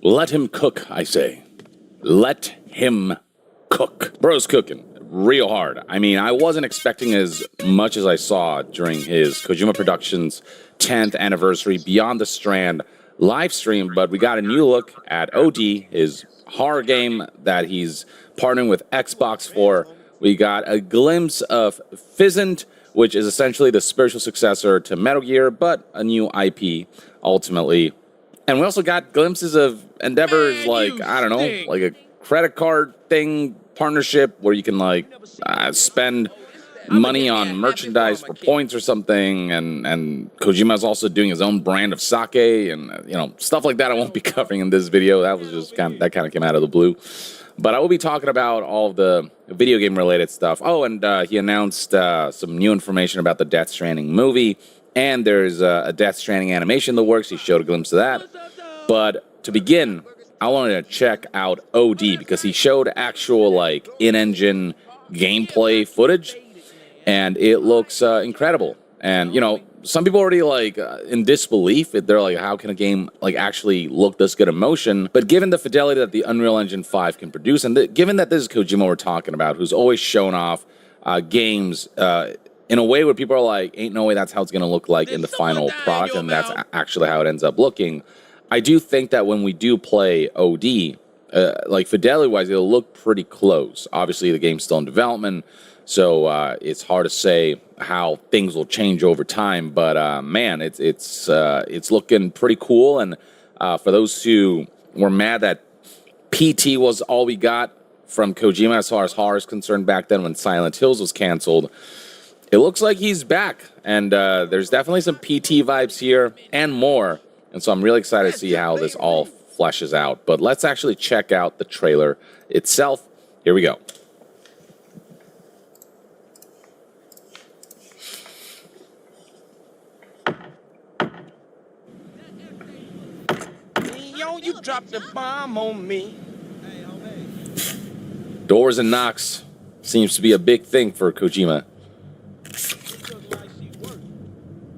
Let him cook, I say. Let him cook. Bro's cooking real hard. I mean, I wasn't expecting as much as I saw during his Kojima Productions 10th anniversary Beyond the Strand live stream, but we got a new look at OD, his horror game that he's partnering with Xbox for. We got a glimpse of Physint, which is essentially the spiritual successor to Metal Gear, but a new IP, ultimately. And we also got glimpses of endeavors like, I don't know, like a credit card thing, partnership, where you can, like, spend money on merchandise for points or something, and Kojima's also doing his own brand of sake, and, you know, stuff like that I won't be covering in this video. That was just kind of came out of the blue. But I will be talking about all of the video game related stuff. Oh, and he announced some new information about the Death Stranding movie, and there's a Death Stranding animation in the works. He showed a glimpse of that. But to begin, I wanted to check out OD because he showed actual, like, in-engine gameplay footage, and it looks incredible. And, you know, some people already, like, in disbelief. They're like, how can a game, like, actually look this good in motion? But given the fidelity that the Unreal Engine 5 can produce, and given that this is Kojima we're talking about, who's always shown off games in a way where people are like, ain't no way that's how it's going to look like in the final product, and that's actually how it ends up looking. I do think that when we do play OD, like, fidelity-wise, it'll look pretty close. Obviously, the game's still in development, so it's hard to say how things will change over time. But man, it's looking pretty cool. And for those who were mad that PT was all we got from Kojima as far as horror is concerned back then when Silent Hills was canceled, it looks like he's back. And there's definitely some PT vibes here and more. And so I'm really excited to see how this all fleshes out. But let's actually check out the trailer itself. Here we go. You dropped the bomb on me. Doors and knocks seems to be a big thing for Kojima.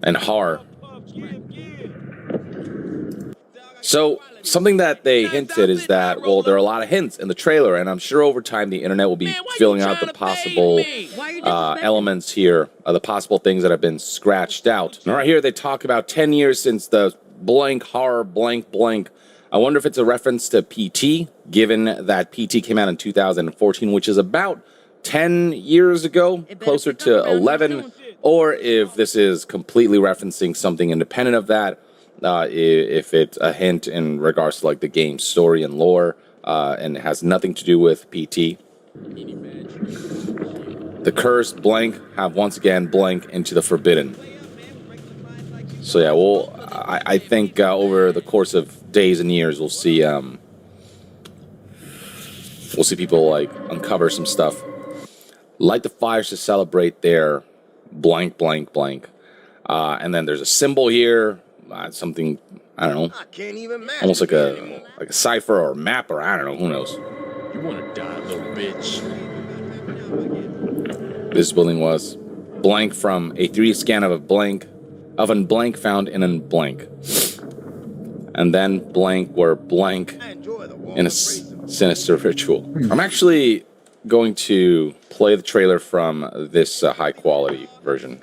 And horror. So, something that they hinted is that, well, there are a lot of hints in the trailer, and I'm sure over time the internet will be filling out the possible elements here, the possible things that have been scratched out. And right here they talk about 10 years since the blank horror blank blank. I wonder if it's a reference to PT, given that PT came out in 2014, which is about 10 years ago, closer to 11, or if this is completely referencing something independent of that, if it's a hint in regards to, like, the game's story and lore, and it has nothing to do with PT. The cursed blank have once again blank into the forbidden. So yeah, well, I think over the course of days and years, we'll see people, like, uncover some stuff. Light the fires to celebrate their blank, blank, blank. And then there's a symbol here, something, I don't know, almost like a cipher or a map, or I don't know, who knows. You wanna die, little bitch. This building was blank from a 3D scan of a blank found in a blank. And then blank were blank in a sinister ritual. I'm actually going to play the trailer from this high quality version.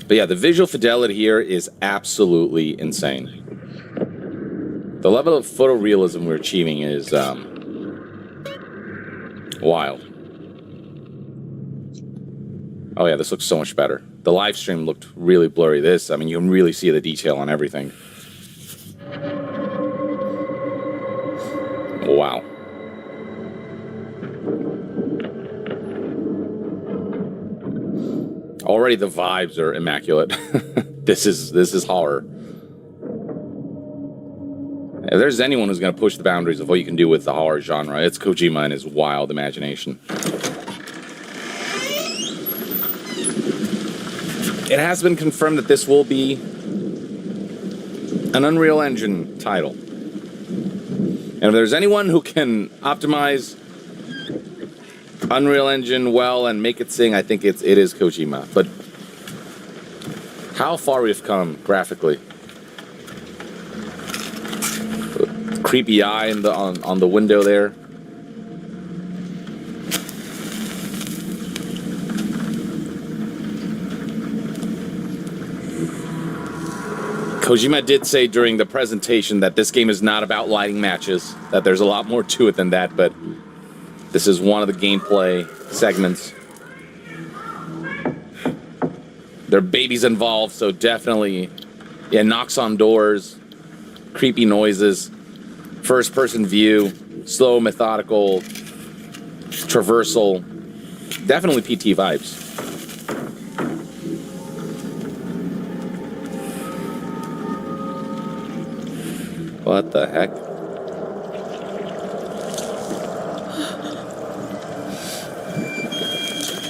But yeah, the visual fidelity here is absolutely insane. The level of photorealism we're achieving is wild. Oh yeah, this looks so much better. The live stream looked really blurry. This, I mean, you can really see the detail on everything. Wow. Already the vibes are immaculate. This is horror. If there's anyone who's going to push the boundaries of what you can do with the horror genre, it's Kojima and his wild imagination. It has been confirmed that this will be an Unreal Engine title. And if there's anyone who can optimize Unreal Engine well and make it sing. I think it is Kojima, but how far we've come graphically. Creepy eye on the window there. Kojima did say during the presentation that this game is not about lighting matches, that there's a lot more to it than that, but this is one of the gameplay segments. There are babies involved, so definitely, yeah, knocks on doors, creepy noises, first-person view, slow, methodical traversal. Definitely PT vibes. What the heck?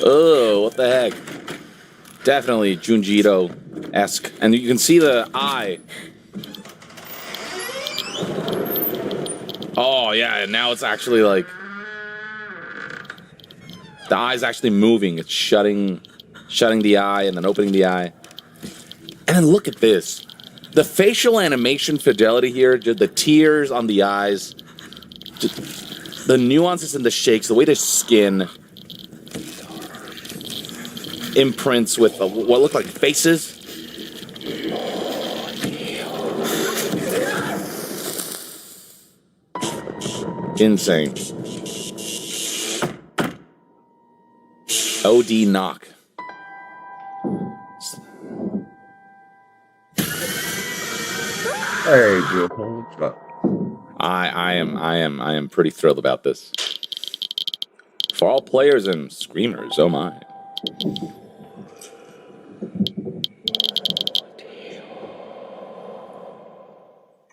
Oh, what the heck? Definitely Junji Ito-esque. And you can see the eye. Oh, yeah, and now it's actually like... The eye's actually moving. It's shutting the eye and then opening the eye. And then look at this. The facial animation fidelity here, the tears on the eyes, the nuances in the shakes, the way the skin imprints with what look like faces. Insane. OD knock. Hey, Joe. What's up? I am pretty thrilled about this. For all players and screamers, oh my.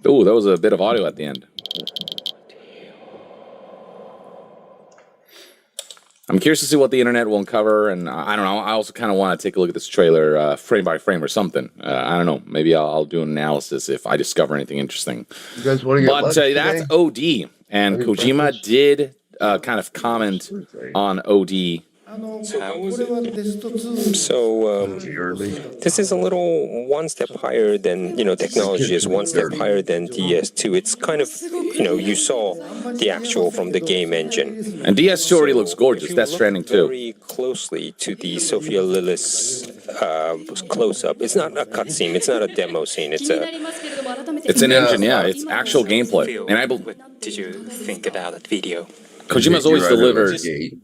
Ooh, that was a bit of audio at the end. I'm curious to see what the internet will uncover, and I don't know. I also kind of want to take a look at this trailer frame by frame or something. I don't know. Maybe I'll do an analysis if I discover anything interesting. You guys want to get But that's OD, and Kojima did kind of comment on OD. So this is a little one step higher than, technology is one step higher than DS2. It's kind of, you saw the actual from the game engine. And DS2 already looks gorgeous. That's Stranding too. Very closely to the Sophia Lillis close-up. It's not a cutscene. It's not a demo scene. It's an engine, yeah. It's actual gameplay. And what did you think about that video? Kojima's always delivered.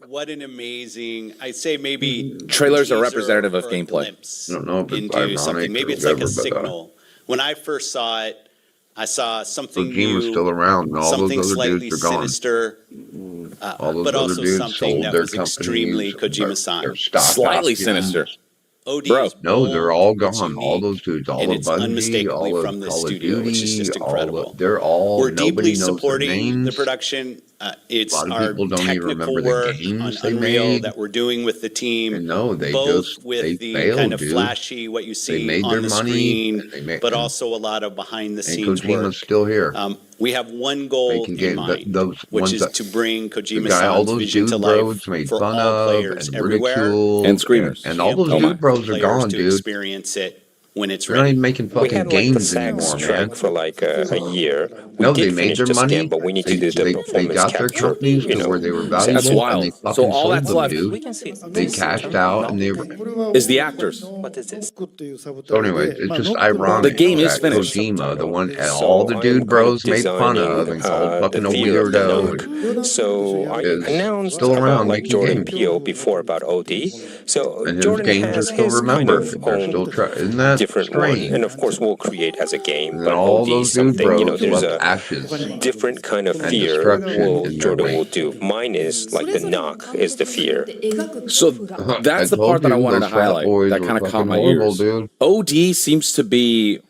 What an amazing, I'd say maybe trailers are representative of gameplay. I don't know if it's into something. Maybe it's like a whatever, but, signal. When I first saw it, I saw something Kojima's new, still around, and all something those other slightly dudes are gone. sinister, All those but other also dudes something sold that their was extremely companies, Kojima-san. their stock Slightly options. sinister. OD Bro. is No, they're bold, all it's gone. All unique, those dudes, all and of it's Bungie, unmistakably all of from this Call of studio, Duty, which is just incredible. they're all. We're Nobody deeply knows their supporting names. the production. It's A lot of our people don't even technical remember the work games on they Unreal made. that we're doing with the team. And no, they both just with they the failed, kind of dude. flashy, what you They see made on their the money, screen, and they made, but also a lot of behind the and scenes Kojima's work. still here. We have one goal Making in games, mind, those which ones is that to bring the guy, Kojima-san's all those vision dude to bros life made for fun all of players and everywhere. ridiculed, And screamers. and all those Amplify dude bros are players gone, to dude. experience it when it's They're not ready. even making We fucking had like the games SAG anymore, strike man. for like a year. We No, did they made finish their the money. scan, but we need to do the They performance got their capture. companies to where they were valuable, That's and wild. they So fucking all sold that's them, left dude. They cashed out, and they were. is the actors. What is this? So anyway, it's just ironic. The game is that finished. Kojima, the one, and So all the I'm dude kind of bros made fun of and called the fucking a theater of the weirdo. knock. So I Is announced still about around like making Jordan games. Peele before about OD. So And his Jordan games are has still his kind remembered. of They're still own isn't that different one, strange? and of course we'll create as a game. And But then all OD those dude something, bros there's left a ashes. different kind of and fear. destruction Will in their Jordan wake. will do. Mine is like the knock is the fear. So that's the part that I wanted to those frat highlight. boys That were kind of caught fucking my horrible, ears. dude. OD seems to be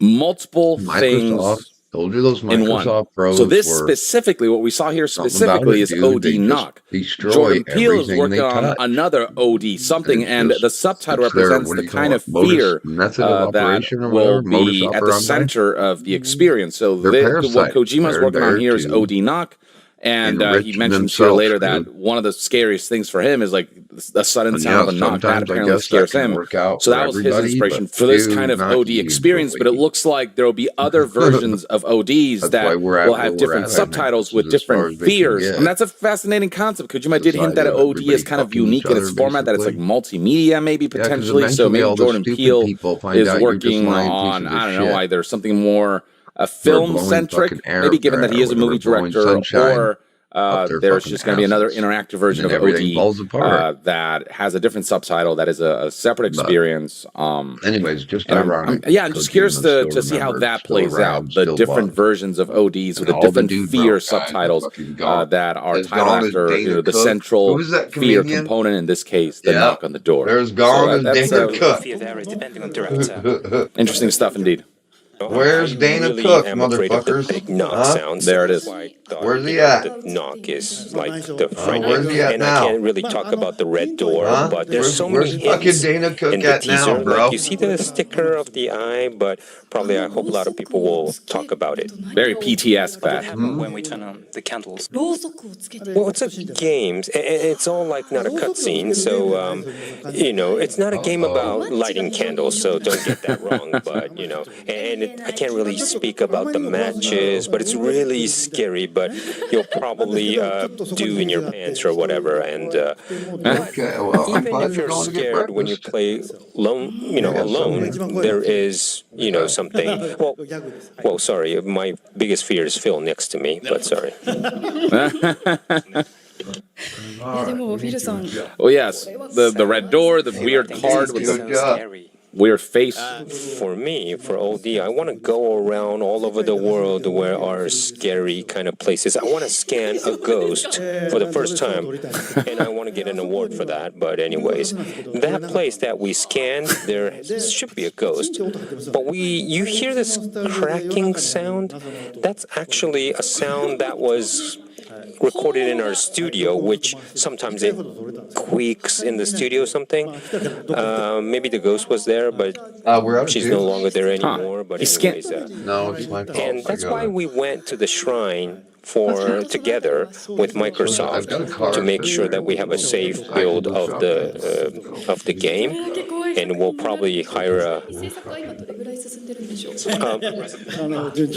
multiple Microsoft things told you those in one. Microsoft pros So this were specifically, what we saw here something about specifically it, is dude. OD They just knock. destroy Jordan Peele is everything working they on touch. another OD something, It's and just- the subtitle it's their, represents what do the you call kind it, of modus- fear method of that operation or will whatever, modus be at the operandi. center of the experience. So They're what parasites. Kojima's They're working on there here is to OD knock. And he enriching mentions here themselves, later that dude. one of the scariest things for him is like the sudden And sound of a knock. That sometimes I apparently guess scares that can him. work out So for that was his everybody, inspiration but for this dude, kind of not OD experience. But it usually. looks like there will be other versions of ODs That's that why we're at will where have we're different at, I think. subtitles This with is as far different as they can fears. get. And that's a fascinating concept. Kojima did hint that Society of OD is everybody kind of fucking unique each in its other, format, that it's like basically. multimedia, maybe Yeah, 'cause potentially. So eventually maybe all the Jordan stupid Peele people find is out you're just working lying on, pieces of I don't know, shit. either something more We're film blowing centric, fucking air, maybe given that he is a whatever, movie blowing director, sunshine or up their there's fucking just going to be another asses. interactive And version then of everything OD falls apart. that has a different subtitle, that is a separate But experience. anyways, just And ironic. I'm just curious Kojima's to still see how remembered, that still plays around, out. The still different loved. versions of ODs with And the all the different dude fear broke guys are subtitles fucking gone. that are As titled gone as after Dana the Cook. central Who was that fear comedian? component. In this case, the Yeah. knock on the door. They're as So gone as that's Dana Cook. Fear varies depending on director. interesting stuff indeed. Where's I Dana really Cook, am afraid of the motherfuckers? big knock Huh? sound. There it That's is. why I thought, Where's he you know, at? the knock is like the frightening. where's he at And I now? can't really talk about the red door, Huh? but there's so Where's many fucking hints Dana Cook in the at now, teaser. bro? Like you see the sticker of the eye, but probably I hope a lot of people will talk about it. Very PT-esque What that. happened when we turn on the candles? Well, it's a game. It's all like not a cutscene, so you know, it's not a game about lighting candles. So don't get that wrong. But you know, I can't really speak about the matches, but it's really scary. But you'll probably do in your pants or whatever. And Okay, well, I'm even glad if you're you're going to get scared when you breakfast. play alone, there is something. Well, sorry, my biggest fear is Phil next to me. But sorry. Oh yes, the red door, the weird card with Good the job. Scary. weird face. For me, for OD, I want to go around all over the world where are scary kind of places. I want to scan a ghost for the first time, and I want to get an award for that. But anyways, that place that we scanned, there should be a ghost. But you hear this cracking sound? That's actually a sound that was recorded in our studio, which sometimes it squeaks in the studio or something. Maybe the ghost was there, but We're out she's here. no longer there anymore. But He scan- anyways, No, it's my fault. and that's I why gotta- we went to the shrine together with Microsoft I've got a card to make for sure you. that we have a safe build of the game, and we'll probably hire a.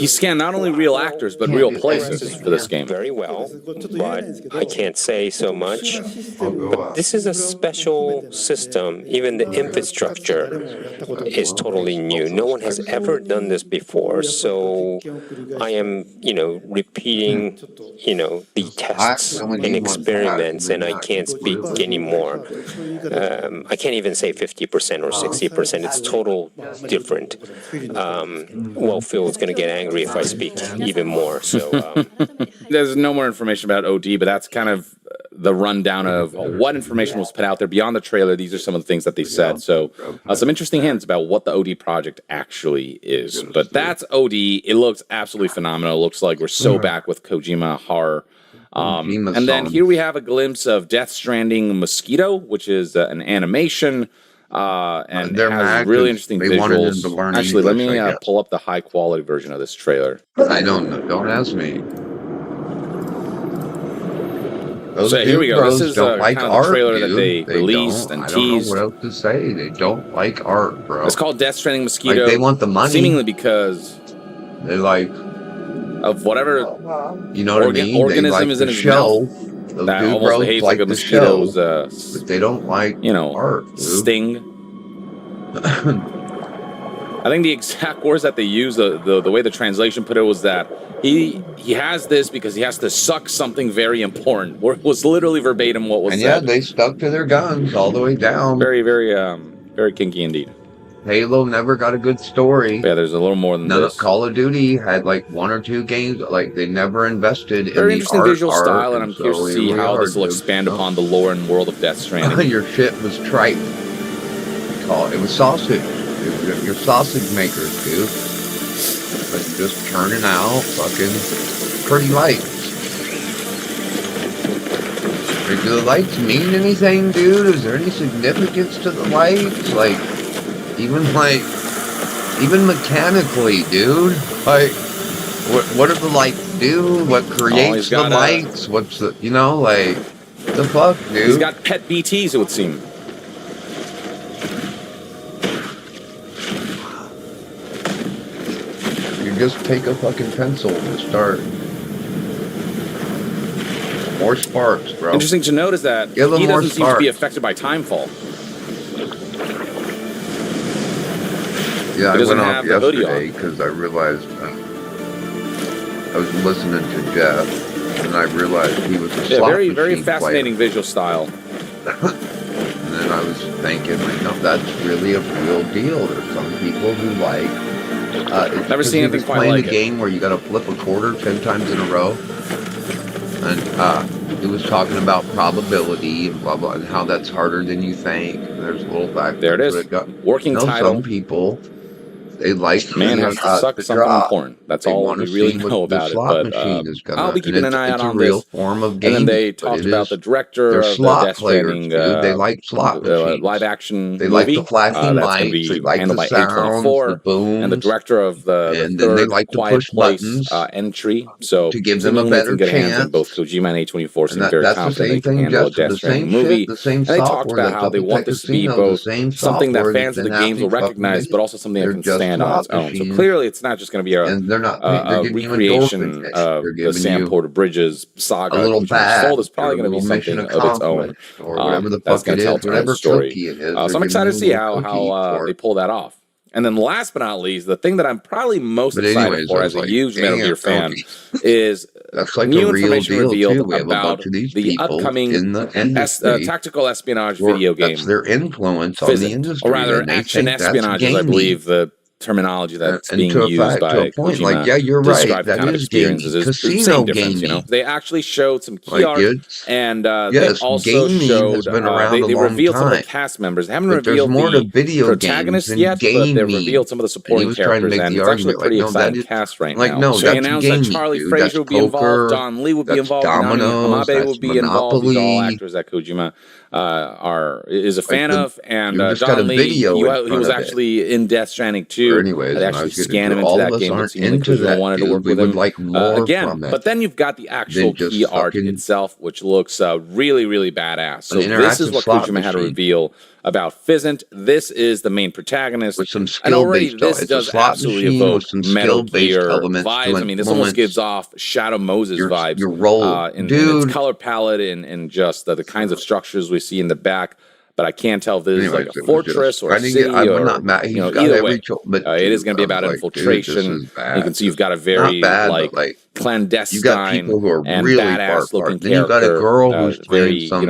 He scanned not only real actors but real places for this game. Very well, but I can't say so much. But this is a special system. Even the infrastructure is totally new. No one has ever done this before. So I am, repeating, the tests and experiments, and I can't speak anymore. I can't even say 50% or 60%. It's total different. Well, Phil is going to get angry if I speak even more. So There's no more information about OD, but that's kind of the rundown of what information was put out there beyond the trailer. These are some of the things that they said. So some interesting hints about what the OD project actually is. But that's OD. It looks absolutely phenomenal. It looks like we're so back with Kojima horror. And then here we have a glimpse of Death Stranding Mosquito, which is an animation. And They're has mad really 'cause interesting they wanted him visuals. to learn Actually, let English, me I guess. pull up the high quality version of this trailer. I don't know. Don't ask me. Those So here we go. This bros is don't like kind of the art, trailer that dude. they They released don't. and I don't know teased. what else to say. They don't like art, bro. It's called Death Stranding Mosquito. Like, they want the money. Seemingly because They like, of whatever you know what I mean? They organism like is in the his show. mouth Those that dude almost bros behaves like like a the show, mosquito's, but they don't like art, dude. sting. I think the exact words that they used, the way the translation put it, was that he has this because he has to suck something very important. Was literally verbatim what was And said. yeah, they stuck to their guns all the way down. Very, very, very kinky indeed. Halo never got a good story. But yeah, there's a little more than None this. of Call of Duty had like 1 or 2 games. Like they never invested in Very the interesting art, visual style, and I'm curious to so see here we how are, this will dude. expand upon the lore and world of Death Stranding. Your shit was trite. It was sausage. Your sausage makers, dude. Like just turning out fucking pretty lights. Do the lights mean anything, dude? Is there any significance to the lights? Like, even mechanically, dude. Like, what do the lights dude? What creates the got, lights? What's the, you know, like, the fuck, dude? He's got pet BTs, it would seem. You just take a fucking pencil and start. More sparks, bro. Interesting to note is that he doesn't seem to be affected by timefall. Yeah, I went off yesterday because I realized I was listening to Jeff, and I realized he was a slot very, machine very fascinating player. visual style. And then I was thinking, like, no, that's really a real deal. There's some people who like. Never seen anything quite playing like a it. game where you got to flip a quarter 10 times in a row, and he was talking about probability and blah blah, and how that's harder than you think. And there's a little back There it is. Working title. Some people, they like Man has to suck the something drop. important. That's They all wanna we really see what know the about it. slot But machine is gonna, I'll be keeping an eye out on it's a real this. form of And gaming. then they but talked it about is- the director they're of the slot Death players, Stranding dude. They like slot machines. live action They movie. like the flashing That's going to lights. They be like handled the by sounds, A24. the booms, And the director of the and then they third like to Quiet push Place buttons entry. So to give them a seemingly better can get hands on chance. both Kojima and A24 seem And very that's the confident they same can thing, handle a Justin. Death The Stranding same movie. shit, the same And they talked software about that's how up they at want this to be Casino, both the same something that software fans of that's the been games will out for recognize, fucking but also something that They're can just stand on its slot own. So machines. clearly, it's not just going to be And they're not. They're a giving you recreation endorphin hits. of They're the giving Sam you Porter Bridges a saga. little Which bad. Sold is probably going to be something of its own. Or whatever the That's fuck going it to tell is, its own whatever story. cookie it is. So I'm they're excited to giving see you a little cookie how for they it. pull that off. And then last but not least, the thing that I'm probably most But excited anyways, for I as was a like, huge Metal damn, Gear fan okay. is That's like new a real information deal revealed too. We have a about bunch of these the people upcoming in the industry. tactical espionage or video game. That's their influence on the Physint, industry. or rather and they action think that's espionage is, I gaming. believe, the terminology that's And being to a used fact, to by a point, Kojima like, yeah, you're to right. describe the That kind of is experiences. gaming. It's the Casino same difference, you know. gaming. They actually showed some key Like, art, it's, and yes, they also gaming showed has been around they a long revealed some of the time. cast members. They haven't But there's revealed more to the video games protagonists than yet, but they gaming. revealed some of the And he supporting was trying to characters, make and the it's actually a argument, pretty like, no, that exciting is, cast right like, now. no, So they that's announced that gaming, Charlie dude. Fraser That's would be involved, poker. Don Lee would be That's involved, Nani dominoes. Hamabe That's would be involved. These are all Monopoly. actors that Kojima is a Like fan the, of, and you just got a Don Lee, video in he front was of it. actually in Death Stranding Or 2. anyways, I'd and I actually was getting scan to him into all that of us game, but aren't seemingly into Kojima that, wanted to dude. work We with would him like more again. from it But then you've got the actual than just key art fucking itself, which looks really, really badass. So an this is interactive what slot Kojima had to machine reveal about Physint. This is the main protagonist. with some And already skill-based. this It's a does slot absolutely machine evoke with some Metal skill-based Gear elements vibes. to I mean, this almost gives influence off Shadow Moses vibes your role, in dude. its color palette and just the kinds of structures we see in the back. But I can't tell if this is like Anyways, a it was fortress just or a I didn't city get. I'm or not mad. He's got either every way. but It is going to be I was about like, infiltration. Dude, this is bad. You can see you've got a Not very bad, like but like clandestine you got people who are and really far badass looking apart. Then you got a character, girl who's very playing some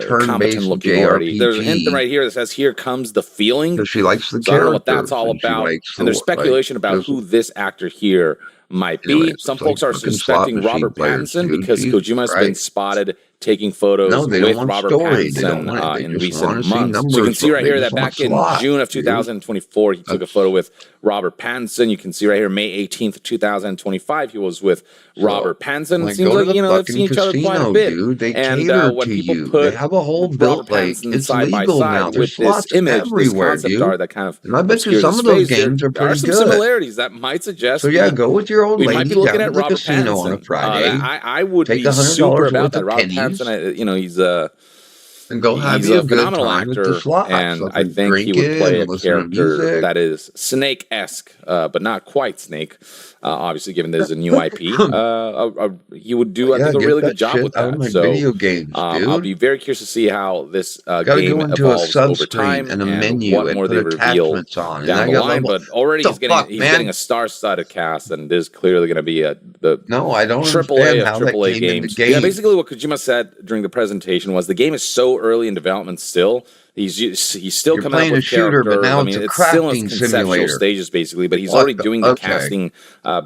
turn-based competent looking already. There's a hint JRPG right here that says "Here comes the feeling." because she likes the So I don't know what that's characters all and she about. likes And there's the speculation about this. who this actor here might be. Anyways, Some it's like folks are fucking slot suspecting machine Robert players, Pattinson dude. because Jesus Kojima's been Christ. spotted taking photos No, they don't with want Robert story. They don't Pattinson want it. They in just want recent to see months. So you numbers. can see right They here just that want back in slots, June of dude. 2024, he took a That's photo with Robert Pattinson. You can see right here, May 18th, 2025, he was with Robert Pattinson. It Like, seems go like, to the they've fucking seen each other quite a casino, bit. dude. They And cater when to people you. put They have a whole Robert built like Pattinson it's side by legal side now. There's with this slots image, this everywhere, concept dude. art that kind of And I bet you obscures some his of those face, games are there are pretty some good. similarities that might suggest So yeah, go with your old we lady might be looking down at to the Robert casino on a Pattinson. Friday. I would Take be super $100 about worth that. of Robert pennies. Pattinson, he's and go have he's you a a good phenomenal time with the actor, slots. and I Fucking think he would drinking play a and listen to character music. that is Snake-esque, but not quite Snake. Obviously, given there's a new IP, he would do, I Yeah, think, a get really that good job shit with out of that. my So video games, I'll dude. be very curious to see how this Gotta game go into a evolves over time subscreen and a and menu what and more put they reveal attachments on. And down I the got line. level. But already What the fuck, he's man? getting a star-studded cast, and there's clearly going to be the No, I don't AAA understand of how that AAA came in the games. game. Yeah, basically what Kojima said during the presentation was the game is so early in development still. He's still You're coming up playing with a shooter, but characters. now I mean, it's a still in crafting its conceptual simulator. stages basically, but he's What already the- doing the okay. casting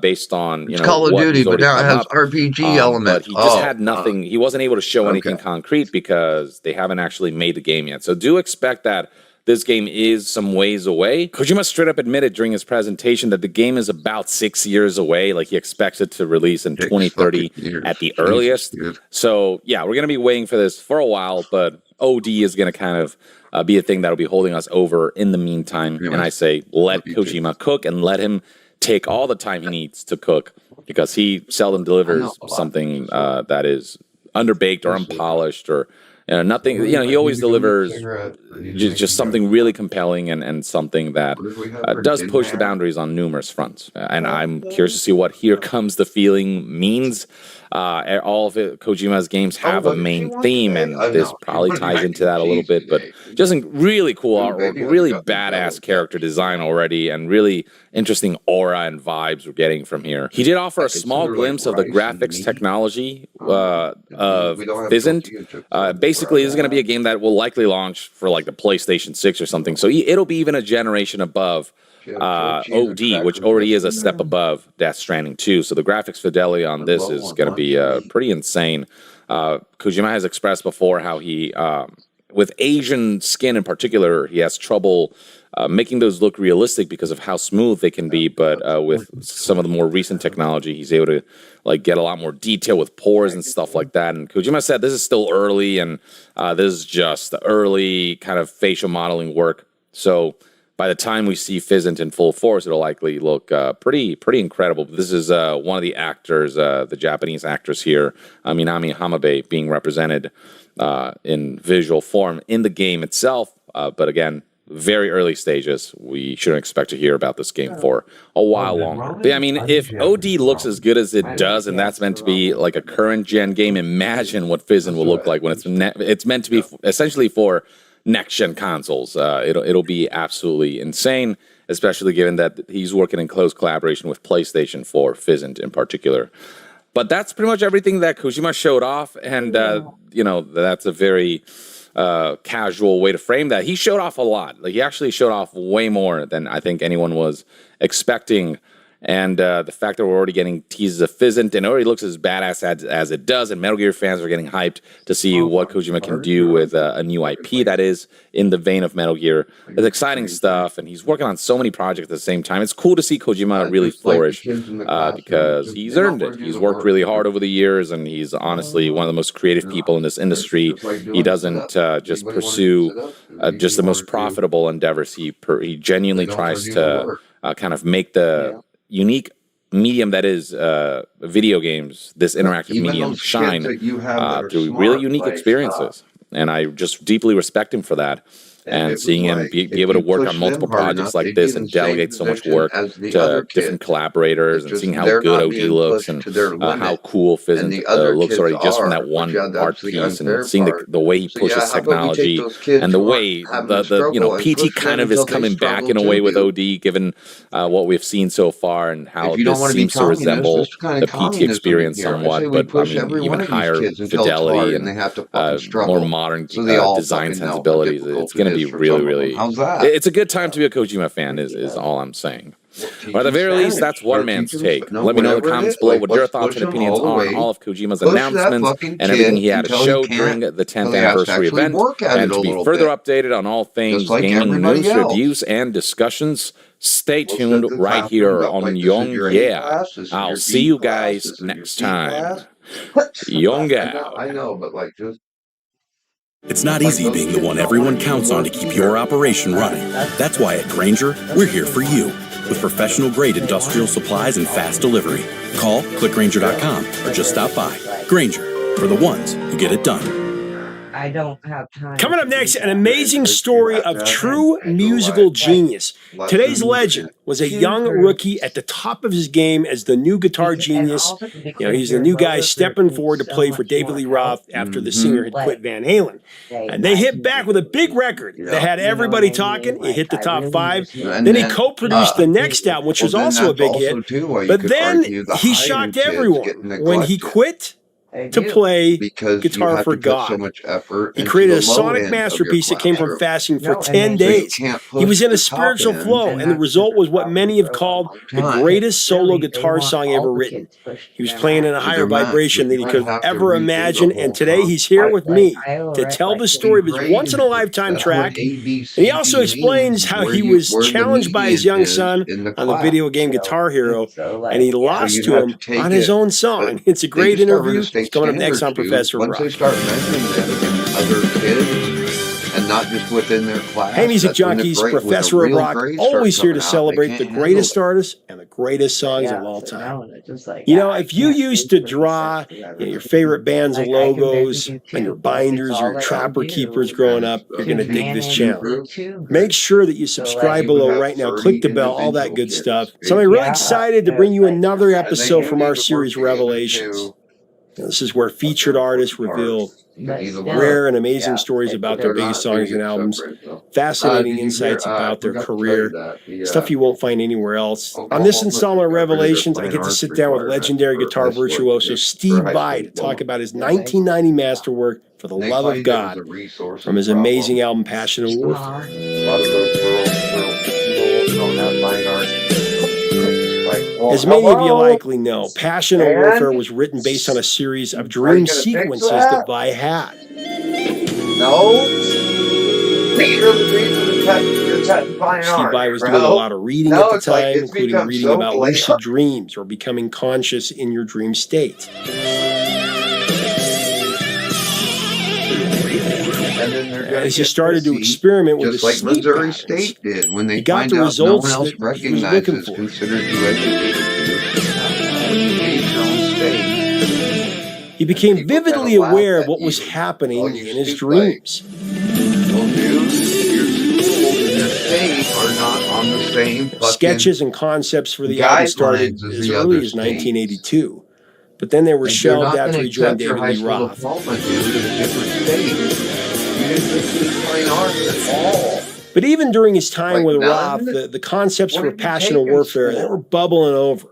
based on It's Call of what Duty, he's but already now it come has up. RPG But elements. he just had nothing. He wasn't able to show anything Okay. concrete because they haven't actually made the game yet. So do expect that this game is some ways away. Kojima straight up admitted during his presentation that the game is about 6 years away. Like he expects it to release in 2030 at the earliest. Dude. So yeah, we're going to be waiting for this for a while, but OD is going to kind of be a thing that'll be holding us over in the meantime. Anyways, and I say, let love you too. Kojima cook and let him take all the time he needs to cook because he seldom delivers something that is underbaked or unpolished or nothing. He always delivers just something really compelling and something that does push the boundaries on numerous fronts. And I'm curious to see what Here Comes the Feeling means. All of Kojima's games have a main theme, and this probably ties into that a little bit, but just really cool artwork, really badass character design already, and really interesting aura and vibes we're getting from here. He did offer a small glimpse of the graphics technology of Physint. Basically, this is going to be a game that will likely launch for like the PlayStation 6 or something, so it'll be even a generation above OD, which already is a step above Death Stranding 2. So the graphics fidelity on this is going to be pretty insane. Kojima has expressed before how he, with Asian skin in particular, he has trouble making those look realistic because of how smooth they can be. But with some of the more recent technology, he's able to like get a lot more detail with pores and stuff like that. And Kojima said this is still early, and this is just the early kind of facial modeling work. So by the time we see Physint in full force, it'll likely look pretty incredible. This is one of the actors, the Japanese actress here, Minami Hamabe, being represented in visual form in the game itself. But again, very early stages. We shouldn't expect to hear about this game for a while longer. But I mean, if OD looks as good as it does, and that's meant to be like a current gen game, imagine what Physint will look like when it's meant to be essentially for next-gen consoles. It'll be absolutely insane, especially given that he's working in close collaboration with PlayStation for Physint in particular. But that's pretty much everything that Kojima showed off, and that's a very casual way to frame that. He showed off a lot. Like, he actually showed off way more than I think anyone was expecting. And the fact that we're already getting teases of Physint, and it already looks as badass as it does, and Metal Gear fans are getting hyped to see what Kojima can do with a new IP that is in the vein of Metal Gear. It's exciting stuff, and he's working on so many projects at the same time. It's cool to see Kojima really flourish because he's earned it. He's worked really hard over the years, and he's honestly one of the most creative people in this industry. He doesn't just pursue just the most profitable endeavors. He genuinely tries to kind of make the unique medium that is video games, this interactive medium, shine through really unique experiences. And I just deeply respect him for that. And seeing him be able to work on multiple projects like this and delegate so much work to different collaborators, and seeing how good OD looks and how cool Physint looks already just from that one art piece, and seeing the way he pushes technology and the way the PT kind of is coming back in a way with OD, given what we've seen so far, and how this seems to resemble the PT experience somewhat, but I mean even higher fidelity and more modern design sensibilities. It's going to be really it's a good time to be a Kojima fan is all I'm saying. Or at the very least, that's one man's take. Let me know in the comments below what your thoughts and opinions are on all of Kojima's announcements and everything he had to show during the 10th anniversary event. And to be further updated on all things gaming news, reviews, and discussions, stay tuned right here on YongYea. I'll see you guys next time. YongYea. I know, but like just... It's not easy being the one everyone counts on to keep your operation running. That's why at Grainger, we're here for you with professional-grade industrial supplies and fast delivery. Call, clickgrainger.com, or just stop by. Grainger, for the ones who get it done. I don't have time. Coming up next, an amazing story of true musical genius. Today's legend was a young rookie at the top of his game as the new guitar genius. He's the new guy stepping forward to play for David Lee Roth after the singer had quit Van Halen. And they hit back with a big record that had everybody talking. It hit the top 5. Then he co-produced the next album, which was also a big hit. But then he shocked everyone when he quit to play Guitar for God. He created a sonic masterpiece that came from fasting for 10 days. He was in a spiritual flow, and the result was what many have called the greatest solo guitar song ever written. He was playing in a higher vibration than he could have ever imagined, and today he's here with me to tell the story of his once-in-a-lifetime track. And he also explains how he was challenged by his young son on the video game Guitar Hero, and he lost to him on his own song. It's a great interview. Coming up next on Professor Rock. Once they start measuring them against other kids and not just within their class. Hey, music That's when the junkies, great- when the Professor of real Rock, greats start always here to coming out, they celebrate can't the handle greatest it. artists and the greatest songs of all time. You know, if you used to draw your favorite bands and logos on your binders or your trapper keepers growing up, you're going to dig this channel. Make sure that you subscribe below right now. Click the bell, all that good stuff. So I'm really excited to bring you another episode from our series Revelations. This is where featured artists reveal rare and amazing stories about their biggest songs and albums, fascinating insights about their career, stuff you won't find anywhere else. On this installment of Revelations, I get to sit down with legendary guitar virtuoso Steve Vai to talk about his 1990 masterwork, For the Love of God, from his amazing album Passion and Warfare. A lot of those people don't have fine art. As many of you likely know, Passion and Warfare was written based on a series of dream sequences that Vai had. No. These are the reasons you're cutting fine Steve art, Vai was bro. doing a lot of reading No, at the it's like time, it's including become reading so about blatant. lucid dreams or becoming conscious in your dream state. And then they're gonna As he get started to pussy, experiment with just the like sleep Missouri patterns, State did when they he got find the out no results one else that he was looking recognizes, for. considered you educated. Your own state. He became People kinda vividly laugh aware of at what was you. happening Oh, in you his stupid. dreams. Well, dude, your school and your state are not on the same fucking Sketches and concepts for the album started guidelines as as the early other as states. 1982, but then they were And they're shelved not after gonna he joined accept your David high Lee school Roth. diploma, dude, in a different state. You didn't just speak fine arts at all. But even during his time Like with none? Roth, the concepts What for did you Passion take and in Warfare, they school? were bubbling over.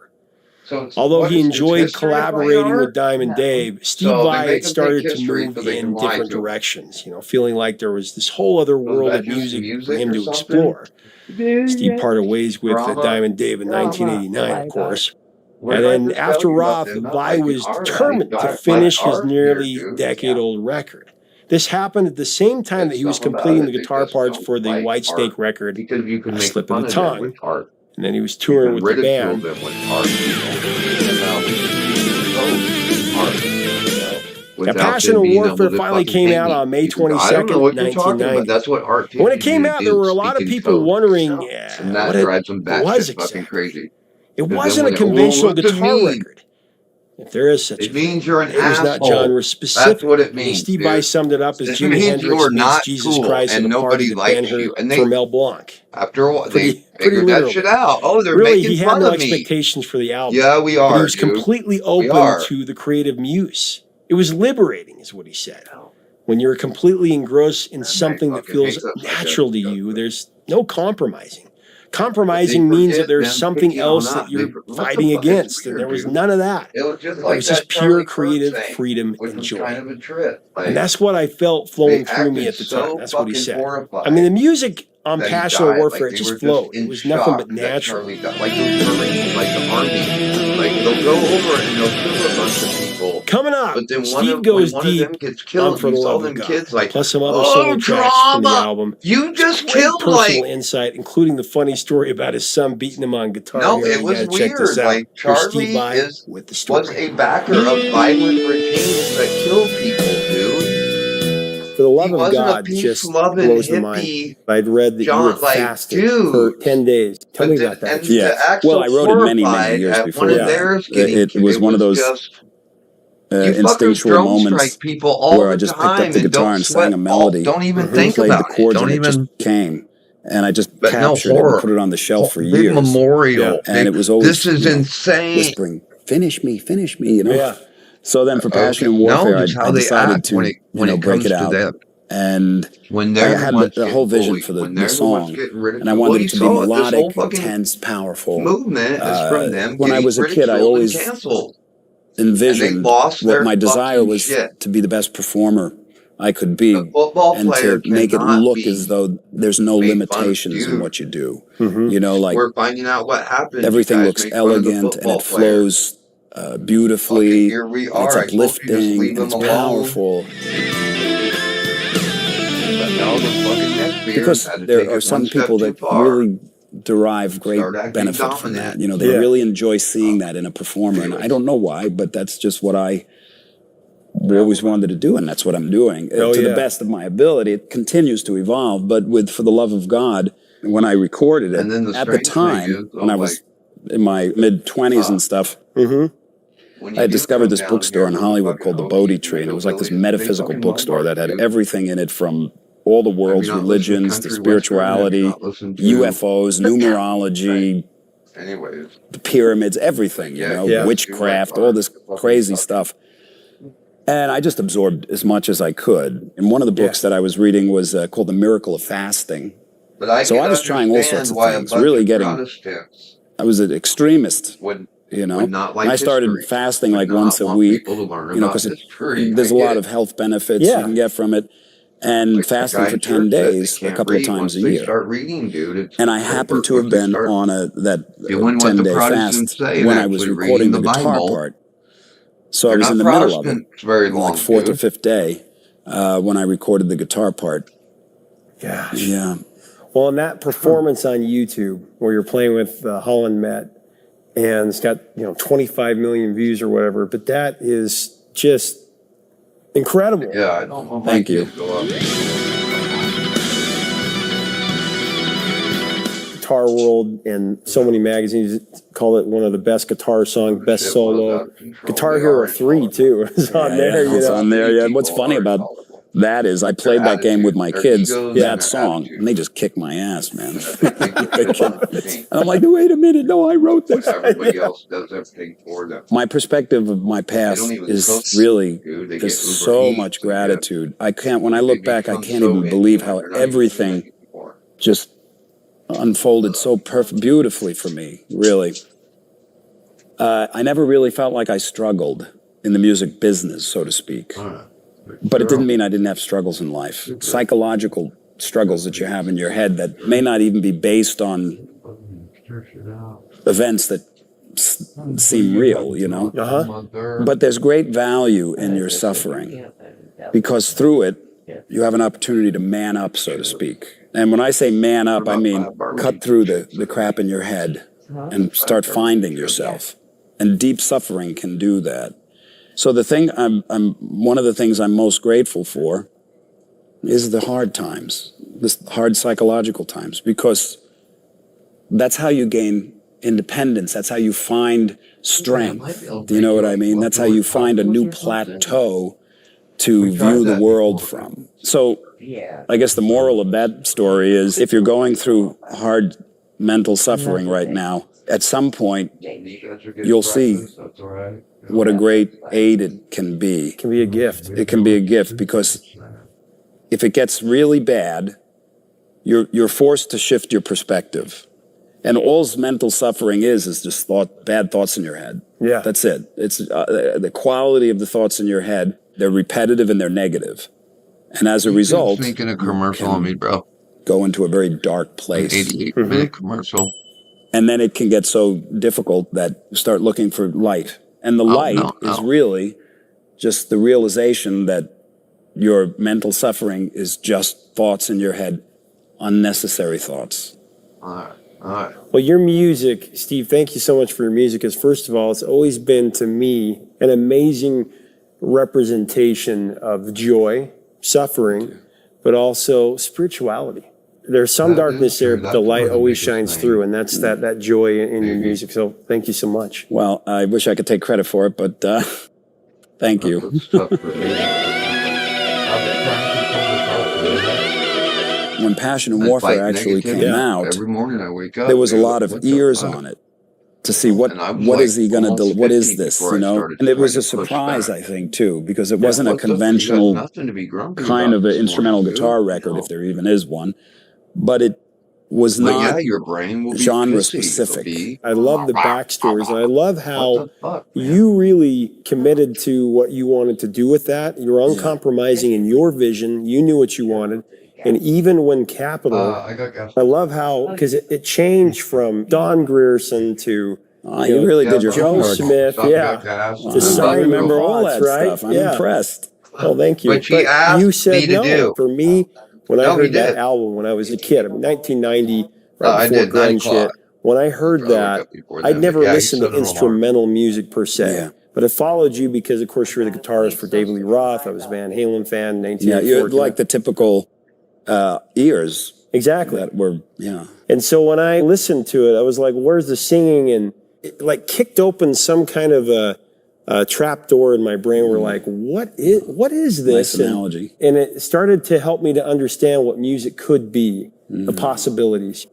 So Although what he is enjoyed history of fine collaborating art? with Diamond Dave, Steve So they Vai make had him started take to history move so they in can lie different to him. directions, feeling like there was this whole other world that of just music for music him or to something? explore. Steve parted ways with Drama? Diamond Dave in 1989, of course. Where And did I then just after tell you about Roth, them? Not Vai liking was art. determined I to like finish his art nearly here, dude. decade-old record. This happened at the same time that he was Something about completing it, the they guitar just parts don't for the like White Snake art. record, Because you can A make Slip fun of the of them Tongue, with art. and then he was You touring can with the ridicule band. them with art. And now we can art. Now, Without Passion them and being able Warfare to finally fucking came hate out me. on May I don't know 22nd, what you're talking about. 1990. That's what art teaches When it came you to out, do, there were a lot of speak in people code. wondering And that what it drives them was batshit fucking exactly. crazy. It Because then wasn't a when they- conventional what does it guitar mean? record. If there is such a It means thing, you're an it was not asshole. genre specific. That's what it I mean, means, Steve dude. Vai summed it up as This Jimi means Hendrix you are meets not Jesus cool Christ and at a party nobody that likes Ben you. heard And they, for Mel Blanc. after a while, they Pretty figured that literally. shit out. Oh, they're Really, making he had fun no of me. expectations for the album. Yeah, we But are, he was dude. completely We open are. to the creative muse. It was liberating, is what he said. When you're completely engrossed in something that fucking feels hates us, I natural to guess. you, there's no compromising. Compromising They means that forget there's them something picking else on that us. you're What the fighting fuck? It's against, and weird, there was dude. none of that. It was just It like was that just pure Charlie Kirk creative thing, freedom which and was joy. kind of a trip. Like, And that's what I felt flowing they through me acted at the time. so That's what he fucking said. horrified I mean, the music on that he Passion and died. Warfare, Like, it they just were flowed. in It was nothing but shock that natural. Charlie died. Like those Marines, like the army, like they'll go over and they'll kill a bunch of people. Coming up, But then Steve when goes one of deep them gets on killed, For you the saw Love of them God, kids like, plus some other oh, solo tracks from the drama! album. You just Great killed personal like insight, including the funny story about his son beating him on guitar. no, Hero. it You was gotta check this weird. out. Like Here's Steve Charlie Vai with the was story. a backer of violent regimes that kill people, dude. For the Love He of wasn't a God peace just loving blows the mind. hippie. I'd read that you John, had like, fasted for dude. 10 days. Tell me But about that. and Yeah. to act Well, so I wrote it many, many horrified years at before one of that. theirs getting It was one of those just, you fuckers instinctual drone moments strike people all where I the just picked up time the and guitar don't and sweat. sang a melody. Don't even think Played the about it. chords Don't and it even. just came. And I just But no captured it horror. and put it on the shelf for Big years. memorial. And Big- it was always this is insane. whispering, finish me, you know? Yeah. So then for Passion Okay. and Warfare, No, it's how I they decided act to when it break comes it to out. them. And When I they're had the ones the whole getting vision bullied, for when the they're the ones song. getting ridiculed. And I Well, wanted you it to be saw it. This whole melodic, fucking intense, powerful. movement is from them. When I getting was a kid, I ridiculed always and canceled. envisioned lost what their my desire fucking was shit. to be the best performer I could be, A football and player to make it cannot look be as though there's no made fun of. limitations in Dude. what you do. Mhm. You know, like We're finding out what happened. everything You guys looks make fun of the elegant and football it player. flows beautifully. Here we And are. it's I told you to just uplifting leave and them it's alone. powerful. But no, the fucking neckbeards Because had to take there it are one some step people too that far. really derive great Start acting benefit from that. dominant. You know, they Yeah. really enjoy seeing that in a performer. And I don't know why, but that's just what I always wanted to do, and that's what I'm doing to the best of my ability. It continues to evolve, but with For the Love of God, when I recorded it, at the time, when I was in my mid-20s and stuff, I discovered this bookstore in Hollywood called the Bodhi Tree, and it was like this metaphysical bookstore that had everything in it from all the world's religions to spirituality, UFOs, numerology, the pyramids, everything, you know, witchcraft, all this crazy stuff. And I just absorbed as much as I could. And one of the books that I was reading was called The Miracle of Fasting. So I was trying all sorts of things, really getting, I was an extremist, you know. I started fasting like once a week, you know, because there's a lot of health benefits you can get from it. And fasting for 10 days, a couple of times a year. And I happened to have been on that 10-day fast when I was recording the guitar part. So I was in the middle of it, like fourth or fifth day, when I recorded the guitar part. Gosh. Yeah. Well, in that performance on YouTube where you're playing with Holland Met, and it's got 25 million views or whatever, but that is just incredible. Yeah, I don't know. Thank you. Guitar World and so many magazines call it one of the best guitar songs, best solo. Guitar Hero 3 too is on there. It's on there. Yeah. What's funny about that is I played that game with my kids, that song, and they just kicked my ass, man. And I'm like, wait a minute, no, I wrote this. Everybody else does everything for them. My perspective of my past is really, there's so much gratitude. When I look back, I can't even believe how everything just unfolded so beautifully for me, really. I never really felt like I struggled in the music business, so to speak. But it didn't mean I didn't have struggles in life. Psychological struggles that you have in your head that may not even be based on events that seem real, you know? But there's great value in your suffering because through it, you have an opportunity to man up, so to speak. And when I say man up, I mean cut through the crap in your head and start finding yourself. And deep suffering can do that. So the thing one of the things I'm most grateful for is the hard times, the hard psychological times, because that's how you gain independence. That's how you find strength. Do you know what I mean? That's how you find a new plateau to view the world from. So I guess the moral of that story is if you're going through hard mental suffering right now, at some point you'll see what a great aid it can be. It can be a gift. It can be a gift because if it gets really bad, you're forced to shift your perspective. And all mental suffering is just bad thoughts in your head. Yeah. That's it. It's the quality of the thoughts in your head. They're repetitive and they're negative. And as a result, Making a commercial on me, bro. Go into a very dark place. 88-minute commercial. And then it can get so difficult that you start looking for light. And the light is really just the realization that your mental suffering is just thoughts in your head, unnecessary thoughts. All right. Well, your music, Steve, thank you so much for your music, because first of all, it's always been to me an amazing representation of joy, suffering, but also spirituality. There's some darkness there, but the light always shines through, and that's that joy in your music. So thank you so much. Well, I wish I could take credit for it, but thank you. When Passion and Warfare actually came out, every morning I wake up, there was a lot of ears on it to see what is he going to do? What is this, you know? And it was a surprise, I think, too, because it wasn't a conventional kind of an instrumental guitar record, if there even is one. But it was not genre specific. I love the backstories, and I love how you really committed to what you wanted to do with that. You were uncompromising in your vision. You knew what you wanted. And even when Capitol, I love how, because it changed from Don Grierson to you really did your Joe homework. Smith, to I remember all that right? stuff. I'm impressed. Well, thank you. Which he asked you said me to no. do. For me, when I No, he heard that did. album when I was a kid, 1990, I right before did, 9 grunge hit, o'clock. when I heard that, I'd never listened to instrumental music per se. Yeah. But I followed you because, of course, you were the guitarist for David Lee Roth. I was a Van Halen fan. 1984. Yeah, you're like the typical ears. Exactly. That were, yeah. And so when I listened to it, I was like, where's the singing? And it like kicked open some kind of a trap door in my brain where like, what is this? Nice analogy. And it started to help me to understand what music could be, the possibilities.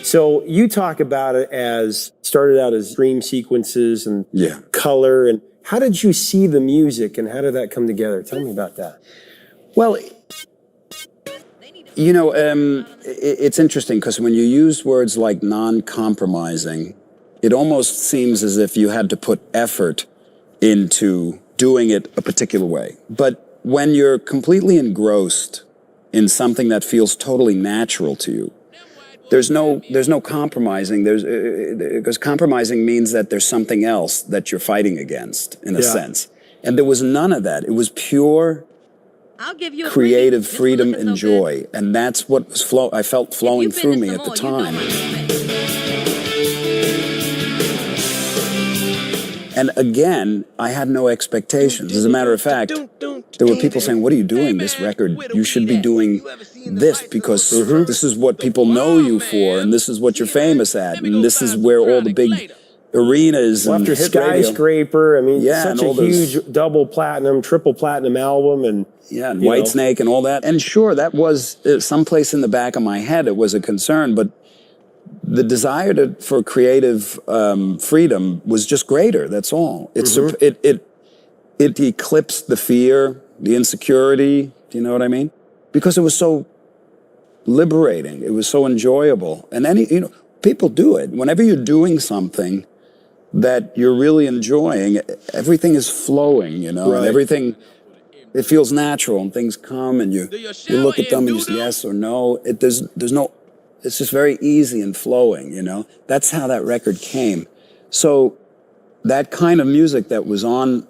So you talk about it as, started out as dream sequences and color. And how did you see the music and how did that come together? Tell me about that. Well, you know, it's interesting because when you use words like non-compromising, it almost seems as if you had to put effort into doing it a particular way. But when you're completely engrossed in something that feels totally natural to you, there's no compromising. Because compromising means that there's something else that you're fighting against, in a sense. And there was none of that. It was pure creative freedom and joy. And that's what was I felt flowing through me at the time. And again, I had no expectations. As a matter of fact, there were people saying, what are you doing this record? You should be doing this because this is what people know you for, and this is what you're famous at, and this is where all the big arenas and after Skyscraper, I mean, such a huge double platinum, triple platinum album, and and Whitesnake and all that. And sure, that was someplace in the back of my head. It was a concern, but the desire for creative freedom was just greater. That's all. It eclipsed the fear, the insecurity. Do you know what I mean? Because it was so liberating. It was so enjoyable. And people do it. Whenever you're doing something that you're really enjoying, everything is flowing. And everything. It feels natural, and things come, and you look at them and you say yes or no. There's no. It's just very easy and flowing, That's how that record came. So that kind of music that's on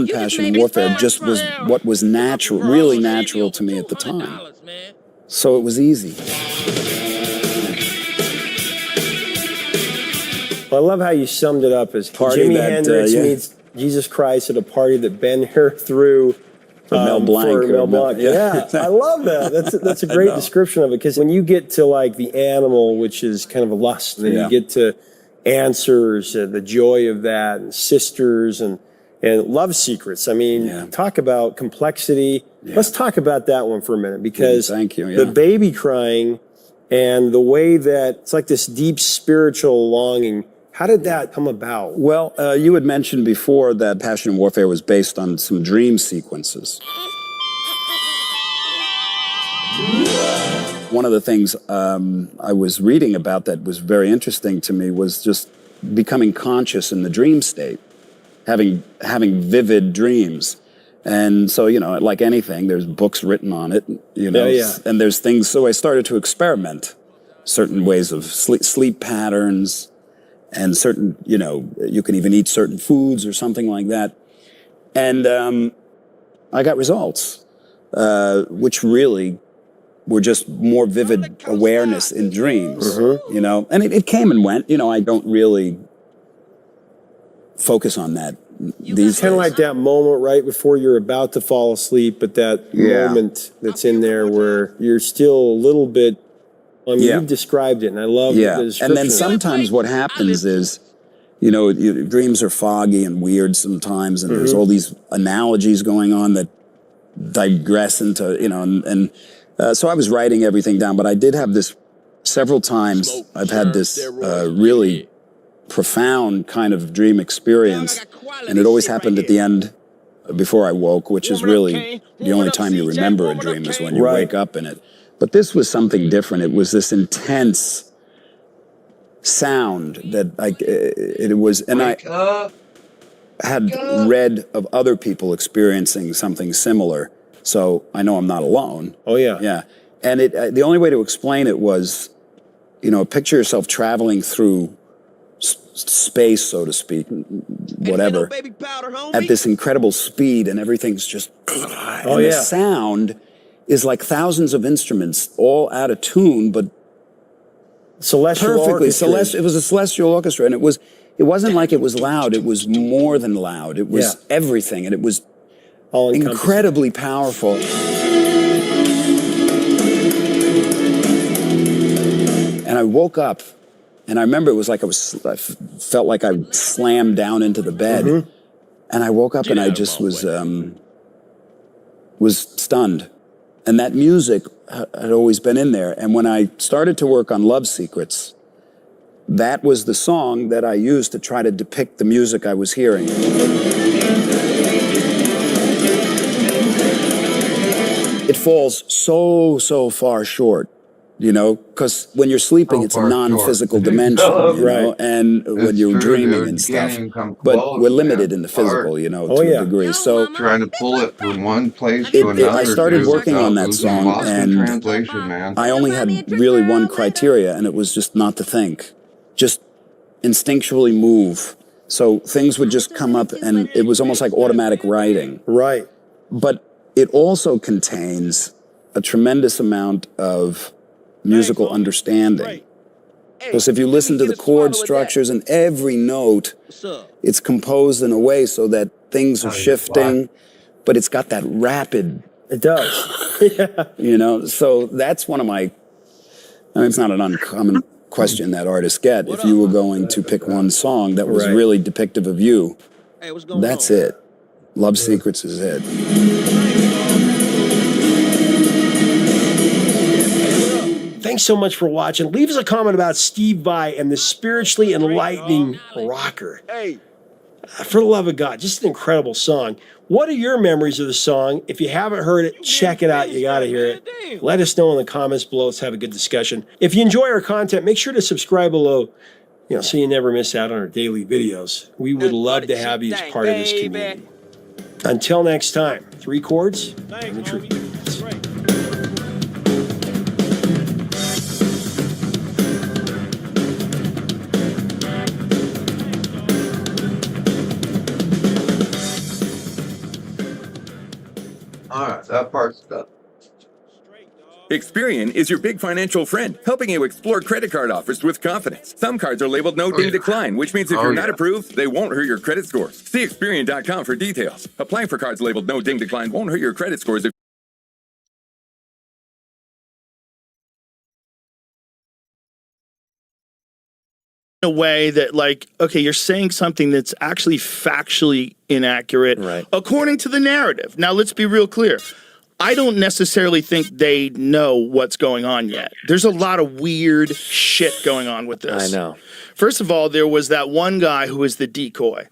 Passion and Warfare just was what was natural, really natural to me at the time. So it was easy. Well, I love how you summed it up as Jimi Hendrix meets Jesus Christ at a party that Ben Hur threw. For Mel Blanc. Yeah, I love that. That's a great description of it, because when you get to like the animal, which is kind of a lust, and then you get to answers, the joy of that, and sisters, and love secrets. I mean, talk about complexity. Yeah. Let's talk about that one for a minute, because the baby crying and the way that it's like this deep spiritual longing. How did that come about? Well, you had mentioned before that Passion and Warfare was based on some dream sequences. One of the things I was reading about that was very interesting to me was just becoming conscious in the dream state, having vivid dreams. And so, like anything, there's books written on it, and there's things. So I started to experiment certain ways of sleep patterns. And certain, you can even eat certain foods or something like that. And I got results, which really were just more vivid awareness in dreams, And it came and went. I don't really focus on that these days. Kind of like that moment right before you're about to fall asleep, but that moment that's in there where you're still a little bit. I mean, you've described it, and I love the description. And then sometimes what happens is, dreams are foggy and weird sometimes, and there's all these analogies going on that digress into, so I was writing everything down, but I did have this several times. I've had this really profound kind of dream experience, and it always happened at the end before I woke, which is really the only time you remember a dream is when you wake up in it. But this was something different. It was this intense sound that it was, and I had read of other people experiencing something similar, so I know I'm not alone. Oh yeah, yeah. And the only way to explain it was, picture yourself traveling through space, so to speak, whatever, at this incredible speed, and everything's just, the sound is like thousands of instruments all out of tune, but Celestial perfectly orchestra. celestial. It was a celestial orchestra, and it wasn't like it was loud. It was more than loud. It was everything, and it was incredibly powerful. And I woke up, and I remember it was like I felt like I slammed down into the bed, and I woke up and I just was stunned. And that music had always been in there. And when I started to work on Love Secrets, that was the song that I used to try to depict the music I was hearing. It falls so far short, you know, because when you're sleeping, it's a non-physical dimension, you know, and when you're dreaming and stuff. But we're limited in the physical, you know, to a degree. So trying to pull it from one place to another. I started working on that song, and I only had really one criteria, and it was just not to think, just instinctually move. So things would just come up, and it was almost like automatic writing. Right. But it also contains a tremendous amount of musical understanding. Because if you listen to the chord structures and every note, it's composed in a way so that things are shifting, but it's got that rapid. It does. You know, so that's one of my, I mean, it's not an uncommon question that artists get. If you were going to pick one song that was really depictive of you, that's it. Love Secrets is it. Thanks so much for watching. Leave us a comment about Steve Vai and the spiritually enlightening rocker. For the love of God, just an incredible song. What are your memories of the song? If you haven't heard it, check it out. You got to hear it. Let us know in the comments below. Let's have a good discussion. If you enjoy our content, make sure to subscribe below, you know, so you never miss out on our daily videos. We would love to have you as part of this community. Until next time, 3 chords and the truth. All right, that part's done. Experian is your big financial friend, helping you explore credit card offers with confidence. Some cards are labeled no ding decline, which means if you're not approved, they won't hurt your credit scores. See Experian.com for details. Applying for cards labeled no ding decline won't hurt your credit scores if a way that, like, okay, you're saying something that's actually factually inaccurate according to the narrative. Now, let's be real clear. I don't necessarily think they know what's going on yet. There's a lot of weird shit going on with this. I know. First of all, there was that one guy who was the decoy.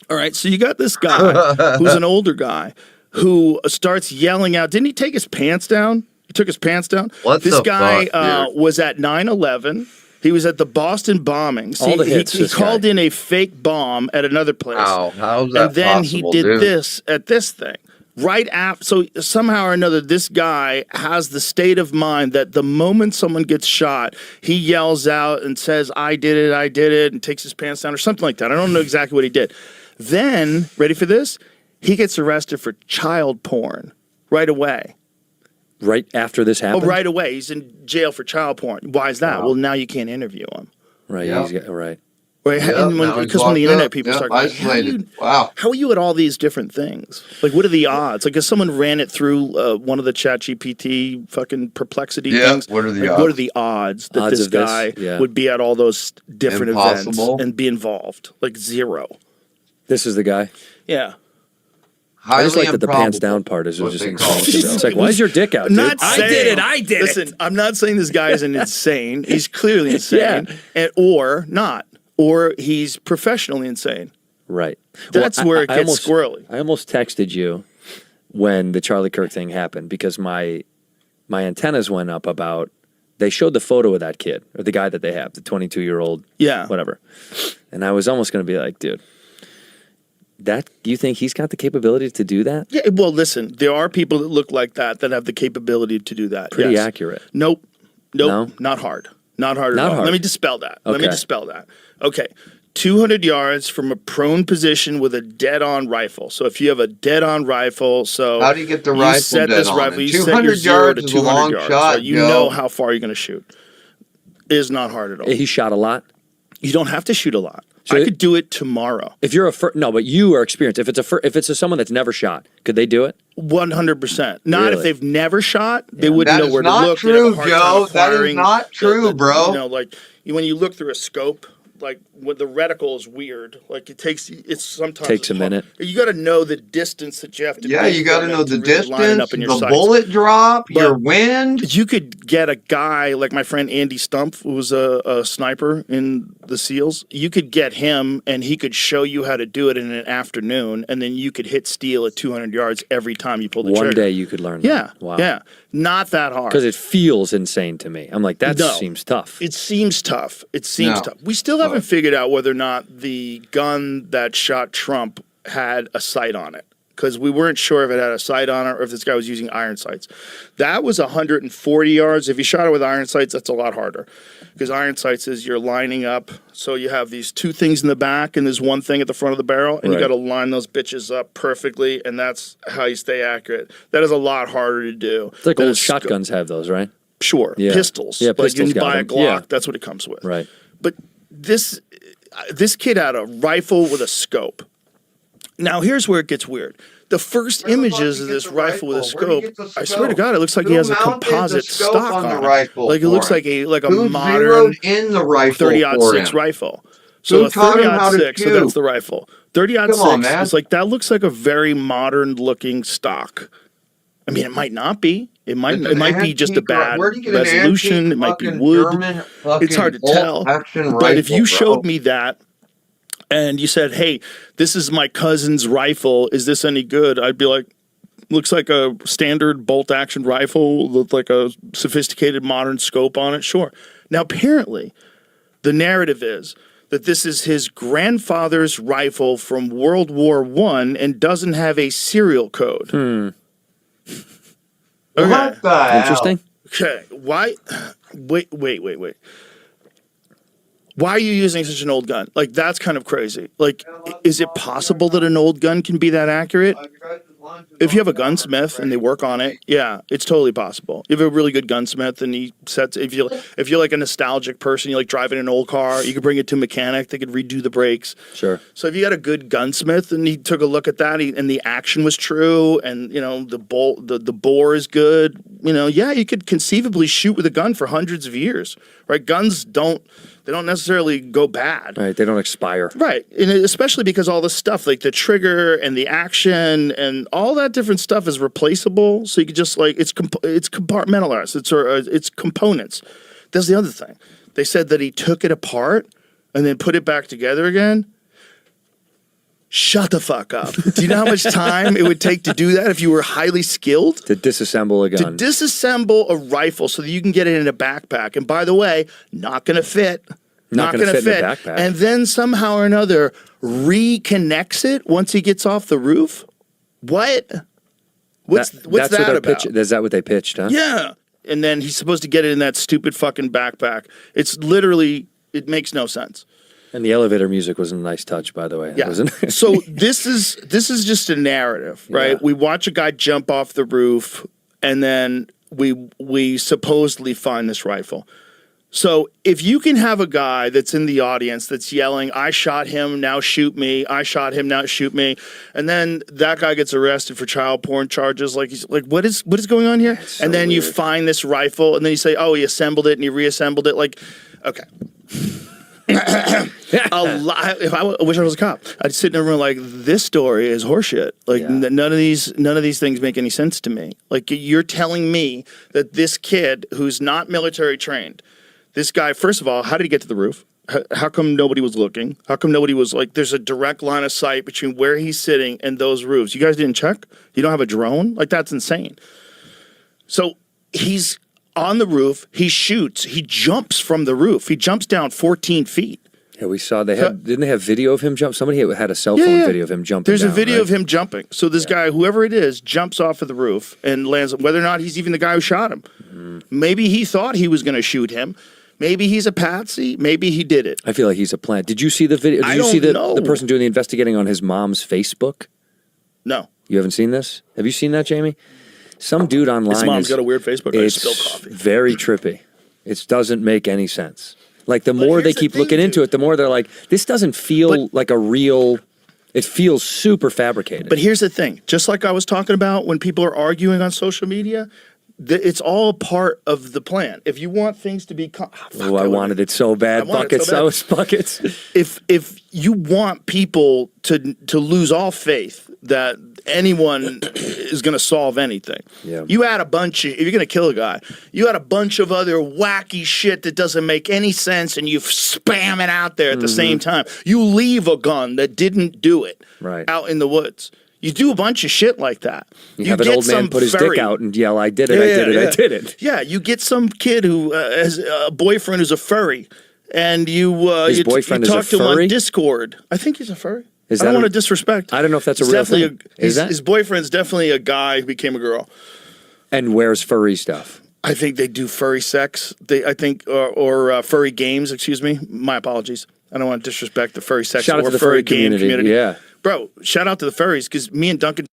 All right, so you got this guy who's an older guy who starts yelling out. Didn't he take his pants down? He took his pants down? This guy was at 9/11. He was at the Boston bombing. All the hits, he called in a fake bomb at another place. Wow, how's that And then possible, he did dude? this at this thing. Right after, so somehow or another, this guy has the state of mind that the moment someone gets shot, he yells out and says, I did it, and takes his pants down or something like that. I don't know exactly what he did. Then, ready for this? He gets arrested for child porn right away. Right after this happened? Oh, right away. He's in jail for child porn. Why is that? Well, now you can't interview him. Right, right. Right, because when the internet people start going, how are you at all these different things? Like, what are the odds? Like, if someone ran it through one of the ChatGPT fucking perplexity things, what are the odds? What are the odds that this guy would be at all those different events and be involved? Like, 0. This is the guy? Yeah. I just like that the pants down part is just insane. It's like, why is your dick out, dude? I did it. Listen, I'm not saying this guy is an insane. He's clearly insane. Or not. Or he's professionally insane. Right. That's where it gets squirrely. I almost texted you when the Charlie Kirk thing happened because my antennas went up about, they showed the photo of that kid, or the guy that they have, the 22-year-old, whatever. And I was almost going to be like, dude, do you think he's got the capability to do that? Yeah, well, listen, there are people that look like that have the capability to do that. Pretty accurate. Nope. No? Not hard. Not hard at all. Hard. Let me dispel that. Okay. 200 yards from a prone position with a dead-on rifle. So if you have a dead-on rifle, how do you get the rifle set dead this on? rifle, you 200 set your 0 to yards is a 200 long yards. shot, so you know how far you're going to shoot. Is not hard at all. He shot a lot. You don't have to shoot a lot. So I could do it tomorrow. If you're no, but you are experienced. If it's someone that's never shot, could they do it? 100%. Not Really? if they've never shot, they wouldn't That know is where to not look. true, Joe. That is not true, bro. You know, like when you look through a scope, like when the reticle is weird. Like it's sometimes Takes a minute. You got to know the distance that you have to. Yeah, be you got to from know it the really line it distance, up in your the sights. bullet drop, But your wind. You could get a guy like my friend Andy Stump, who was a sniper in the SEALs. You could get him, and he could show you how to do it in an afternoon, and then you could hit steel at 200 yards every time you pull the trigger. One day you could learn. Yeah, That. Wow. yeah, not that hard. Because it feels insane to me. I'm like, that No. seems tough. It seems tough. It seems No. tough. We still haven't figured out whether or not the gun that shot Trump had a sight on it, because we weren't sure if it had a sight on it or if this guy was using iron sights. That was 140 yards. If you shot it with iron sights, that's a lot harder, because iron sights is you're lining up. So you have these two things in the back and there's one thing at the front of the barrel, and you Right. got to line those bitches up perfectly, and that's how you stay accurate. That is a lot harder to do. It's like than old a shotguns have those, right? Sure, Yeah. pistols. Yeah, Like when pistols you got buy a them. Glock, Yeah. that's what it comes with. Right. But this kid had a rifle with a scope. Now here's where it gets weird. The first images of this rifle with a scope, I swear to God, it looks like he has a composite stock on it. rifle Like it looks like a Who modern zeroed in the rifle 30-06 for him? rifle. So Who a taught him how to 30-06, so shoot? that's the rifle. 30-06 Come on, man. is like, that looks like a very modern looking stock. I mean, it might not be. It might be just a antique, bad where'd you get an resolution. antique It might be fucking wood. German It's hard to fucking tell. bolt-action But if rifle, you bro? showed me that and you said, "Hey, this is my cousin's rifle. Is this any good?" I'd be like, "Looks like a standard bolt-action rifle with like a sophisticated modern scope on it." Sure. Now, apparently, the narrative is that this is his grandfather's rifle from World War I and doesn't have a serial code. What the hell? Interesting. Okay, why? Wait. Why are you using such an old gun? Like, that's kind of crazy. Like, is it possible that an old gun can be that accurate? If you have a gunsmith and they work on it, yeah, it's totally possible. You have a really good gunsmith and he sets. If you're like a nostalgic person, you like driving an old car, you could bring it to a mechanic. They could redo the brakes. Sure. So if you got a good gunsmith and he took a look at that and the action was true and the bore is good, yeah, you could conceivably shoot with a gun for hundreds of years, right? Guns don't necessarily go bad. Right. They don't expire. Right. And especially because all the stuff like the trigger and the action and all that different stuff is replaceable. So you could just it's compartmentalized. It's components. That's the other thing. They said that he took it apart and then put it back together again. Shut the fuck up. Do you know how much time it would take to do that if you were highly skilled? To disassemble a gun. To disassemble a rifle so that you can get it in a backpack. And by the way, not going to fit. Not gonna fit in a backpack. And then somehow or another reconnects it once he gets off the roof? What? What's that about? Is that what they pitched, huh? Yeah. And then he's supposed to get it in that stupid fucking backpack. It's literally, it makes no sense. And the elevator music was a nice touch, by the way. Yeah. Wasn't it? So this is just a narrative, right? Yeah. We watch a guy jump off the roof, and then we supposedly find this rifle. So if you can have a guy that's in the audience that's yelling, "I shot him, now shoot me. I shot him, now shoot me," and then that guy gets arrested for child porn charges, like he's like, what is going on here? So and then you weird. find this rifle, and then you say, "Oh, he assembled it and he reassembled it." Like, okay. I wish I was a cop. I'd sit in a room like, this story is horseshit. Like none of these things make any sense to me. Like, you're telling me that this kid who's not military trained, this guy, first of all, how did he get to the roof? How come nobody was looking? How come nobody was like, there's a direct line of sight between where he's sitting and those roofs? You guys didn't check? You don't have a drone? Like, that's insane. So he's on the roof, he shoots, he jumps from the roof. He jumps down 14 feet. Yeah, we saw didn't they have video of him jump? Somebody had a cell phone video of him jumping. There's down, a video right? of him jumping. So this guy, whoever it is, jumps off of the roof and lands, whether or not he's even the guy who shot him. Maybe he thought he was going to shoot him. Maybe he's a patsy. Maybe he did it. I feel like he's a plant. Did you see the video? Did you see the person doing the investigating on his mom's Facebook? No. You haven't seen this? Have you seen that, Jamie? Some dude online. His mom's got a weird Facebook. I It's spill coffee. very trippy. It doesn't make any sense. Like the more they keep looking into it, the more they're like, this doesn't feel like a real. It feels super fabricated. But here's the thing: just like I was talking about when people are arguing on social media, it's all part of the plan. If you want things to be, I wanted it so bad. Buckets. If you want people to lose all faith that anyone is going to solve anything, you add a bunch. If you're going to kill a guy, you add a bunch of other wacky shit that doesn't make any sense, and you spam it out there at the same time. You leave a gun that didn't do it out in the woods. You do a bunch of shit like that. You have an old man put his dick out and yell, I did it, I did it. Yeah, you get some kid who has a boyfriend who's a furry, and you boyfriend talk is a to him on furry? Discord. I think he's a furry. I that don't want to disrespect. I don't know if that's a He's real definitely thing. Is that? His boyfriend's definitely a guy who became a girl. And wears furry stuff. I think they do furry sex. Or furry games, excuse me. My apologies. I don't want to disrespect the furry sex Shout out or to the furry furry game community. Yeah. Bro, shout out to the furries, because me and Duncan.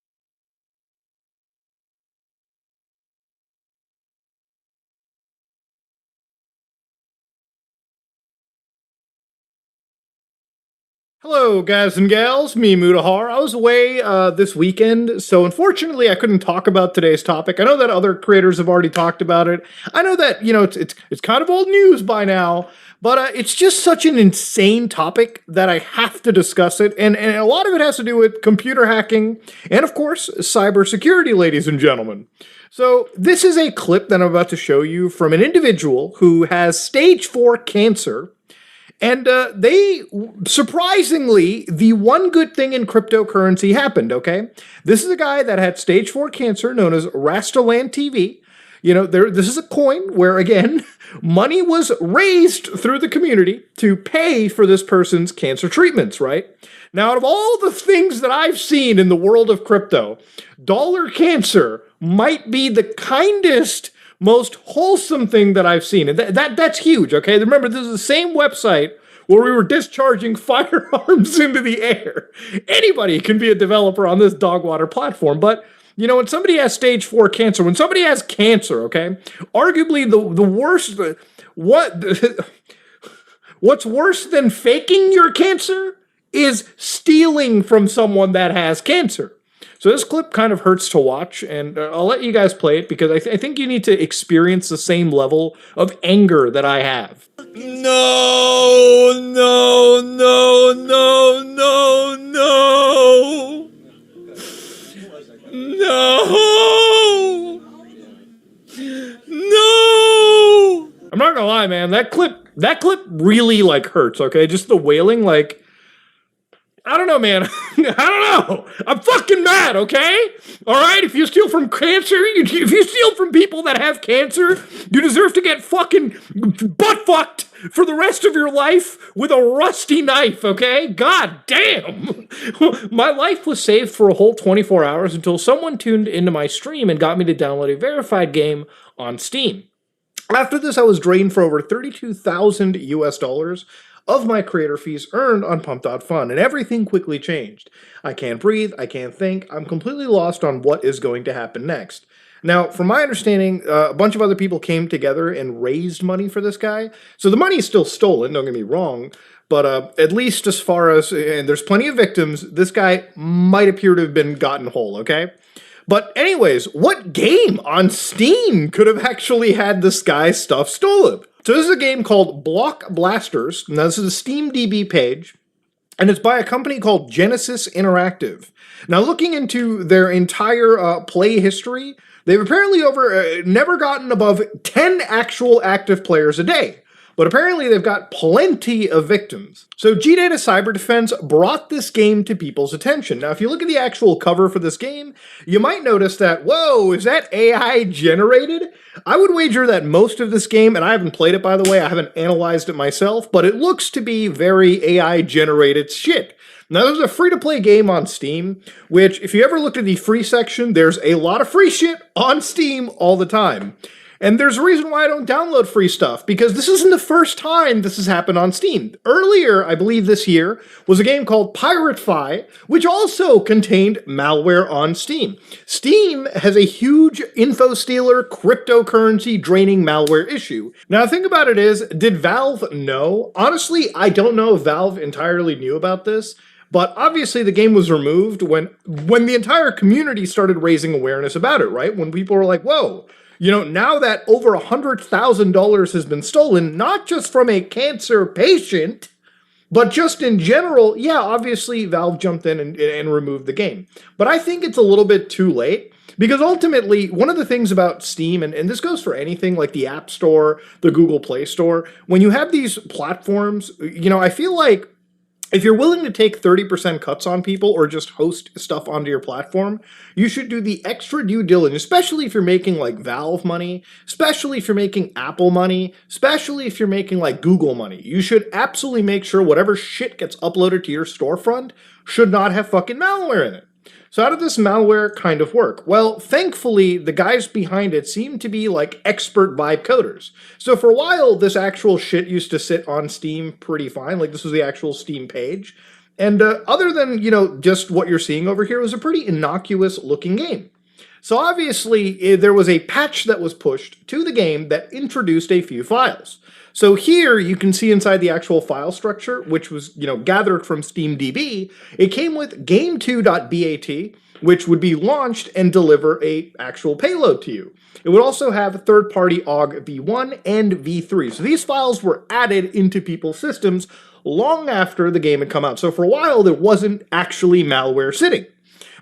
Hello, guys and gals. Me, Mudahar. I was away this weekend, so unfortunately I couldn't talk about today's topic. I know that other creators have already talked about it. I know that, it's kind of old news by now, but it's just such an insane topic that I have to discuss it, and a lot of it has to do with computer hacking and, of course, cybersecurity, ladies and gentlemen. So this is a clip that I'm about to show you from an individual who has stage 4 cancer. And surprisingly, the one good thing in cryptocurrency happened, okay? This is a guy that had stage 4 cancer known as Rastaland TV. This is a coin where, again, money was raised through the community to pay for this person's cancer treatments, right? Now, out of all the things that I've seen in the world of crypto, dollar cancer might be the kindest, most wholesome thing that I've seen. And that's huge, okay? Remember, this is the same website where we were discharging firearms into the air. Anybody can be a developer on this dogwater platform, but when somebody has stage 4 cancer, when somebody has cancer, okay, arguably the worst, what's worse than faking your cancer is stealing from someone that has cancer. So this clip kind of hurts to watch, and I'll let you guys play it because I think you need to experience the same level of anger that I have. No, no, no, no, no, no. No. No. I'm not gonna lie, man. That clip really hurts, okay? Just the wailing, I don't know, man. I don't know. I'm fucking mad, okay? All right? If you steal from cancer, if you steal from people that have cancer, you deserve to get fucking butt-fucked for the rest of your life with a rusty knife, okay? God damn. My life was saved for a whole 24 hours until someone tuned into my stream and got me to download a verified game on Steam. After this, I was drained for over $32,000 US of my creator fees earned on Pump.Fun, and everything quickly changed. I can't breathe, I can't think, I'm completely lost on what is going to happen next. Now, from my understanding, a bunch of other people came together and raised money for this guy, so the money is still stolen, don't get me wrong, but at least as far as, and there's plenty of victims, this guy might appear to have been gotten whole, okay? But anyways, what game on Steam could have actually had this guy's stuff stolen? So this is a game called Block Blasters. Now this is a SteamDB page, and it's by a company called Genesis Interactive. Now looking into their entire play history, they've apparently never gotten above 10 actual active players a day. But apparently they've got plenty of victims. So G-Data Cyber Defense brought this game to people's attention. Now, if you look at the actual cover for this game, you might notice that, whoa, is that AI generated? I would wager that most of this game, and I haven't played it by the way, I haven't analyzed it myself, but it looks to be very AI generated shit. Now, there's a free-to-play game on Steam, which, if you ever looked at the free section, there's a lot of free shit on Steam all the time. And there's a reason why I don't download free stuff, because this isn't the first time this has happened on Steam. Earlier, I believe this year, was a game called Pirate Fi, which also contained malware on Steam. Steam has a huge info stealer, cryptocurrency draining malware issue. Now, the thing about it is, did Valve know? Honestly, I don't know if Valve entirely knew about this. But obviously the game was removed when the entire community started raising awareness about it, right? When people were like, whoa, now that over $100,000 has been stolen, not just from a cancer patient, but just in general, yeah, obviously Valve jumped in and removed the game. But I think it's a little bit too late, because ultimately, one of the things about Steam, and this goes for anything like the App Store, the Google Play Store, when you have these platforms, I feel like if you're willing to take 30% cuts on people or just host stuff onto your platform, you should do the extra due diligence, especially if you're making like Valve money, especially if you're making Apple money, especially if you're making like Google money. You should absolutely make sure whatever shit gets uploaded to your storefront should not have fucking malware in it. So how did this malware kind of work? Well, thankfully, the guys behind it seem to be like expert vibe coders. So for a while, this actual shit used to sit on Steam pretty fine. Like this was the actual Steam page. And other than, just what you're seeing over here, it was a pretty innocuous looking game. So obviously, there was a patch that was pushed to the game that introduced a few files. So here you can see inside the actual file structure, which was, gathered from SteamDB, it came with game2.bat, which would be launched and deliver a actual payload to you. It would also have third-party OGG v1 and v3. So these files were added into people's systems long after the game had come out. So for a while, there wasn't actually malware sitting.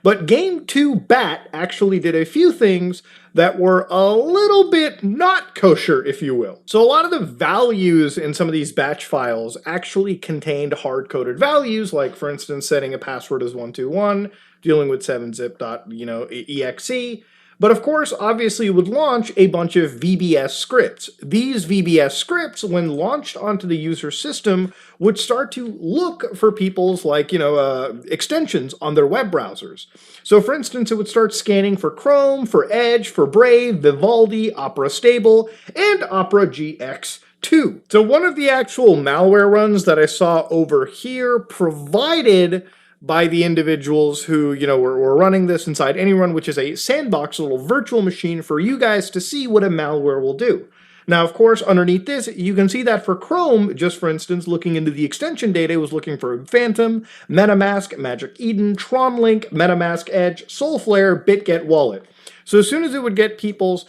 But Game2Bat actually did a few things that were a little bit not kosher, if you will. So a lot of the values in some of these batch files actually contained hard-coded values, like, for instance, setting a password as 121, dealing with 7zip.exe. But of course, obviously, it would launch a bunch of VBS scripts. These VBS scripts, when launched onto the user system, would start to look for people's, extensions on their web browsers. So, for instance, it would start scanning for Chrome, for Edge, for Brave, Vivaldi, Opera Stable, and Opera GX2. So one of the actual malware runs that I saw over here provided by the individuals who, were running this inside AnyRun, which is a sandbox, a little virtual machine for you guys to see what a malware will do. Now, of course, underneath this, you can see that for Chrome, just for instance, looking into the extension data, it was looking for Phantom, MetaMask, Magic Eden, TronLink, MetaMask Edge, Soulflare, BitGet Wallet. So as soon as it would get people's,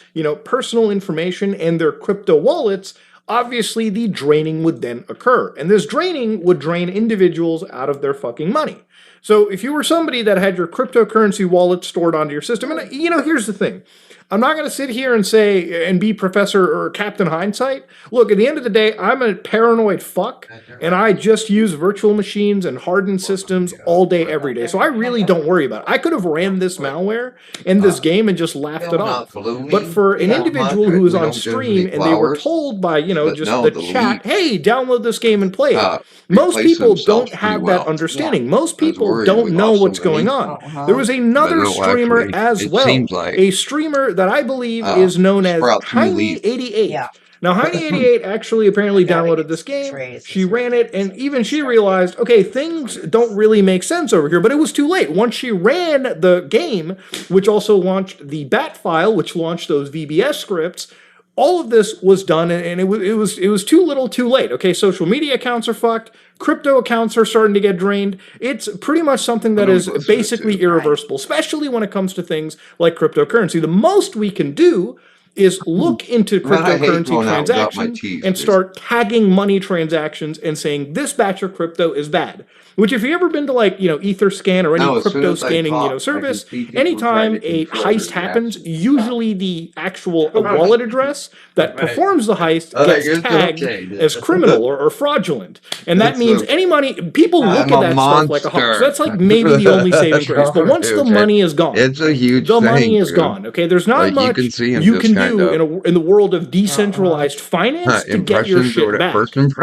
personal information and their crypto wallets, obviously the draining would then occur. And this draining would drain individuals out of their fucking money. So if you were somebody that had your cryptocurrency wallet stored onto your system, and here's the thing. I'm not going to sit here and say and be Professor or Captain Hindsight. Look, at the end of the day, I'm a paranoid fuck, and I just use virtual machines and hardened systems all day, every day. So I really don't worry about it. I could have ran this malware in this game and just laughed it off. But for an individual who was on stream and they were told by, just the chat, hey, download this game and play it. Most people don't have that understanding. Most people don't know what's going on. There was another streamer as well, a streamer that I believe is known as Heiny88. Yeah. Now, Heiny88 actually apparently downloaded this game. She ran it, and even she realized, okay, things don't really make sense over here, but it was too late. Once she ran the game, which also launched the BAT file, which launched those VBS scripts, all of this was done, and it was too little too late. Okay, social media accounts are fucked. Crypto accounts are starting to get drained. It's pretty much something that is basically irreversible, especially when it comes to things like cryptocurrency. The most we can do is look into cryptocurrency transactions and start tagging money transactions and saying this batch of crypto is bad. Which, if you've ever been to Etherscan or any crypto scanning service, anytime a heist happens, usually the actual wallet address that performs the heist gets tagged as criminal or fraudulent, and that means any money people look at that stuff like a hawk. So that's like maybe the only saving grace. But once the money is gone, it's a huge the money is gone. Okay, there's not much you can do in the world of decentralized finance to get your shit back.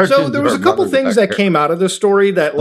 So there was a couple things that came out of this story that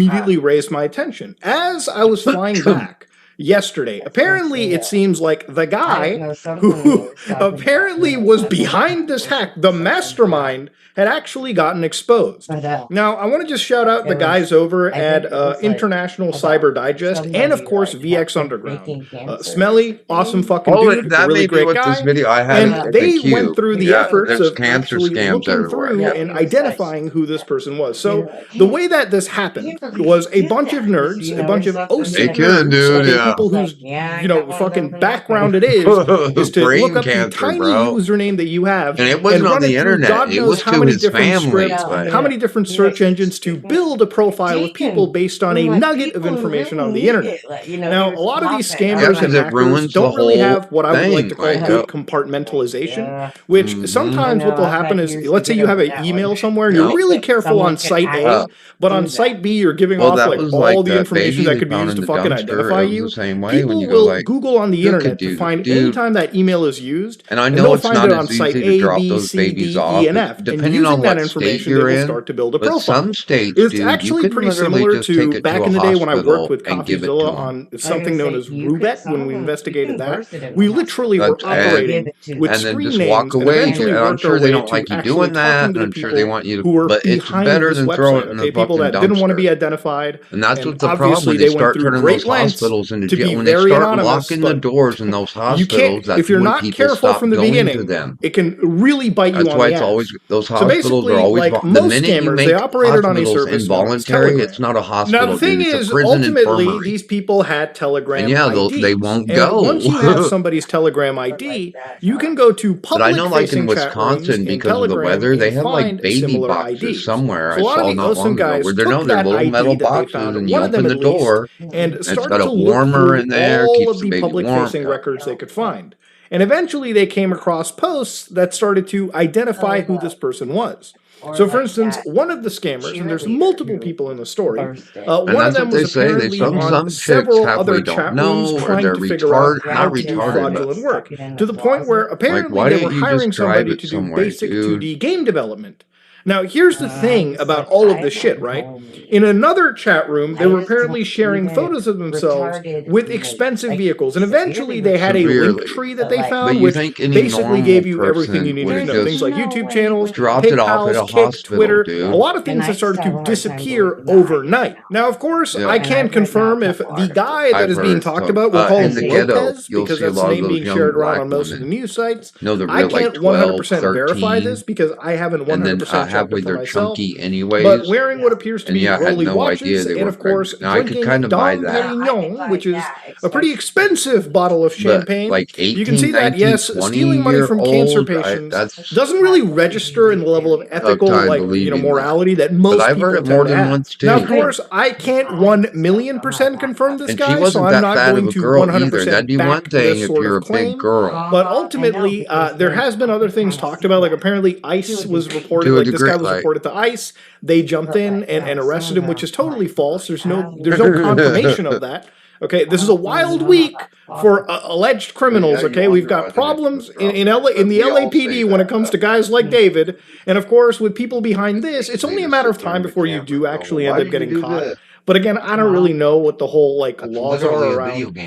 immediately raised my attention. As I was flying back, yesterday. Apparently, it seems like the guy who apparently was behind this hack, the mastermind, had actually gotten exposed. Now, I want to just shout out the guys over at International Cyber Digest and, of course, VX Underground. Smelly, awesome fucking dude, that really may be great what guy. this video I had. And they went through the efforts there's of cancer actually scams looking everywhere. through and identifying who this person was. So the way that this happened was a bunch of nerds, a bunch of OC nerds, people whose fucking background it is to look up the tiny username that you have, and it wasn't on the internet. God it knows was how to many his different family. scripts, how many different search engines to build a profile of people based on a nugget of information on the internet. Now, a lot of these scammers and hackers don't really have what I would like to call good compartmentalization, which sometimes what will happen is, let's say you have an email somewhere and you're really careful on site A, but on site B you're giving off all the information that could be used to fucking identify you. People will Google on the internet to find any time that email is used, and I know it's not as easy to drop B, those C, babies D, off. E, and F. Depending on that what information, state you're they will in, start to build a profile. some states, it's actually pretty similar to back in the day when I worked with CoffeeZilla on something known as Rubet. When we investigated that, we literally were operating with screen names and eventually I'm worked sure our they way don't to like you actually doing that. talking to the I'm sure they want you who were to, but it's behind better this than throwing it in the people fucking that didn't want to dumpster. be identified. And that's what's the obviously problem. They went start through turning great those lengths hospitals into to be jail. When they very start anonymous, locking the doors in those you hospitals, can't, that's if you're when not people careful stop from the going to beginning, them. it can really bite you That's on why the it's ass. always those So hospitals basically, are always like the most minute you scammers, make they operated on a hospitals service known as involuntary, Telegram. it's not a hospital. Now the thing dude. It's is, a prison ultimately, infirmary. these people had Telegram And yeah, IDs. they won't and go. once you have somebody's Telegram ID, you can go to But I know, like in public-facing chat rooms Wisconsin, in because of the Telegram weather, they and have like find baby similar boxes IDs. somewhere. So a I lot saw of the not long OSIM ago guys where they're took they're that little ID metal that they boxes, found, and you one of them open at the door, least, and and it's started got a to look warmer through in there, all keeps of the the baby warm. public-facing records they could find. And eventually they came across posts that started to identify who this person was. So, for instance, one of the scammers, and there's multiple people in the story, one of them was apparently on several other chat rooms trying to figure out how to do fraudulent work, to the point where apparently they were hiring somebody to do basic 2D game development. Now, here's the thing about all of this shit, right? In another chat room, they were apparently sharing photos of themselves with expensive vehicles, and eventually they had a link tree that they found, which basically gave you everything you needed to know. Things like YouTube channels, PayPal, Kick, Twitter, a lot of things that started to disappear overnight. Now, of course, I can't confirm if the guy that is being talked about, we'll call him Lopez, because that's the name being shared around on most of the news sites. I can't 100% verify this because I haven't 100% halfway they're chunky anyways. But wearing what appears to be I had rolly no watches, idea they and were of course, pregnant. Now, I could kind drinking of buy Dom that. Perignon, which is a pretty expensive bottle of champagne. Like 18, you can see that, 19, yes, 20 stealing money from cancer year old, patients doesn't really register in the level of ethical, morality that most I've people heard it tend more to than have. once, too. Now, of course, I can't 1,000,000% confirm this And she guy, so wasn't I'm that not fat going of a to girl 100% either. That'd be one back thing this if sort you're of a big claim. girl. But ultimately, there has been other things talked about, like apparently ICE was reported, like this guy was reported to ICE. They jumped in and arrested him, which is totally false. There's no confirmation of that. Okay, this is a wild week for alleged criminals. Okay, we've got problems in the LAPD when it comes to guys like David, and of course with people behind this, it's only a matter of time before you do actually end up getting caught. But again, I don't really know what the whole laws are around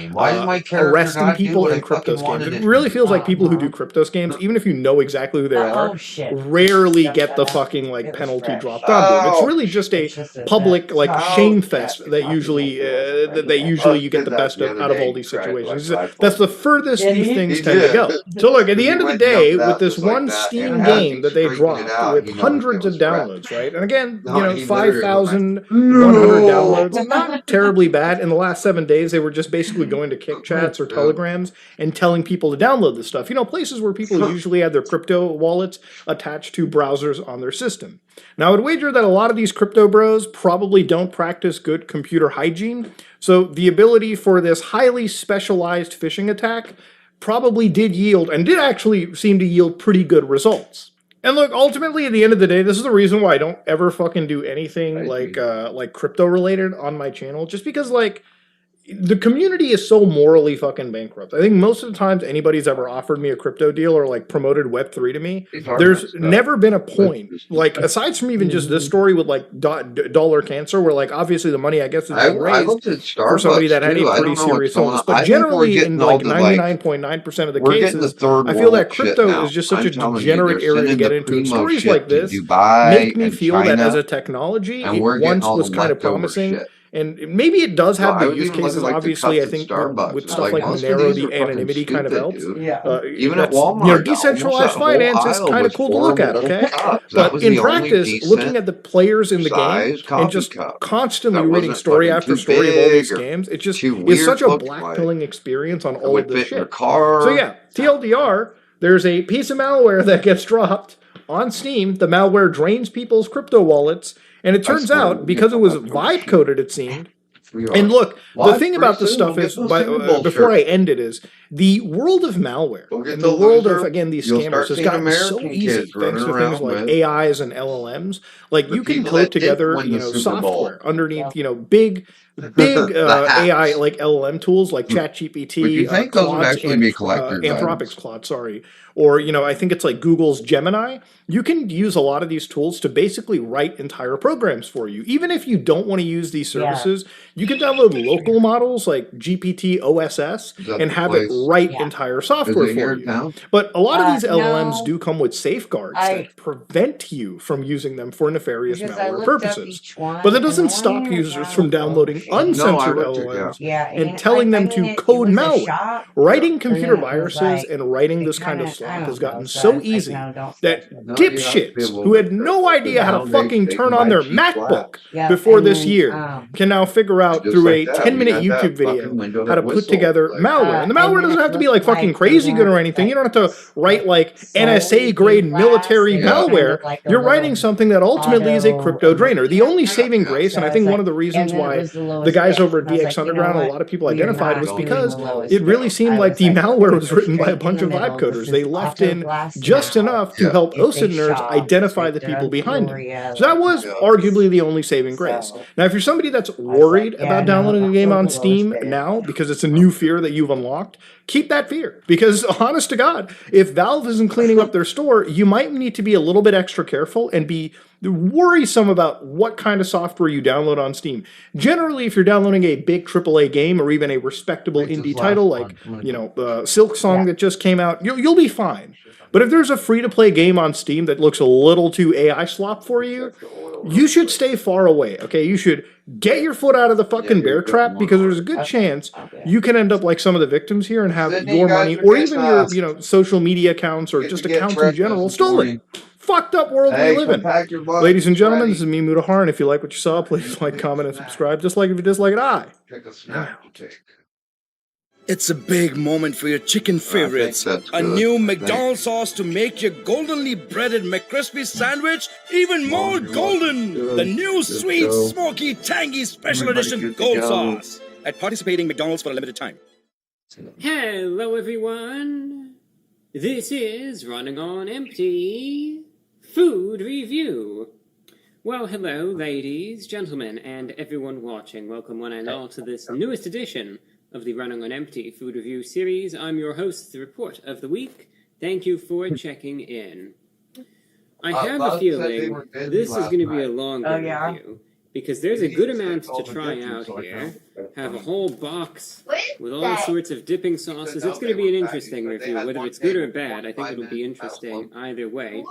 arresting people in crypto scams. It really feels like people who do crypto scams, even if you know exactly who they are, rarely get the fucking penalty dropped on them. It's really just a public shame fest that usually you get the best out of all these situations. That's the furthest these things tend to go. So look, at the end of the day, with this one Steam game that they dropped with hundreds of downloads, right? And again, 5,100 downloads. Not terribly bad. In the last 7 days, they were just basically going to Kick chats or Telegrams and telling people to download this stuff. Places where people usually have their crypto wallets attached to browsers on their system. Now, I would wager that a lot of these crypto bros probably don't practice good computer hygiene, so the ability for this highly specialized phishing attack probably did yield, and did actually seem to yield pretty good results. And look, ultimately, at the end of the day, this is the reason why I don't ever fucking do anything like crypto related on my channel. Just because, the community is so morally fucking bankrupt. I think most of the times anybody's ever offered me a crypto deal or like promoted Web3 to me, there's never been a point, like aside from even just this story with like dollar cancer, where like obviously the money I guess is being raised for somebody that had a pretty serious illness. But generally in like 99.9% of the cases, I feel that crypto is just such a degenerate area to get into. And stories like this make me feel that as a technology, it once was kind of promising. And maybe it does have the use cases. Obviously, I think with stuff like Monero, the anonymity kind of helps. Even at Walmart, decentralized finance is kind of cool to look at, okay? But in practice, looking at the players in the game and just constantly reading story after story of all these games, it just is such a blackpilling experience on all of this shit. So yeah, TLDR, there's a piece of malware that gets dropped on Steam. The malware drains people's crypto wallets. And it turns out, because it was vibe coded, it seemed. And look, the thing about this stuff is, before I end it, is the world of malware and the world of, again, these scammers has gotten so easy thanks to things like AIs and LLMs. Like, you can code together, software underneath, big AI like LLM tools like ChatGPT, Anthropic's Claude, sorry. Or, I think it's like Google's Gemini. You can use a lot of these tools to basically write entire programs for you. Even if you don't want to use these services, you can download local models like GPT OSS and have it write entire software for you. But a lot of these LLMs do come with safeguards that prevent you from using them for nefarious malware purposes. But that doesn't stop users from downloading uncensored LLMs and telling them to code malware. Writing computer viruses and writing this kind of slop has gotten so easy that dipshits who had no idea how to fucking turn on their MacBook before this year can now figure out through a 10-minute YouTube video how to put together malware. And the malware doesn't have to be like fucking crazy good or anything. You don't have to write like NSA grade military malware. You're writing something that ultimately is a crypto drainer. The only saving grace, and I think one of the reasons why the guys over at DX Underground, a lot of people identified, was because it really seemed like the malware was written by a bunch of vibe coders. They left in just enough to help OSINT nerds identify the people behind it. So that was arguably the only saving grace. Now, if you're somebody that's worried about downloading a game on Steam now because it's a new fear that you've unlocked, keep that fear. Because honest to God, if Valve isn't cleaning up their store, you might need to be a little bit extra careful and be worrisome about what kind of software you download on Steam. Generally, if you're downloading a big AAA game or even a respectable indie title like, Silk Song that just came out, you'll be fine. But if there's a free-to-play game on Steam that looks a little too AI slop for you, you should stay far away, okay? You should get your foot out of the fucking bear trap, because there's a good chance you can end up like some of the victims here and have your money or even your social media accounts or just accounts in general stolen. Fucked up world we live in. Ladies and gentlemen, this is me, Mutahar, and if you like what you saw, please like, comment, and subscribe. Just like if you dislike it, It's a big moment for your chicken favorites. A new McDonald's sauce to make your goldenly breaded McCrispy sandwich even more golden. The new sweet, smoky, tangy special edition gold sauce. At participating McDonald's for a limited time. Hello, everyone. This is Running on Empty Food Review. Well, hello, ladies, gentlemen, and everyone watching. Welcome one and all to this newest edition of the Running on Empty Food Review series. I'm your host, the Report of the Week. Thank you for checking in. I have a feeling this is going to be a longer review, because there's a good amount to try out here. Have a whole box with all sorts of dipping sauces. It's going to be an interesting review. Whether it's good or bad, I think it'll be interesting either way.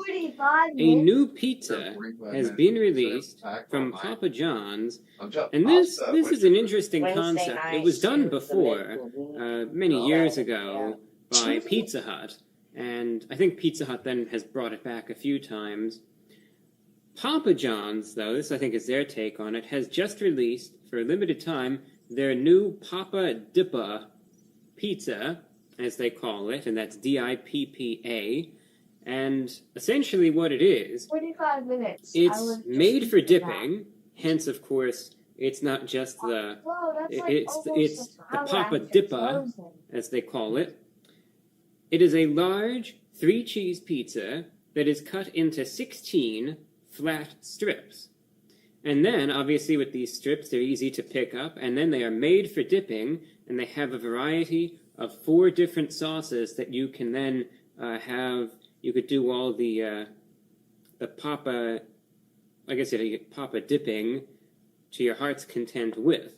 A new pizza has been released from Papa John's, and this is an interesting concept. It was done before, many years ago, by Pizza Hut, and I think Pizza Hut then has brought it back a few times. Papa John's, though, this I think is their take on it, has just released, for a limited time, their new Papa Dippa pizza, as they call it, and that's DIPPA. And essentially what it is, 45 minutes. It's made for dipping, hence, of course, it's not just the... It's the Papa Dippa, as they call it. It is a large 3-cheese pizza that is cut into 16 flat strips. And then, obviously, with these strips, they're easy to pick up, and then they are made for dipping, and they have a variety of 4 different sauces that you can then have. You could do all the papa, I guess you get papa dipping to your heart's content with.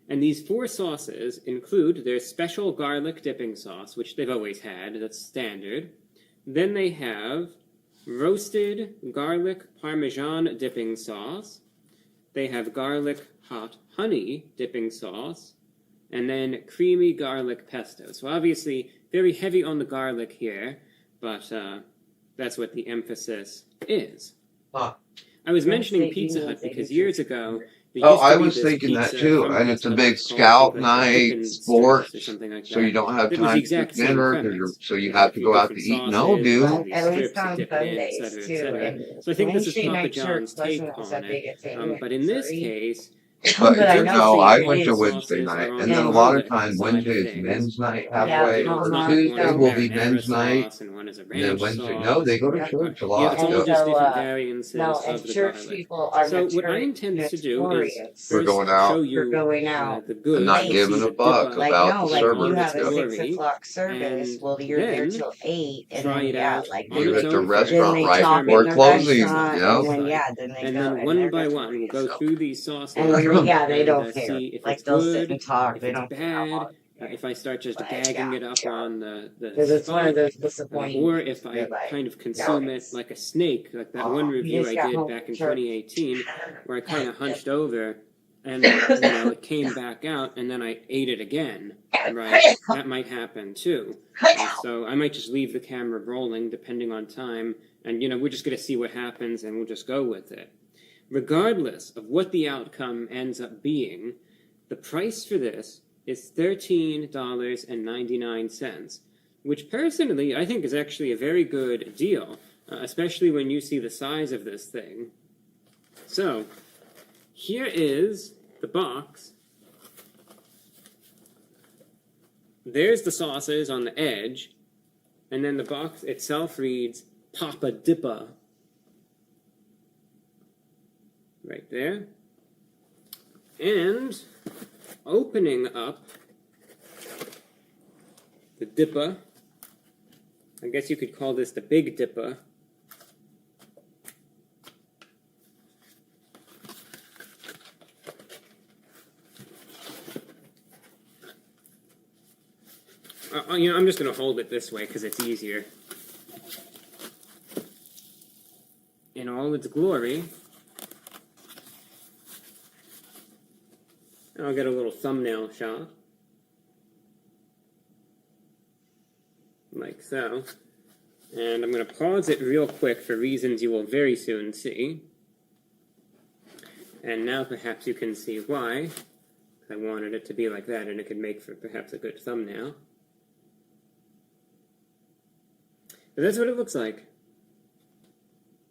And these 4 sauces include their special garlic dipping sauce, which they've always had, that's standard. Then they have roasted garlic parmesan dipping sauce. They have garlic hot honey dipping sauce. And then creamy garlic pesto. So obviously, very heavy on the garlic here, but that's what the emphasis is. I was mentioning Pizza Hut because years ago, I was thinking that too. And it's a big scout night, sport, so you don't have time to cook dinner, so you have to go out to eat. No, dude. At least on Sundays too. So I think this is Papa John's take on it. But in this case, But no, I went to Wednesday night, and then a lot of times Wednesday is men's night halfway. Tuesday will be men's night, and then Wednesday, no, they go to church a lot. all just different variances of the church garlic. people are So what I intend to do is We're first going out. show you We're going out. the good, I'm not giving a buck Like about no, the like server you have a that's 6 o'clock service. and Well, you're there then till 8, and try then it yeah, out like on you its at the own first. restaurant then they right talk before in the closing. restaurant, Yeah. and then then they And go, then and one they're by just one, we'll go so- through these sauces. And then they and, don't see care. if Like it's they'll good, sit and talk. if They it's don't care how bad, long. if I start just Like, gagging yeah, it up on the Because it's one spot, of those disappointing. or if I You're like, kind of consume no, it it's- like a snake, like that one you review just I got did home back in from church. 2018, where I kind of hunched over and it came back out, and then I ate it again. Right, that might happen too. So I might just leave the camera rolling depending on time, and we're just gonna see what happens, and we'll just go with it. Regardless of what the outcome ends up being, the price for this is $13.99, which personally I think is actually a very good deal, especially when you see the size of this thing. So, here is the box. There's the sauces on the edge, and then the box itself reads Papa Dippa. Right there. And opening up the Dippa, I guess you could call this the Big Dippa. I'm just going to hold it this way because it's easier. In all its glory. I'll get a little thumbnail shot. Like so. And I'm going to pause it real quick for reasons you will very soon see. And now perhaps you can see why. I wanted it to be like that, and it could make for perhaps a good thumbnail. But that's what it looks like.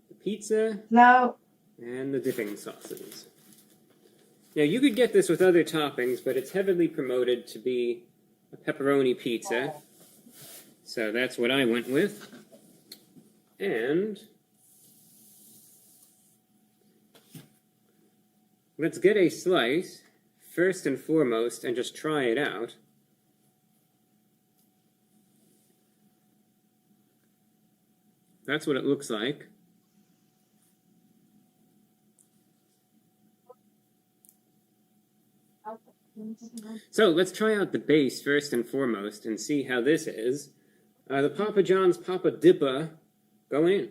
The pizza. No. And the dipping sauces. Now, you could get this with other toppings, but it's heavily promoted to be a pepperoni pizza. So that's what I went with. And let's get a slice, first and foremost, and just try it out. That's what it looks like. So let's try out the base first and foremost and see how this is. The Papa John's Papa Dippa going in.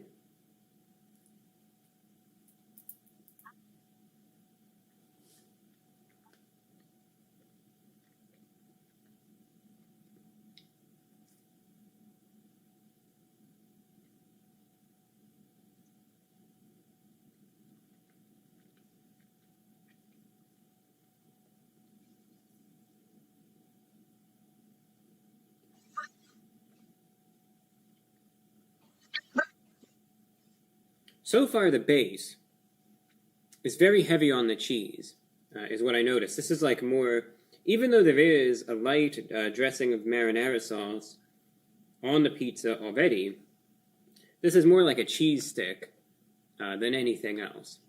So far, the base is very heavy on the cheese, is what I noticed. This is like more, even though there is a light dressing of marinara sauce on the pizza already, this is more like a cheese stick than anything else.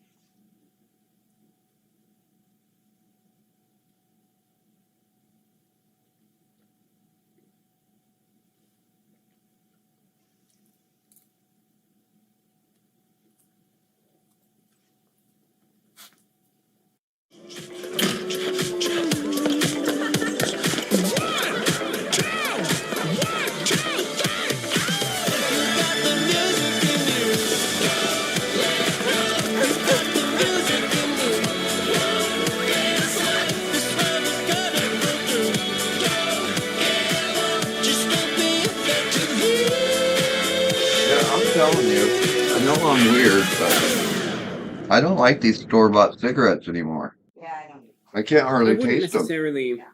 telling you, I know I'm weird, but I don't like these store-bought cigarettes anymore. I can't I hardly wouldn't taste them. necessarily. I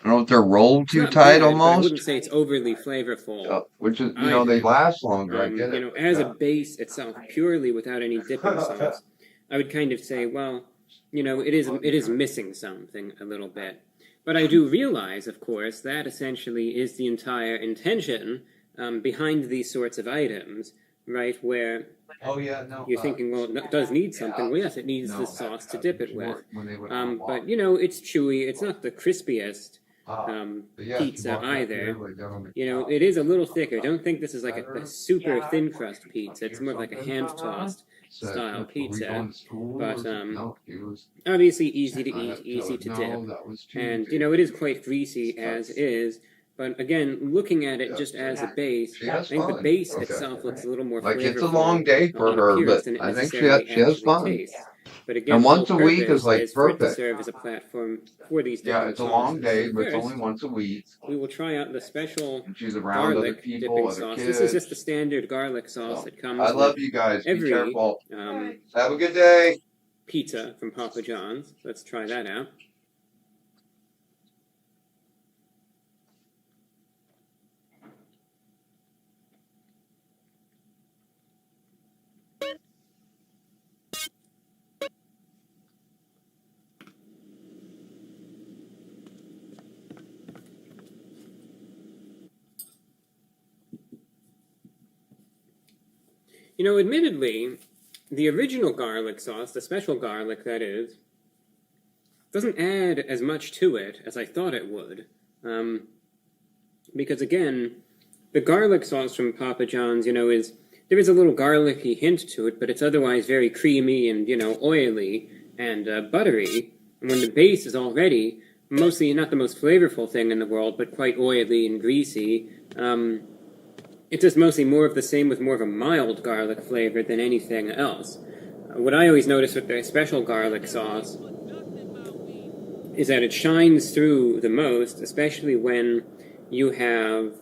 don't know if they're rolled It's too not tight bad, but I almost, wouldn't say it's overly flavorful. which is, they last longer. I get it. As a base itself, purely without any dipping sauce, I would kind of say, well, it is missing something a little bit. But I do realize, of course, that essentially is the entire intention behind these sorts of items, right? Where you're thinking, well, it does need something. Well, yes, it needs the sauce to dip it with. But, it's chewy. It's not the crispiest pizza either. It is a little thicker. Don't think this is like a super thin crust pizza. It's more like a hand-tossed style pizza. But obviously easy to eat, easy to dip. And, it is quite greasy as is. But again, looking at it just as a base, I think the base itself looks a little more flavorful. It's a long day for her, but I think she has fun. Tastes. But again, And once a week is for it to perfect. serve as a platform for these Yeah, different it's a long sauces. day, but it's First, only once a week. we will try out the special And she's around other garlic people, dipping other sauce. kids. This is just the standard garlic sauce that comes I love with you guys. Be every careful. Have a good day. pizza from Papa John's. Let's try that out. Admittedly, the original garlic sauce, the special garlic that is, doesn't add as much to it as I thought it would. Because again, the garlic sauce from Papa John's, there is a little garlicky hint to it, but it's otherwise very creamy and, oily and buttery. And when the base is already mostly not the most flavorful thing in the world, but quite oily and greasy, it's just mostly more of the same with more of a mild garlic flavor than anything else. What I always notice with their special garlic sauce is that it shines through the most, especially when you have,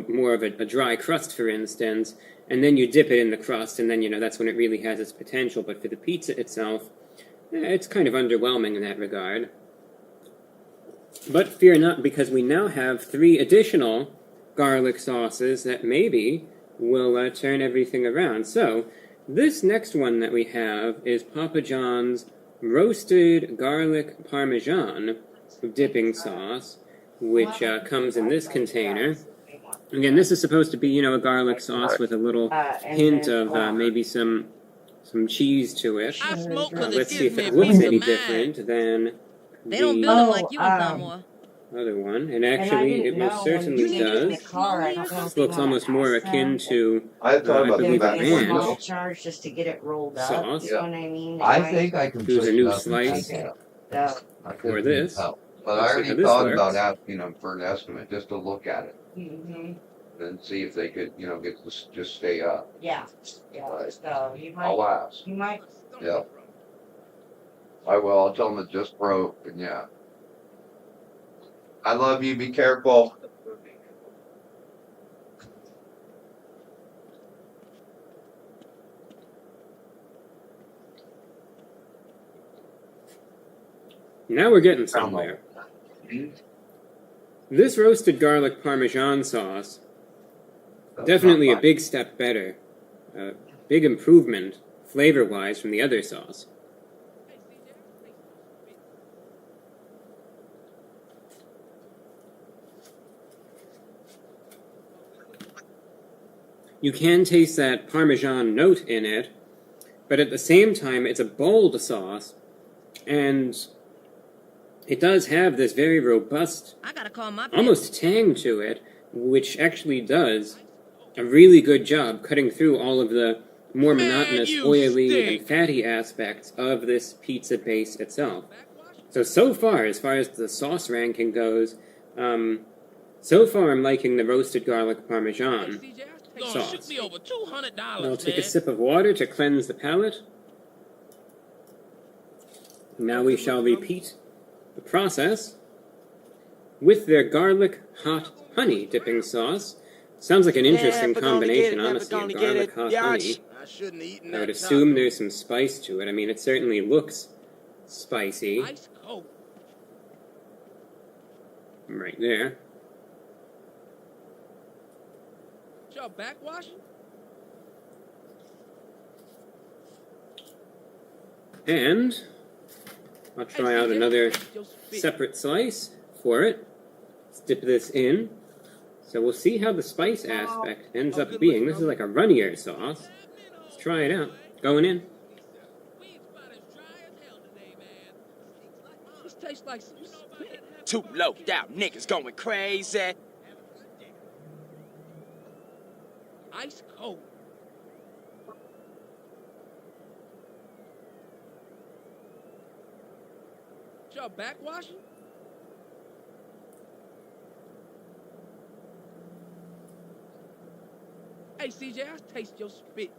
more of a dry crust, for instance, and then you dip it in the crust, and then, that's when it really has its potential. But for the pizza itself, it's kind of underwhelming in that regard. But fear not, because we now have 3 additional garlic sauces that maybe will turn everything around. So, this next one that we have is Papa John's roasted garlic parmesan dipping sauce, which comes in this container. Again, this is supposed to be, a garlic sauce with a little hint of maybe some cheese to it. Let's see if it looks any different than they don't build them like you no more. Other one, and actually, it most certainly does. This looks almost more akin to, I believe, a ranch charge just to get it rolled up. sauce. You know what I mean? I think I can Here's put a new enough slice in for this. But I Let's see already how this thought works. about asking them for an estimate just to look at it Mm-hmm. and see if they could, get this just stay up. Yeah. Right. So you I'll might. ask. You might. Yeah. I will. I'll tell them it just broke, and yeah. I love you. Be careful. Now we're getting somewhere. This roasted garlic parmesan sauce, definitely a big step better. A big improvement, flavor-wise, from the other sauce. You can taste that Parmesan note in it, but at the same time, it's a bold sauce, and it does have this very robust, almost tang to it, which actually does a really good job cutting through all of the more monotonous, oily, and fatty aspects of this pizza base itself. So far, as far as the sauce ranking goes, so far I'm liking the roasted garlic Parmesan sauce. I'll take a sip of water to cleanse the palate. Now we shall repeat the process with their garlic hot honey dipping sauce, Sounds like an interesting combination, honestly, of garlic, hot honey. I would assume there's some spice to it. I mean, it certainly looks spicy. Right there. Y'all backwashing? And I'll try out another separate slice for it. Let's dip this in. So we'll see how the spice aspect ends up being. This is like a runnier sauce. Let's try it out. Going in. This tastes like some spit. Two low down niggas going crazy. Ice cold. Y'all backwashing? Hey, CJ, I taste your spit.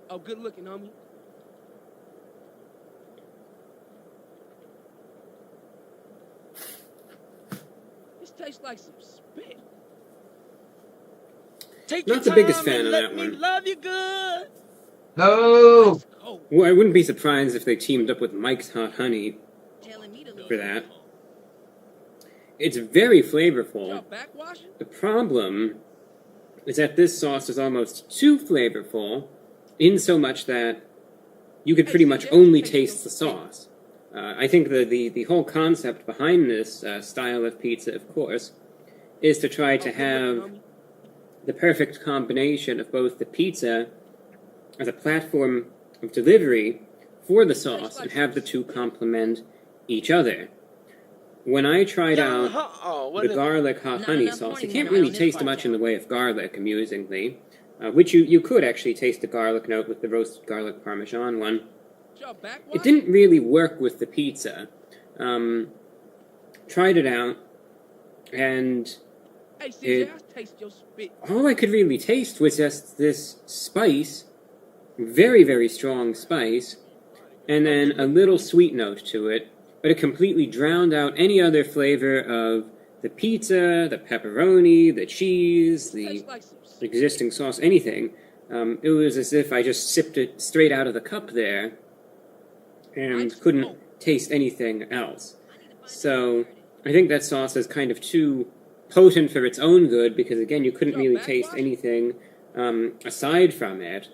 Oh, good looking, homie. This tastes like some spit. Not the biggest fan of that one. Love you good. No. Well, I wouldn't be surprised if they teamed up with Mike's Hot Honey for that. It's very flavorful. The problem is that this sauce is almost too flavorful, in so much that you could pretty much only taste the sauce. I think the whole concept behind this style of pizza, of course, is to try to have the perfect combination of both the pizza as a platform of delivery for the sauce and have the two complement each other. When I tried out the garlic hot honey sauce, you can't really taste much in the way of garlic, amusingly, which you could actually taste the garlic note with the roasted garlic parmesan one. It didn't really work with the pizza. Tried it out, and all I could really taste was just this spice, very, very strong spice, and then a little sweet note to it, but it completely drowned out any other flavor of the pizza, the pepperoni, the cheese, the existing sauce, anything. It was as if I just sipped it straight out of the cup there and couldn't taste anything else. So I think that sauce is kind of too potent for its own good, because again, you couldn't really taste anything aside from it.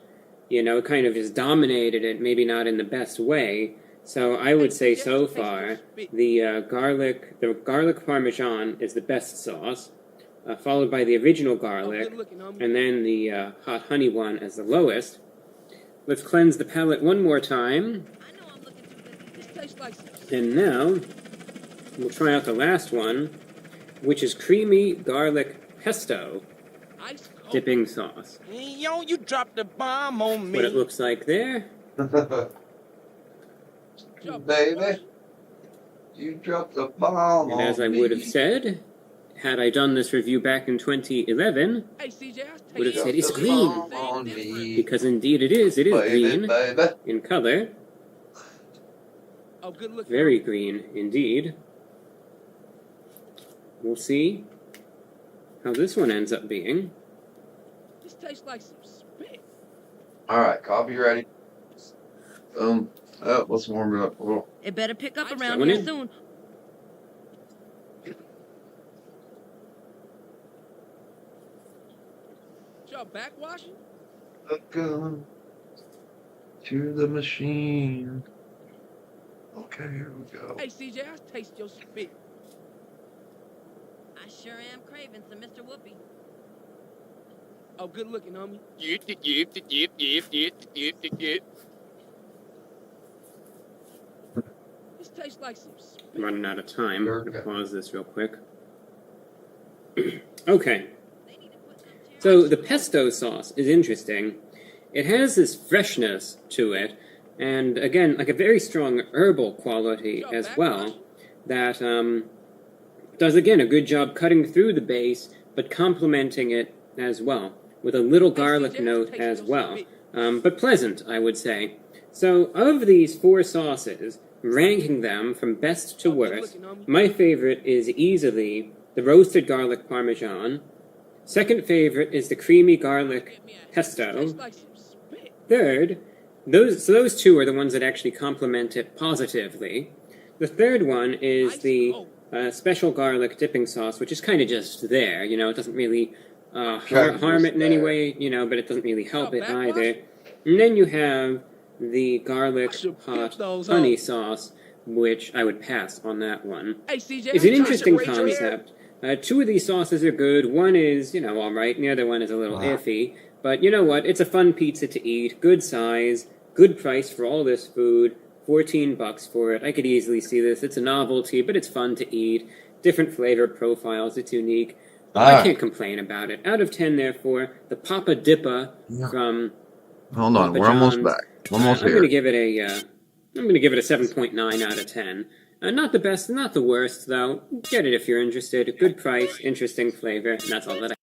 You know, it kind of just dominated it, maybe not in the best way. So I would say so far, the garlic parmesan is the best sauce, followed by the original garlic, and then the hot honey one as the lowest. Let's cleanse the palate one more time. And now, we'll try out the last one, which is creamy garlic pesto dipping sauce. Yo, you dropped the bomb on me. What it looks like there. Baby, you dropped the bomb. And as I would have said, had I done this review back in 2011, would have said it's green. Because indeed it is green in color. Very green indeed. We'll see how this one ends up being. This tastes like some spit. Alright, coffee ready. Let's warm it up a little. It better pick up around here soon. Y'all backwashing? Welcome to the machine. Okay, here we go. Hey, CJ, I taste your spit. I sure am craving some Mr. Whoopi. Oh, good looking, homie. This tastes like some spit. I'm running out of time. I'm going to pause this real quick. Okay. So the pesto sauce is interesting. It has this freshness to it, and again, like a very strong herbal quality as well, that does, again, a good job cutting through the base, but complementing it as well, with a little garlic note as well. But pleasant, I would say. So, of these four sauces, ranking them from best to worst, my favorite is easily the roasted garlic parmesan. Second favorite is the creamy garlic pesto. Third, those two are the ones that actually complement it positively. The third one is the special garlic dipping sauce, which is kind of just there. You know, it doesn't really harm it in any way, you know, but it doesn't really help it either. And then you have the garlic hot honey sauce, which I would pass on that one. It's an interesting concept. Two of these sauces are good. One is, you know, alright, and the other one is a little iffy. But you know what? It's a fun pizza to eat. Good size. Good price for all this food. $14 for it. I could easily see this. It's a novelty, but it's fun to eat. Different flavor profiles. It's unique. I can't complain about it. Out of 10, therefore, the Papa Dippa from Hold on, we're almost back. Almost here. I'm going to give it a 7.9 out of 10. Not the best, not the worst, though. Get it if you're interested. Good price, interesting flavor, and that's all that I...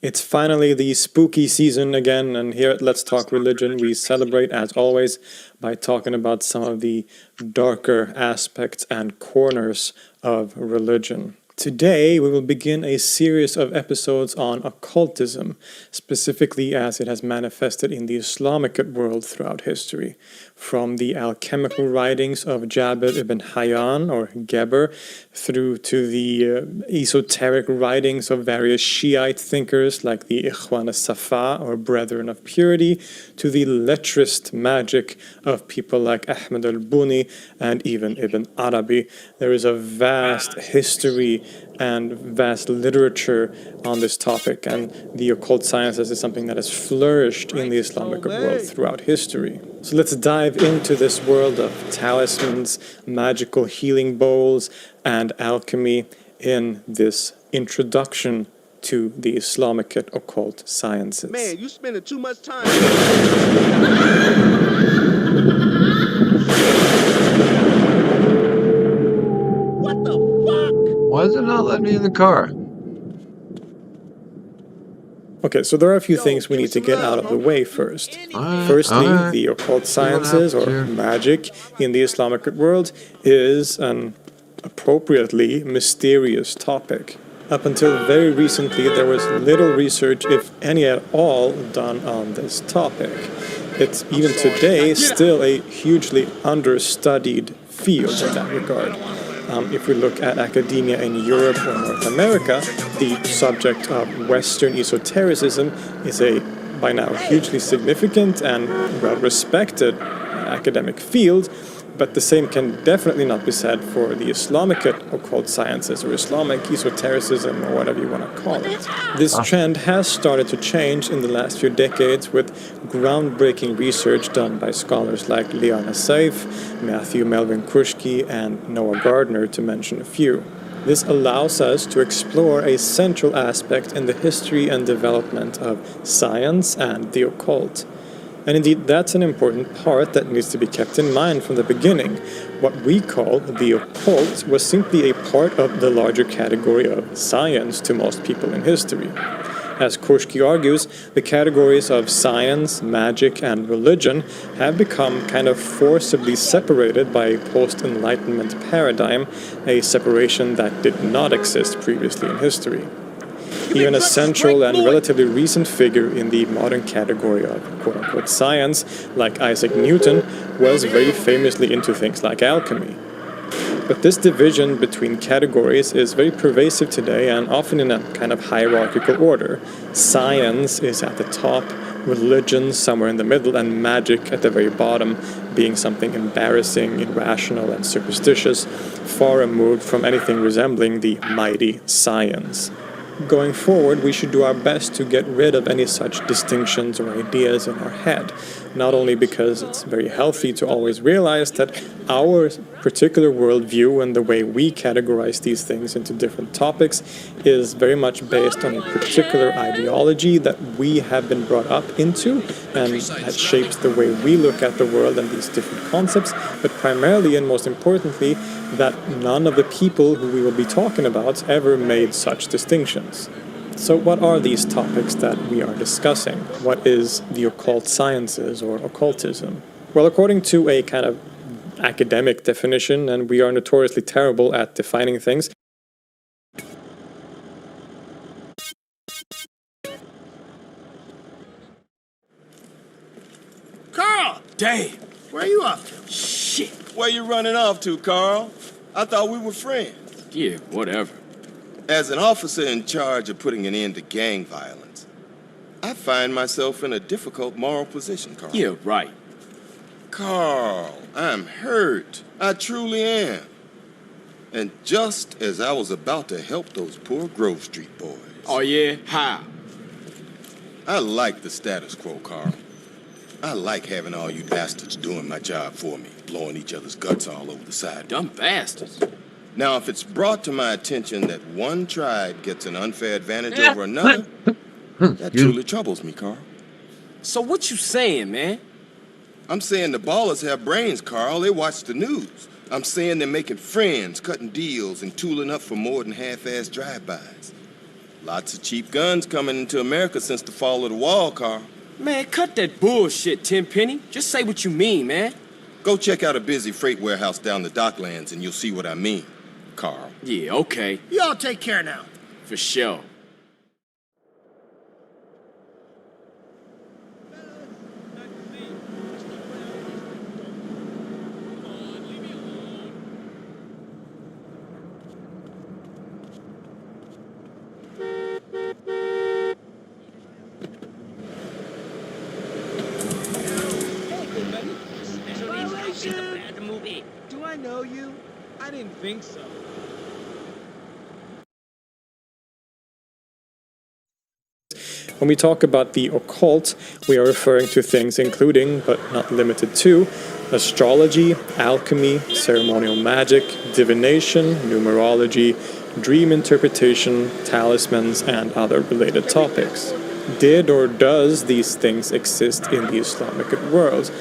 It's finally the spooky season again, and here at Let's Talk Religion, we celebrate, as always, by talking about some of the darker aspects and corners of religion. Today, we will begin a series of episodes on occultism, specifically as it has manifested in the Islamic world throughout history. From the alchemical writings of Jabir ibn Hayyan, or Geber, through to the esoteric writings of various Shiite thinkers like the Ikhwan as-Safa, or Brethren of Purity, to the letrist magic of people like Ahmed al-Buni and even Ibn Arabi. There is a vast history and vast literature on this topic, and the occult sciences is something that has flourished in the Islamic world throughout history. So let's dive into this world of talismans, magical healing bowls, and alchemy in this introduction to the Islamic occult sciences. Man, you spending too much time. What the fuck? Why is it not letting me in the car? Okay, so there are a few things we need to get out of the way first. Firstly, the occult sciences, or magic, in the Islamic world is an appropriately mysterious topic. Up until very recently, there was little research, if any at all, done on this topic. It's even today still a hugely understudied field in that regard. If we look at academia in Europe or North America, the subject of Western esotericism is a, by now, hugely significant and well-respected academic field, but the same can definitely not be said for the Islamic occult sciences or Islamic esotericism or whatever you want to call it. This trend has started to change in the last few decades with groundbreaking research done by scholars like Liana Saif, Matthew Melvin Kursky, and Noah Gardner, to mention a few. This allows us to explore a central aspect in the history and development of science and the occult. And indeed, that's an important part that needs to be kept in mind from the beginning. What we call the occult was simply a part of the larger category of science to most people in history. As Kursky argues, the categories of science, magic, and religion have become kind of forcibly separated by a post-Enlightenment paradigm, a separation that did not exist previously in history. Even a central and relatively recent figure in the modern category of quote-unquote science, like Isaac Newton, was very famously into things like alchemy. But this division between categories is very pervasive today and often in a kind of hierarchical order. Science is at the top, religion somewhere in the middle, and magic at the very bottom, being something embarrassing, irrational, and superstitious, far removed from anything resembling the mighty science. Going forward, we should do our best to get rid of any such distinctions or ideas in our head, not only because it's very healthy to always realize that our particular worldview and the way we categorize these things into different topics is very much based on a particular ideology that we have been brought up into, and that shapes the way we look at the world and these different concepts, but primarily and most importantly, that none of the people who we will be talking about ever made such distinctions. So what are these topics that we are discussing? What is the occult sciences or occultism? Well, according to a kind of academic definition, and we are notoriously terrible at defining things. Carl! Dang, Where are you off to? shit. Where you running off to, Carl? I thought we were friends. Yeah, whatever. As an officer in charge of putting an end to gang violence, I find myself in a difficult moral position, Carl. Yeah, right. Carl, I'm hurt. I truly am. And just as I was about to help those poor Grove Street boys. Oh, yeah? How? I like the status quo, Carl. I like having all you bastards doing my job for me, blowing each other's guts all over the sidewalk. Dumb bastards. Now, if it's brought to my attention that one tribe gets an unfair advantage over another, that truly troubles me, Carl. So what you saying, man? I'm saying the ballers have brains, Carl. They watch the news. I'm saying they're making friends, cutting deals, and tooling up for more than half-assed drive-bys. Lots of cheap guns coming into America since the fall of the wall, Carl. Man, cut that bullshit, Tenpenny. Just say what you mean, man. Go check out a busy freight warehouse down the docklands and you'll see what I mean, Carl. Yeah, okay. Y'all take care now. For sure. Do I know you? I didn't think so. When we talk about the occult, we are referring to things including, but not limited to, astrology, alchemy, ceremonial magic, divination, numerology, dream interpretation, talismans, and other related topics. Did or does these things exist in the Islamic world?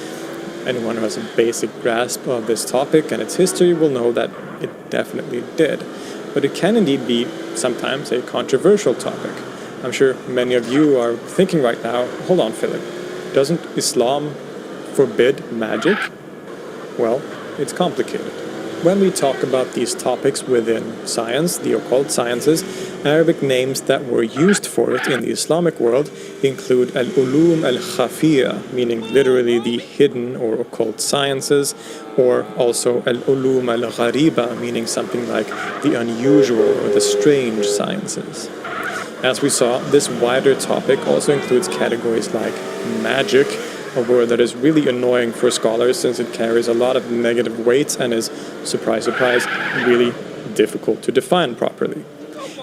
Anyone who has a basic grasp of this topic and its history will know that it definitely did. But it can indeed be sometimes a controversial topic. I'm sure many of you are thinking right now, hold on, Philip, doesn't Islam forbid magic? Well, it's complicated. When we talk about these topics within science, the occult sciences, Arabic names that were used for it in the Islamic world include al-ulum al-khafiyya, meaning literally the hidden or occult sciences, or also al-ulum al-ghariba, meaning something like the unusual or the strange sciences. As we saw, this wider topic also includes categories like magic, a word that is really annoying for scholars since it carries a lot of negative weight and is, surprise, surprise, really difficult to define properly.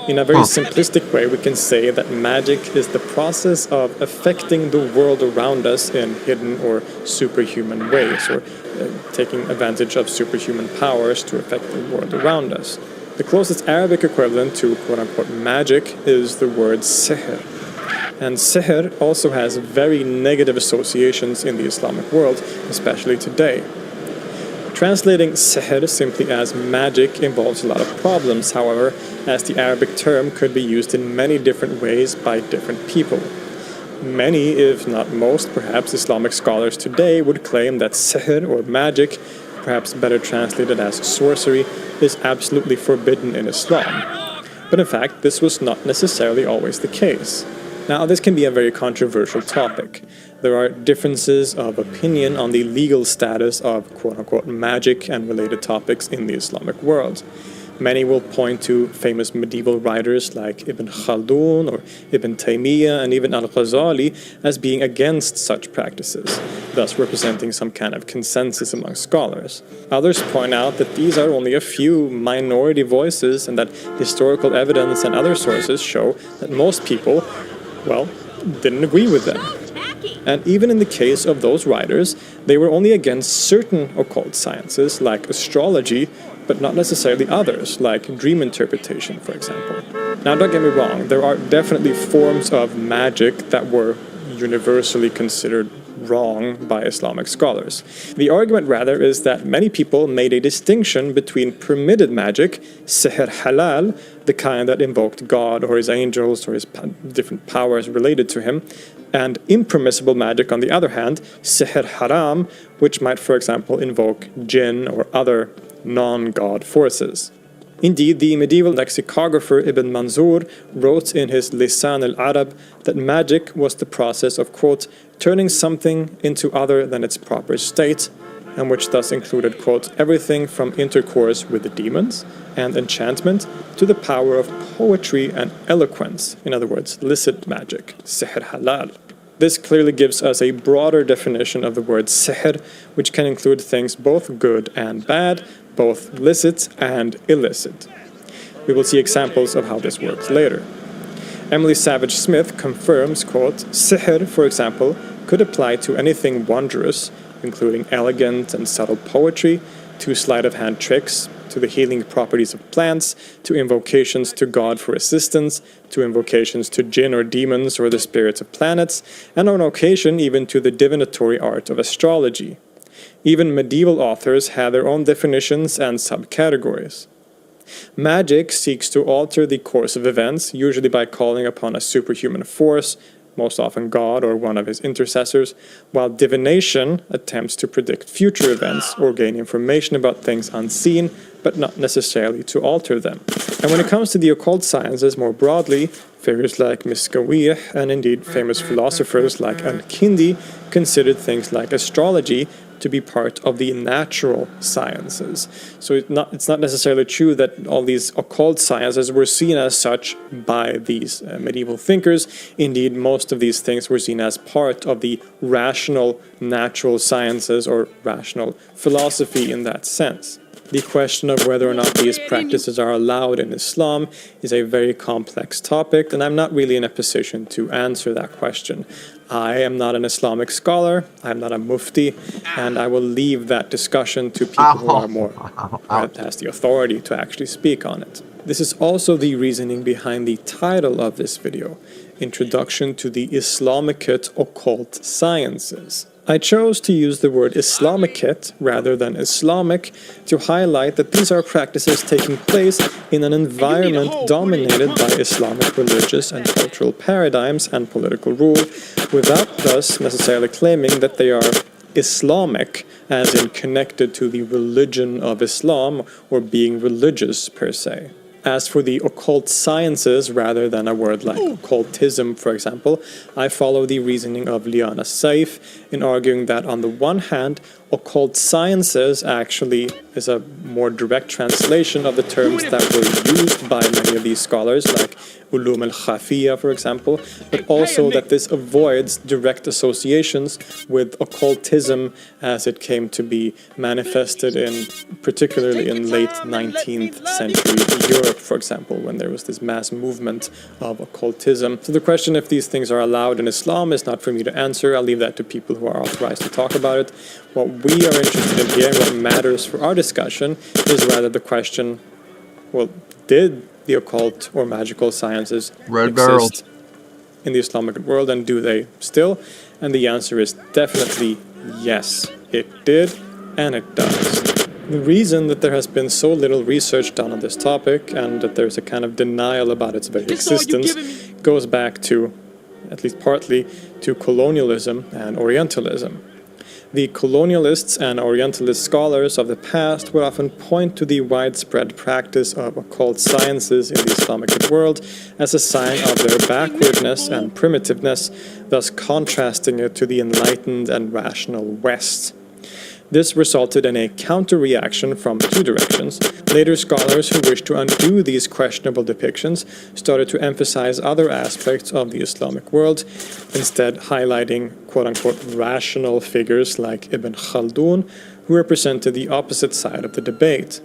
In a very simplistic way, we can say that magic is the process of affecting the world around us in hidden or superhuman ways, or taking advantage of superhuman powers to affect the world around us. The closest Arabic equivalent to quote-unquote magic is the word sihr. And sihr also has very negative associations in the Islamic world, especially today. Translating sihr simply as magic involves a lot of problems, however, as the Arabic term could be used in many different ways by different people. Many, if not most, perhaps Islamic scholars today would claim that sihr, or magic, perhaps better translated as sorcery, is absolutely forbidden in Islam. But in fact, this was not necessarily always the case. Now, this can be a very controversial topic. There are differences of opinion on the legal status of quote-unquote magic and related topics in the Islamic world. Many will point to famous medieval writers like Ibn Khaldun or Ibn Taymiyyah and even Al-Ghazali as being against such practices, thus representing some kind of consensus among scholars. Others point out that these are only a few minority voices and that historical evidence and other sources show that most people, well, didn't agree with them. And even in the case of those writers, they were only against certain occult sciences like astrology, but not necessarily others, like dream interpretation, for example. Now, don't get me wrong, there are definitely forms of magic that were universally considered wrong by Islamic scholars. The argument rather is that many people made a distinction between permitted magic, sihr halal, the kind that invoked God or his angels or his different powers related to him, and impermissible magic on the other hand, sihr haram, which might, for example, invoke jinn or other non-God forces. Indeed, the medieval lexicographer Ibn Manzur wrote in his Lisan al-Arab that magic was the process of, quote, turning something into other than its proper state, and which thus included, quote, everything from intercourse with the demons and enchantment to the power of poetry and eloquence, in other words, licit magic, sihr halal. This clearly gives us a broader definition of the word sihr, which can include things both good and bad, both licit and illicit. We will see examples of how this works later. Emily Savage Smith confirms, quote, sihr, for example, could apply to anything wondrous, including elegant and subtle poetry, to sleight-of-hand tricks, to the healing properties of plants, to invocations to God for assistance, to invocations to jinn or demons or the spirits of planets, and on occasion even to the divinatory art of astrology. Even medieval authors had their own definitions and subcategories. Magic seeks to alter the course of events, usually by calling upon a superhuman force, most often God or one of his intercessors, while divination attempts to predict future events or gain information about things unseen, but not necessarily to alter them. And when it comes to the occult sciences more broadly, figures like Miskawiyh and indeed famous philosophers like Al-Kindi considered things like astrology to be part of the natural sciences. So it's not necessarily true that all these occult sciences were seen as such by these medieval thinkers. Indeed, most of these things were seen as part of the rational natural sciences or rational philosophy in that sense. The question of whether or not these practices are allowed in Islam is a very complex topic, and I'm not really in a position to answer that question. I am not an Islamic scholar, I'm not a mufti, and I will leave that discussion to people who are more, has the authority to actually speak on it. This is also the reasoning behind the title of this video, Introduction to the Islamicate Occult Sciences. I chose to use the word Islamicate rather than Islamic to highlight that these are practices taking place in an environment dominated by Islamic religious and cultural paradigms and political rule, without thus necessarily claiming that they are Islamic, as in connected to the religion of Islam or being religious per se. As for the occult sciences, rather than a word like occultism, for example, I follow the reasoning of Liana Saif in arguing that on the one hand, occult sciences actually is a more direct translation of the terms that were used by many of these scholars, like ulum al-khafiyya, for example, but also that this avoids direct associations with occultism as it came to be manifested in, particularly in late 19th century Europe, for example, when there was this mass movement of occultism. So the question if these things are allowed in Islam is not for me to answer. I'll leave that to people who are authorized to talk about it. What we are interested in here, and what matters for our discussion, is rather the question, well, did the occult or magical sciences exist in the Islamic world, and do they still? And the answer is definitely yes, it did, and it does. The reason that there has been so little research done on this topic, and that there's a kind of denial about its very existence, goes back to, at least partly, to colonialism and Orientalism. The colonialists and Orientalist scholars of the past would often point to the widespread practice of occult sciences in the Islamic world as a sign of their backwardness and primitiveness, thus contrasting it to the enlightened and rational West. This resulted in a counter-reaction from two directions. Later scholars who wished to undo these questionable depictions started to emphasize other aspects of the Islamic world, instead highlighting quote-unquote rational figures like Ibn Khaldun, who represented the opposite side of the debate.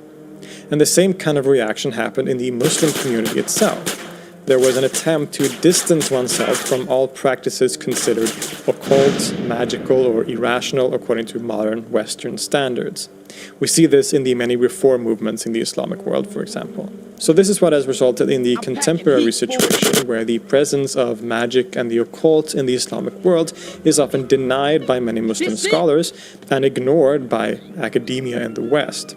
And the same kind of reaction happened in the Muslim community itself. there was an attempt to distance oneself from all practices considered occult, magical, or irrational according to modern Western standards. We see this in the many reform movements in the Islamic world, for example. So this is what has resulted in the contemporary situation, where the presence of magic and the occult in the Islamic world is often denied by many Muslim scholars and ignored by academia in the West.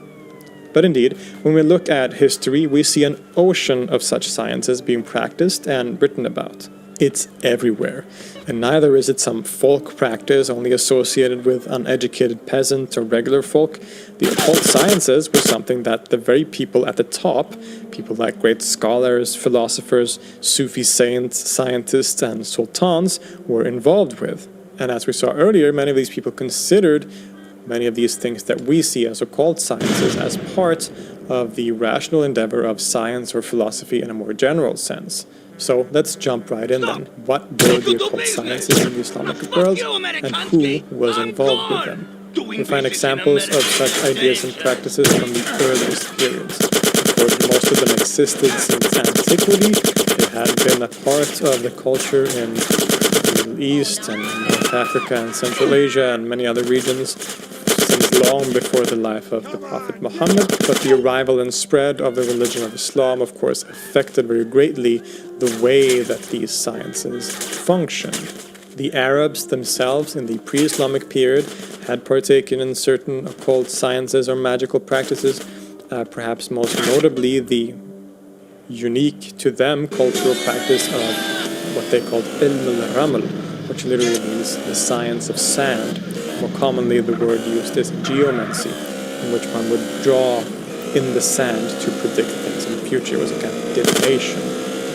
But indeed, when we look at history, we see an ocean of such sciences being practiced and written about. It's everywhere, and neither is it some folk practice only associated with uneducated peasants or regular folk. The occult sciences were something that the very people at the top, people like great scholars, philosophers, Sufi saints, scientists, and sultans, were involved with. And as we saw earlier, many of these people considered many of these things that we see as occult sciences as part of the rational endeavor of science or philosophy in a more general sense. So let's jump right in then. What were the occult sciences in the Islamic world, and who was involved with them? We find examples of such ideas and practices from the earliest periods. Of course, most of them existed since antiquity. They had been a part of the culture in the Middle East and North Africa and Central Asia and many other regions since long before the life of the Prophet Muhammad, but the arrival and spread of the religion of Islam, of course, affected very greatly the way that these sciences functioned. The Arabs themselves in the pre-Islamic period had partaken in certain occult sciences or magical practices, perhaps most notably the unique to them cultural practice of what they called ilm al-ramal, which literally means the science of sand. More commonly, the word used is geomancy, in which one would draw in the sand to predict things in the future. It was a kind of divination.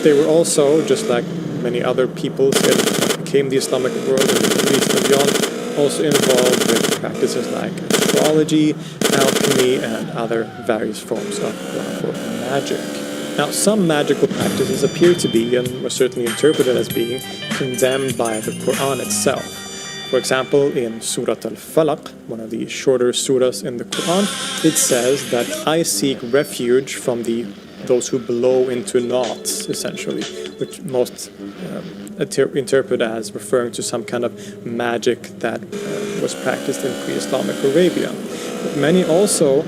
They were also, just like many other peoples in what became the Islamic world in the Middle East and beyond, also involved with practices like astrology, alchemy, and other various forms of quote-unquote magic. Now, some magical practices appear to be, and were certainly interpreted as being, condemned by the Quran itself. For example, in Surah Al-Falaq, one of the shorter surahs in the Quran, it says that I seek refuge from those who blow into knots, essentially, which most interpret as referring to some kind of magic that was practiced in pre-Islamic Arabia. But many also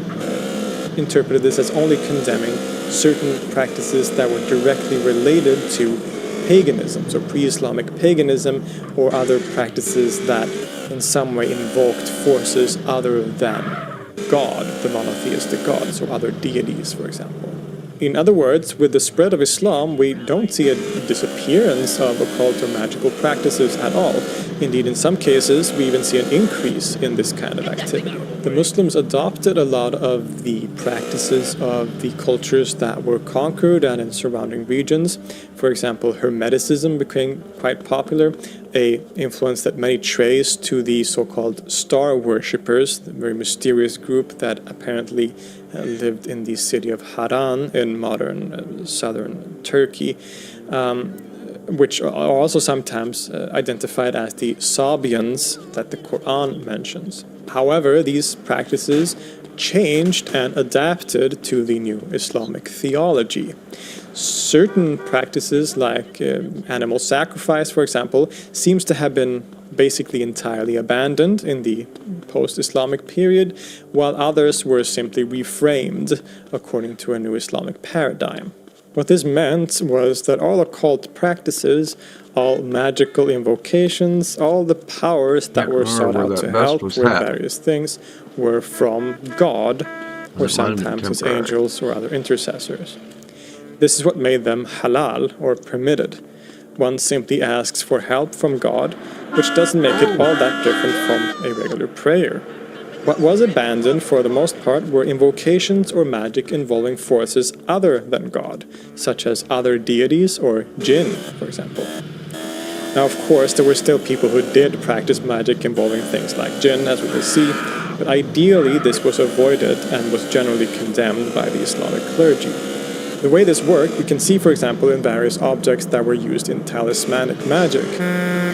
interpreted this as only condemning certain practices that were directly related to paganism, so pre-Islamic paganism or other practices that in some way invoked forces other than God, the monotheistic God, so other deities, for example. In other words, with the spread of Islam, we don't see a disappearance of occult or magical practices at all. Indeed, in some cases, we even see an increase in this kind of activity. The Muslims adopted a lot of the practices of the cultures that were conquered and in surrounding regions. For example, Hermeticism became quite popular, an influence that many trace to the so-called star worshippers, the very mysterious group that apparently lived in the city of Haran in modern southern Turkey, which are also sometimes identified as the Sabians that the Quran mentions. However, these practices changed and adapted to the new Islamic theology. Certain practices like animal sacrifice, for example, seems to have been basically entirely abandoned in the post-Islamic period, while others were simply reframed according to a new Islamic paradigm. What this meant was that all occult practices, all magical invocations, all the powers that were sought out to help with various things were from God, or sometimes as angels or other intercessors. This is what made them halal, or permitted. One simply asks for help from God, which doesn't make it all that different from a regular prayer. What was abandoned for the most part were invocations or magic involving forces other than God, such as other deities or jinn, for example. Now, of course, there were still people who did practice magic involving things like jinn, as we will see, but ideally this was avoided and was generally condemned by the Islamic clergy. The way this worked, we can see, for example, in various objects that were used in talismanic magic.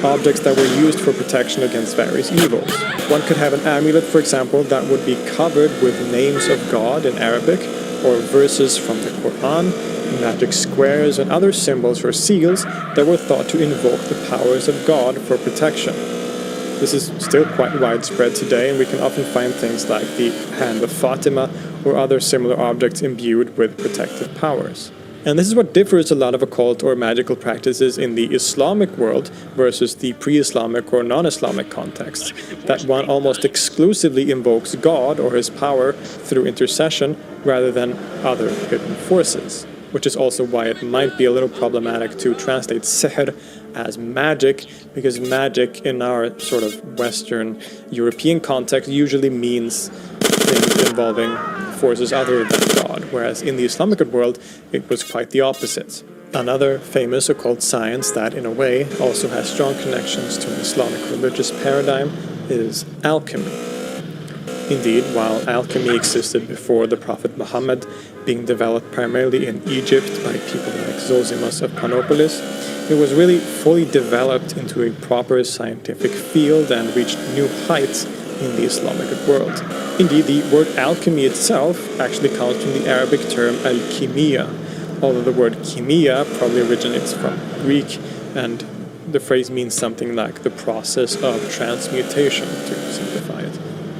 Objects that were used for protection against various evils. One could have an amulet, for example, that would be covered with names of God in Arabic, or verses from the Quran, magic squares, and other symbols or seals that were thought to invoke the powers of God for protection. This is still quite widespread today, and we can often find things like the Hand of Fatima or other similar objects imbued with protective powers. And this is what differs a lot of occult or magical practices in the Islamic world versus the pre-Islamic or non-Islamic contexts, that one almost exclusively invokes God or his power through intercession rather than other hidden forces, which is also why it might be a little problematic to translate sihr as magic, because magic in our sort of Western European context usually means things involving forces other than God, whereas in the Islamic world it was quite the opposite. Another famous occult science that in a way also has strong connections to an Islamic religious paradigm is alchemy. Indeed, while alchemy existed before the Prophet Muhammad, being developed primarily in Egypt by people like Zosimus of Panopolis, it was really fully developed into a proper scientific field and reached new heights in the Islamic world. Indeed, the word alchemy itself actually comes from the Arabic term al-kimia, although the word kimia probably originates from Greek, and the phrase means something like the process of transmutation, to simplify it.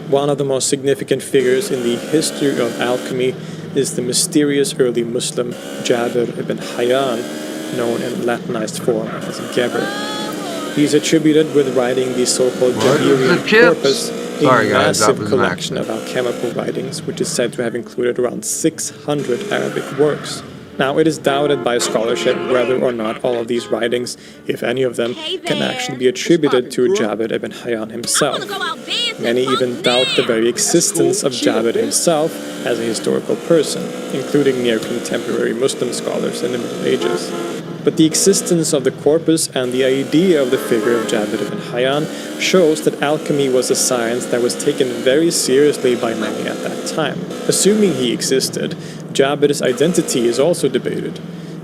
One of the most significant figures in the history of alchemy is the mysterious early Muslim Jabir ibn Hayyan, known in Latinized form as Geber. He is attributed with writing the so-called Jabirian corpus, a massive collection of alchemical writings, which is said to have included around 600 Arabic works. Now, it is doubted by scholarship whether or not all of these writings, if any of them, can actually be attributed to Jabir ibn Hayyan himself. Many even doubt the very existence of Jabir himself as a historical person, including near contemporary Muslim scholars in the Middle Ages. But the existence of the corpus and the idea of the figure of Jabir ibn Hayyan shows that alchemy was a science that was taken very seriously by many at that time. Assuming he existed, Jabir's identity is also debated.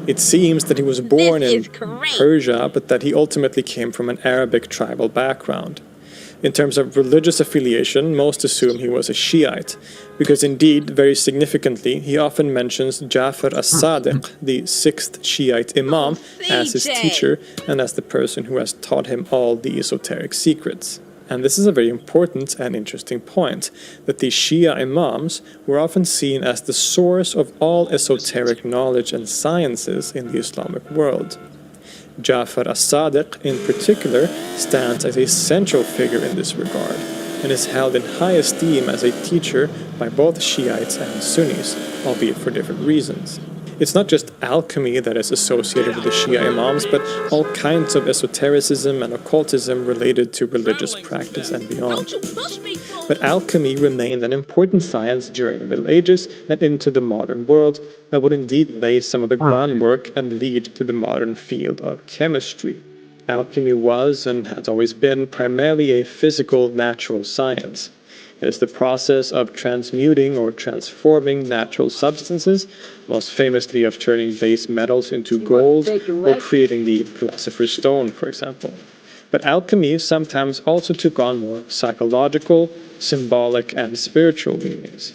It seems that he was born in Persia, but that he ultimately came from an Arabic tribal background. In terms of religious affiliation, most assume he was a Shiite, because indeed, very significantly, he often mentions Ja'far as-Sadiq, the 6th Shiite Imam, as his teacher and as the person who has taught him all the esoteric secrets. And this is a very important and interesting point, that the Shia Imams were often seen as the source of all esoteric knowledge and sciences in the Islamic world. Ja'far as-Sadiq, in particular, stands as a central figure in this regard, and is held in high esteem as a teacher by both Shiites and Sunnis, albeit for different reasons. It's not just alchemy that is associated with the Shia Imams, but all kinds of esotericism and occultism related to religious practice and beyond. But alchemy remained an important science during the Middle Ages and into the modern world, that would indeed lay some of the groundwork and lead to the modern field of chemistry. Alchemy was, and has always been, primarily a physical, natural science. It is the process of transmuting or transforming natural substances, most famously of turning base metals into gold or creating the philosopher's stone, for example. But alchemy sometimes also took on more psychological, symbolic, and spiritual meanings.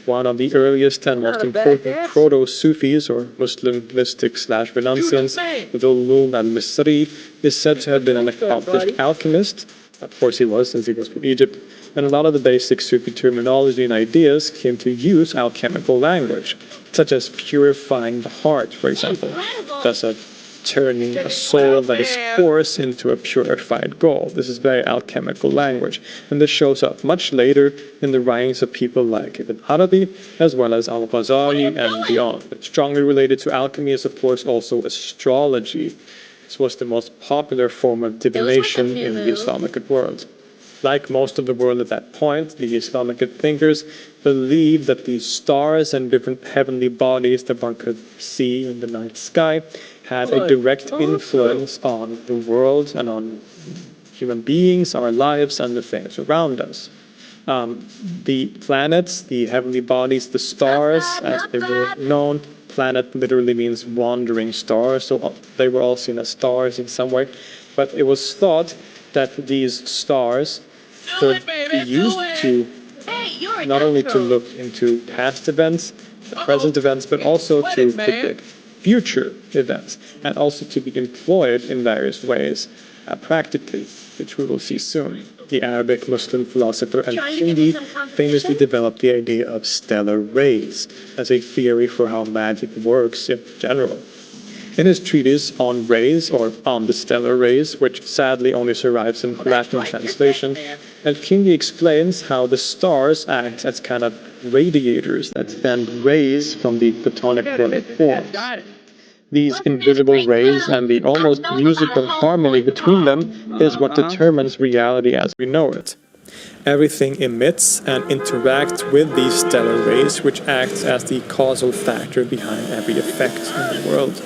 One of the earliest and most important proto-Sufis, or Muslim mystics/renunciants, Dhul al-Misri, is said to have been an accomplished alchemist. Of course he was, since he was from Egypt. And a lot of the basic Sufi terminology and ideas came to use alchemical language, such as purifying the heart, for example, thus turning a soul that is coarse into a purified gold. This is very alchemical language, and this shows up much later in the writings of people like Ibn Arabi, as well as Al-Ghazali and beyond. But strongly related to alchemy is, of course, also astrology. This was the most popular form of divination in the Islamic world. Like most of the world at that point, the Islamic thinkers believed that the stars and different heavenly bodies that one could see in the night sky had a direct influence on the world and on human beings, our lives, and the things around us. The planets, the heavenly bodies, the stars, as they were known, planet literally means wandering star, so they were all seen as stars in some way. But it was thought that these stars could be used to not only to look into past events, present events, but also to predict future events, and also to be employed in various ways practically, which we will see soon. The Arabic Muslim philosopher Al-Kindi famously developed the idea of stellar rays as a theory for how magic works in general. In his treatise On Rays, or On the Stellar Rays, which sadly only survives in Latin translation, Al-Kindi explains how the stars act as kind of radiators that send rays from the photonic world forms. These invisible rays and the almost musical harmony between them is what determines reality as we know it. Everything emits and interacts with these stellar rays, which acts as the causal factor behind every effect in the world.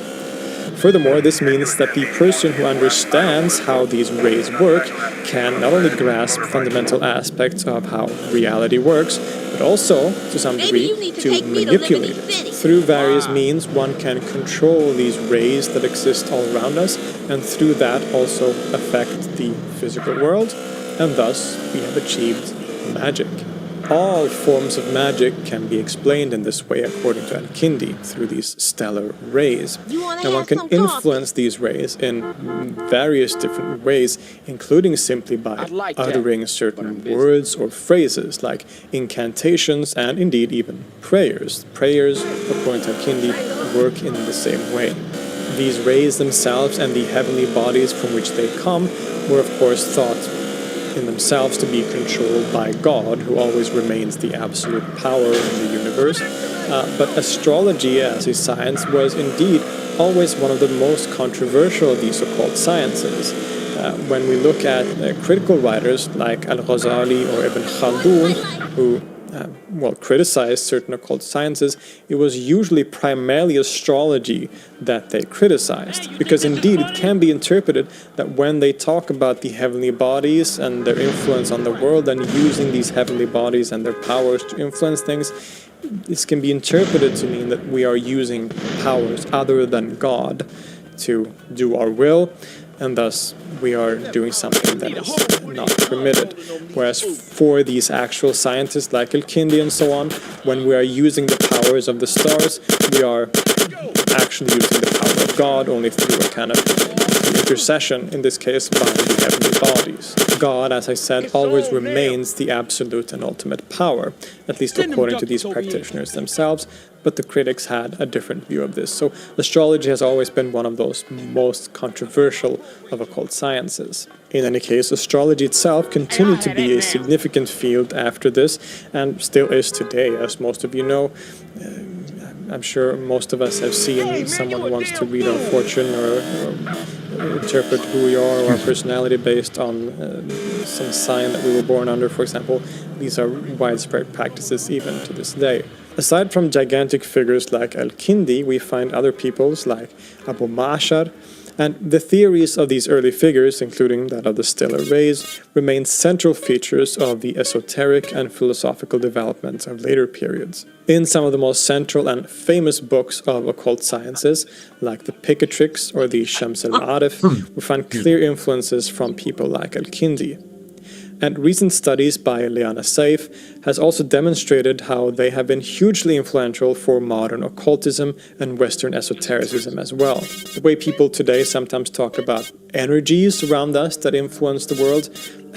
Furthermore, this means that the person who understands how these rays work can not only grasp fundamental aspects of how reality works, but also, to some degree, to manipulate it. Through various means, one can control these rays that exist all around us, and through that also affect the physical world, and thus we have achieved magic. All forms of magic can be explained in this way according to Al-Kindi, through these stellar rays. And one can influence these rays in various different ways, including simply by uttering certain words or phrases, like incantations and indeed even prayers. Prayers, according to Al-Kindi, work in the same way. These rays themselves and the heavenly bodies from which they come were of course thought in themselves to be controlled by God, who always remains the absolute power in the universe. But astrology as a science was indeed always one of the most controversial of these so-called sciences. When we look at critical writers like Al-Ghazali or Ibn Khaldun, who criticized certain occult sciences, it was usually primarily astrology that they criticized. Because indeed, it can be interpreted that when they talk about the heavenly bodies and their influence on the world and using these heavenly bodies and their powers to influence things, this can be interpreted to mean that we are using powers other than God to do our will, and thus we are doing something that is not permitted. Whereas for these actual scientists like Al-Kindi and so on, when we are using the powers of the stars, we are actually using the power of God only through a kind of intercession, in this case by the heavenly bodies. God, as I said, always remains the absolute and ultimate power, at least according to these practitioners themselves, but the critics had a different view of this. So astrology has always been one of those most controversial of occult sciences. In any case, astrology itself continued to be a significant field after this, and still is today, as most of you know. I'm sure most of us have seen someone who wants to read our fortune or interpret who we are or our personality based on some sign that we were born under, for example. These are widespread practices even to this day. Aside from gigantic figures like Al-Kindi, we find other peoples like Abu Ma'shar, and the theories of these early figures, including that of the stellar rays, remain central features of the esoteric and philosophical developments of later periods. In some of the most central and famous books of occult sciences, like the Picatrix or the Shams al-Ma'arif, we find clear influences from people like Al-Kindi. And recent studies by Liana Saif has also demonstrated how they have been hugely influential for modern occultism and Western esotericism as well. The way people today sometimes talk about energies around us that influence the world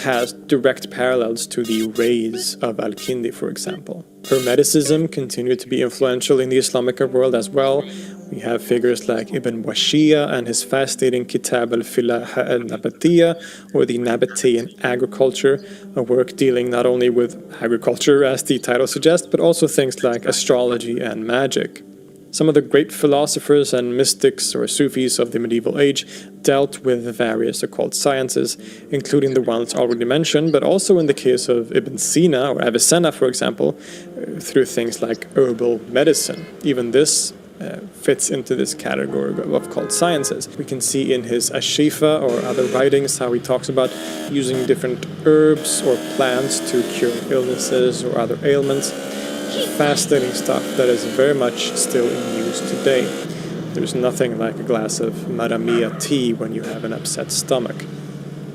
has direct parallels to the rays of Al-Kindi, for example. Hermeticism continued to be influential in the Islamic world as well. We have figures like Ibn Washiyah and his fascinating Kitab al-Filah al-Nabatiyya, or the Nabatean agriculture, a work dealing not only with agriculture, as the title suggests, but also things like astrology and magic. Some of the great philosophers and mystics or Sufis of the medieval age dealt with various occult sciences, including the ones already mentioned, but also in the case of Ibn Sina or Avicenna, for example, through things like herbal medicine. Even this fits into this category of occult sciences. We can see in his Ashifa or other writings how he talks about using different herbs or plants to cure illnesses or other ailments. fascinating stuff that is very much still in use today. There's nothing like a glass of Maramia tea when you have an upset stomach.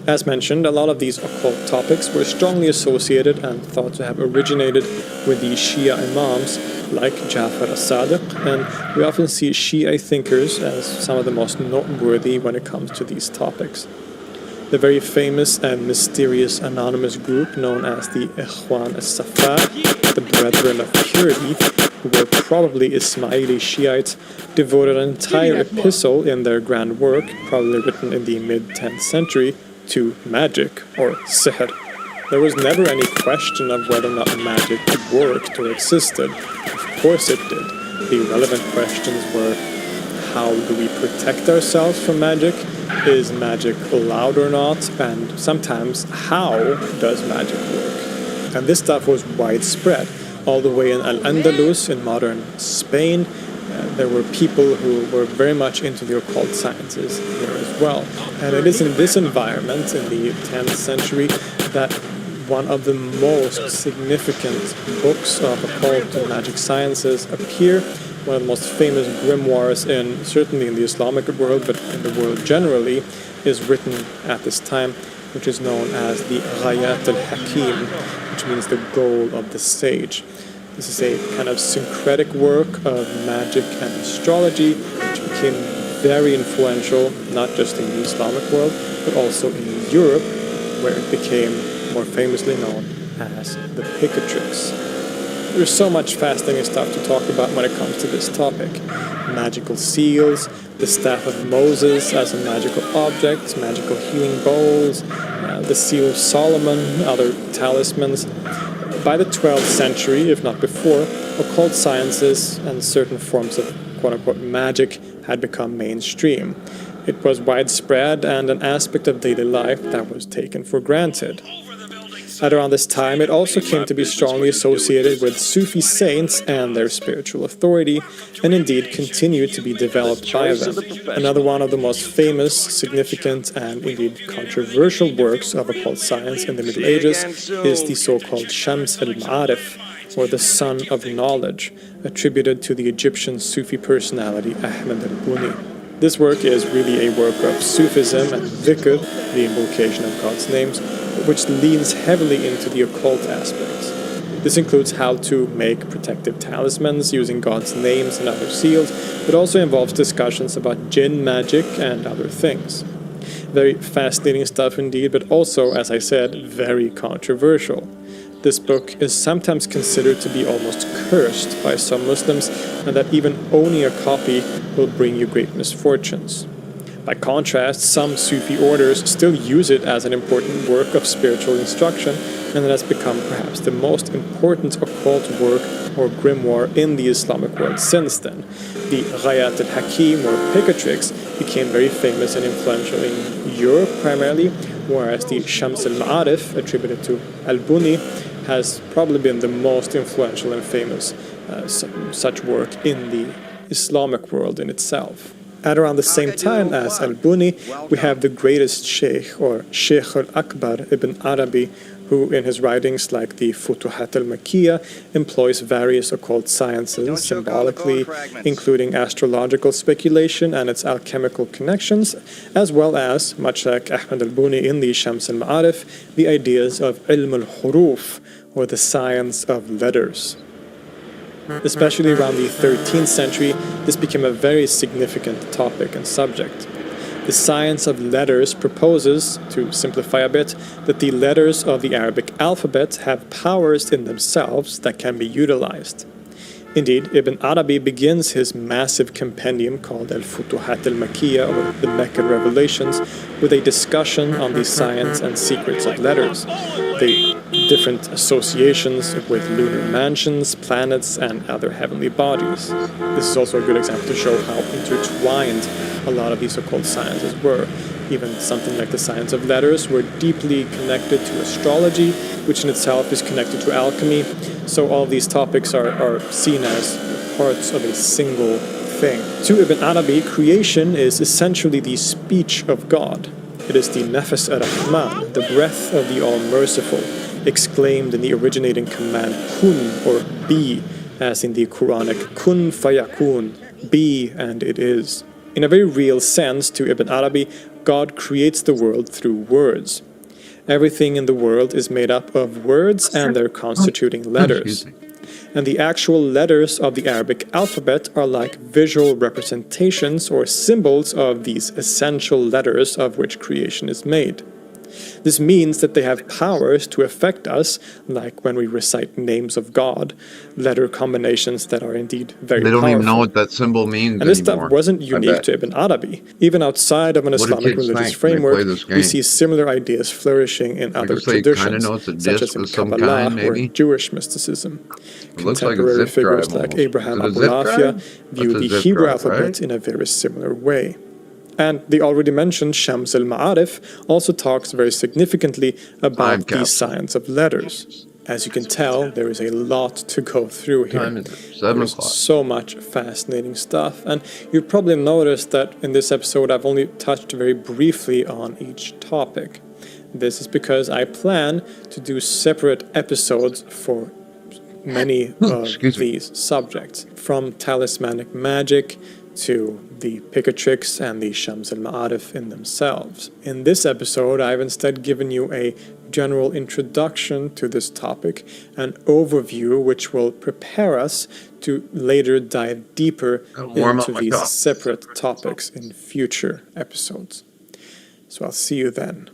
As mentioned, a lot of these occult topics were strongly associated and thought to have originated with the Shia imams like Jafar as-Sadiq, and we often see Shia thinkers as some of the most noteworthy when it comes to these topics. The very famous and mysterious anonymous group known as the Ikhwan as-Safa, the Brethren of Purity, who were probably Ismaili Shiites, devoted an entire epistle in their grand work, probably written in the mid-10th century, to magic, or sihr. There was never any question of whether or not magic worked or existed. Of course it did. The relevant questions were, how do we protect ourselves from magic? Is magic allowed or not? And sometimes, how does magic work? And this stuff was widespread. All the way in Al-Andalus, in modern Spain, there were people who were very much into the occult sciences here as well. And it is in this environment, in the 10th century, that one of the most significant books of occult and magic sciences appear. One of the most famous grimoires, certainly in the Islamic world, but in the world generally, is written at this time, which is known as the Ghayat al-Hakim, which means the goal of the sage. This is a kind of syncretic work of magic and astrology, which became very influential, not just in the Islamic world, but also in Europe, where it became more famously known as the Picatrix. There's so much fascinating stuff to talk about when it comes to this topic. Magical seals, the Staff of Moses as a magical object, magical healing bowls, the Seal of Solomon, other talismans. By the 12th century, if not before, occult sciences and certain forms of quote-unquote magic had become mainstream. It was widespread and an aspect of daily life that was taken for granted. At around this time, it also came to be strongly associated with Sufi saints and their spiritual authority, and indeed continued to be developed by them. Another one of the most famous, significant, and indeed controversial works of occult science in the Middle Ages is the so-called Shams al-Ma'arif, or the Sun of Knowledge, attributed to the Egyptian Sufi personality Ahmed al-Buni. This work is really a work of Sufism and dhikr, the invocation of God's names, which leans heavily into the occult aspects. This includes how to make protective talismans using God's names and other seals, but also involves discussions about jinn magic and other things. Very fascinating stuff indeed, but also, as I said, very controversial. This book is sometimes considered to be almost cursed by some Muslims, and that even owning a copy will bring you great misfortunes. By contrast, some Sufi orders still use it as an important work of spiritual instruction, and it has become perhaps the most important occult work or grimoire in the Islamic world since then. The Ghayat al-Hakim, or Picatrix, became very famous and influential in Europe primarily, whereas the Shams al-Ma'arif, attributed to al-Buni, has probably been the most influential and famous such work in the Islamic world in itself. At around the same time as al-Buni, we have the greatest sheikh, or Sheikh al-Akbar ibn Arabi, who in his writings like the Futuhat al-Makkiyah employs various occult sciences symbolically, including astrological speculation and its alchemical connections, as well as, much like Ahmed al-Buni in the Shams al-Ma'arif, the ideas of ilm al-huruf, or the science of letters. Especially around the 13th century, this became a very significant topic and subject. The science of letters proposes, to simplify a bit, that the letters of the Arabic alphabet have powers in themselves that can be utilized. Indeed, Ibn Arabi begins his massive compendium called Al-Futuhat al-Makkiyah, or the Meccan Revelations, with a discussion on the science and secrets of letters, the different associations with lunar mansions, planets, and other heavenly bodies. This is also a good example to show how intertwined a lot of these occult sciences were. Even something like the science of letters were deeply connected to astrology, which in itself is connected to alchemy. So all of these topics are seen as parts of a single thing. To Ibn Arabi, creation is essentially the speech of God. It is the nafas ar-Rahman, the breath of the All-Merciful. exclaimed in the originating command kun, or be, as in the Quranic kun fayakun, be and it is. In a very real sense, to Ibn Arabi, God creates the world through words. Everything in the world is made up of words and their constituting letters. And the actual letters of the Arabic alphabet are like visual representations or symbols of these essential letters of which creation is made. This means that they have powers to affect us, like when we recite names of God, letter combinations that are indeed very powerful. They don't even know what that symbol means And this anymore, stuff wasn't unique to Ibn Arabi. Even outside of an Islamic religious framework, we see similar ideas flourishing in other traditions, such as in Kabbalah or in Jewish mysticism. Contemporary figures like Abraham Abulafia view the Hebrew alphabet in a very similar way. And the already mentioned Shams al-Ma'arif also talks very significantly about the science of letters. As you can tell, there is a lot to go through here. There's so much fascinating stuff, and you've probably noticed that in this episode I've only touched very briefly on each topic. This is because I plan to do separate episodes for many of these subjects, from talismanic magic to the Picatrix and the Shams al-Ma'arif in themselves. In this episode, I've instead given you a general introduction to this topic, an overview which will prepare us to later dive deeper into these separate topics in future episodes. So I'll see you then.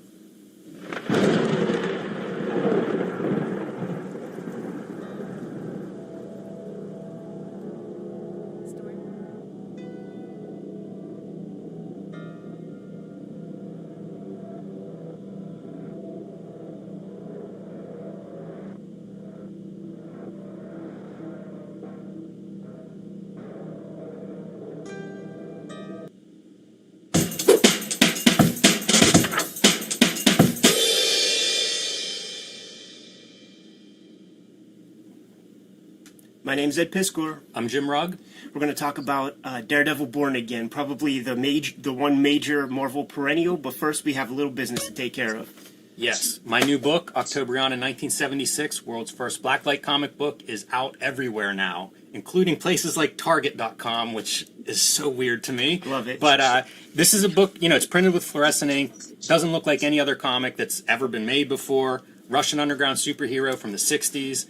My name's Ed Piskor. I'm Jim Rugg. We're going to talk about Daredevil Born Again, probably the one major Marvel perennial, but first we have a little business to take care of. Yes, my new book, Octobrion in 1976, world's first blacklight comic book, is out everywhere now, including places like Target.com, which is so weird to me. Love it. But this is a book, it's printed with fluorescent ink, doesn't look like any other comic that's ever been made before, Russian underground superhero from the 60s.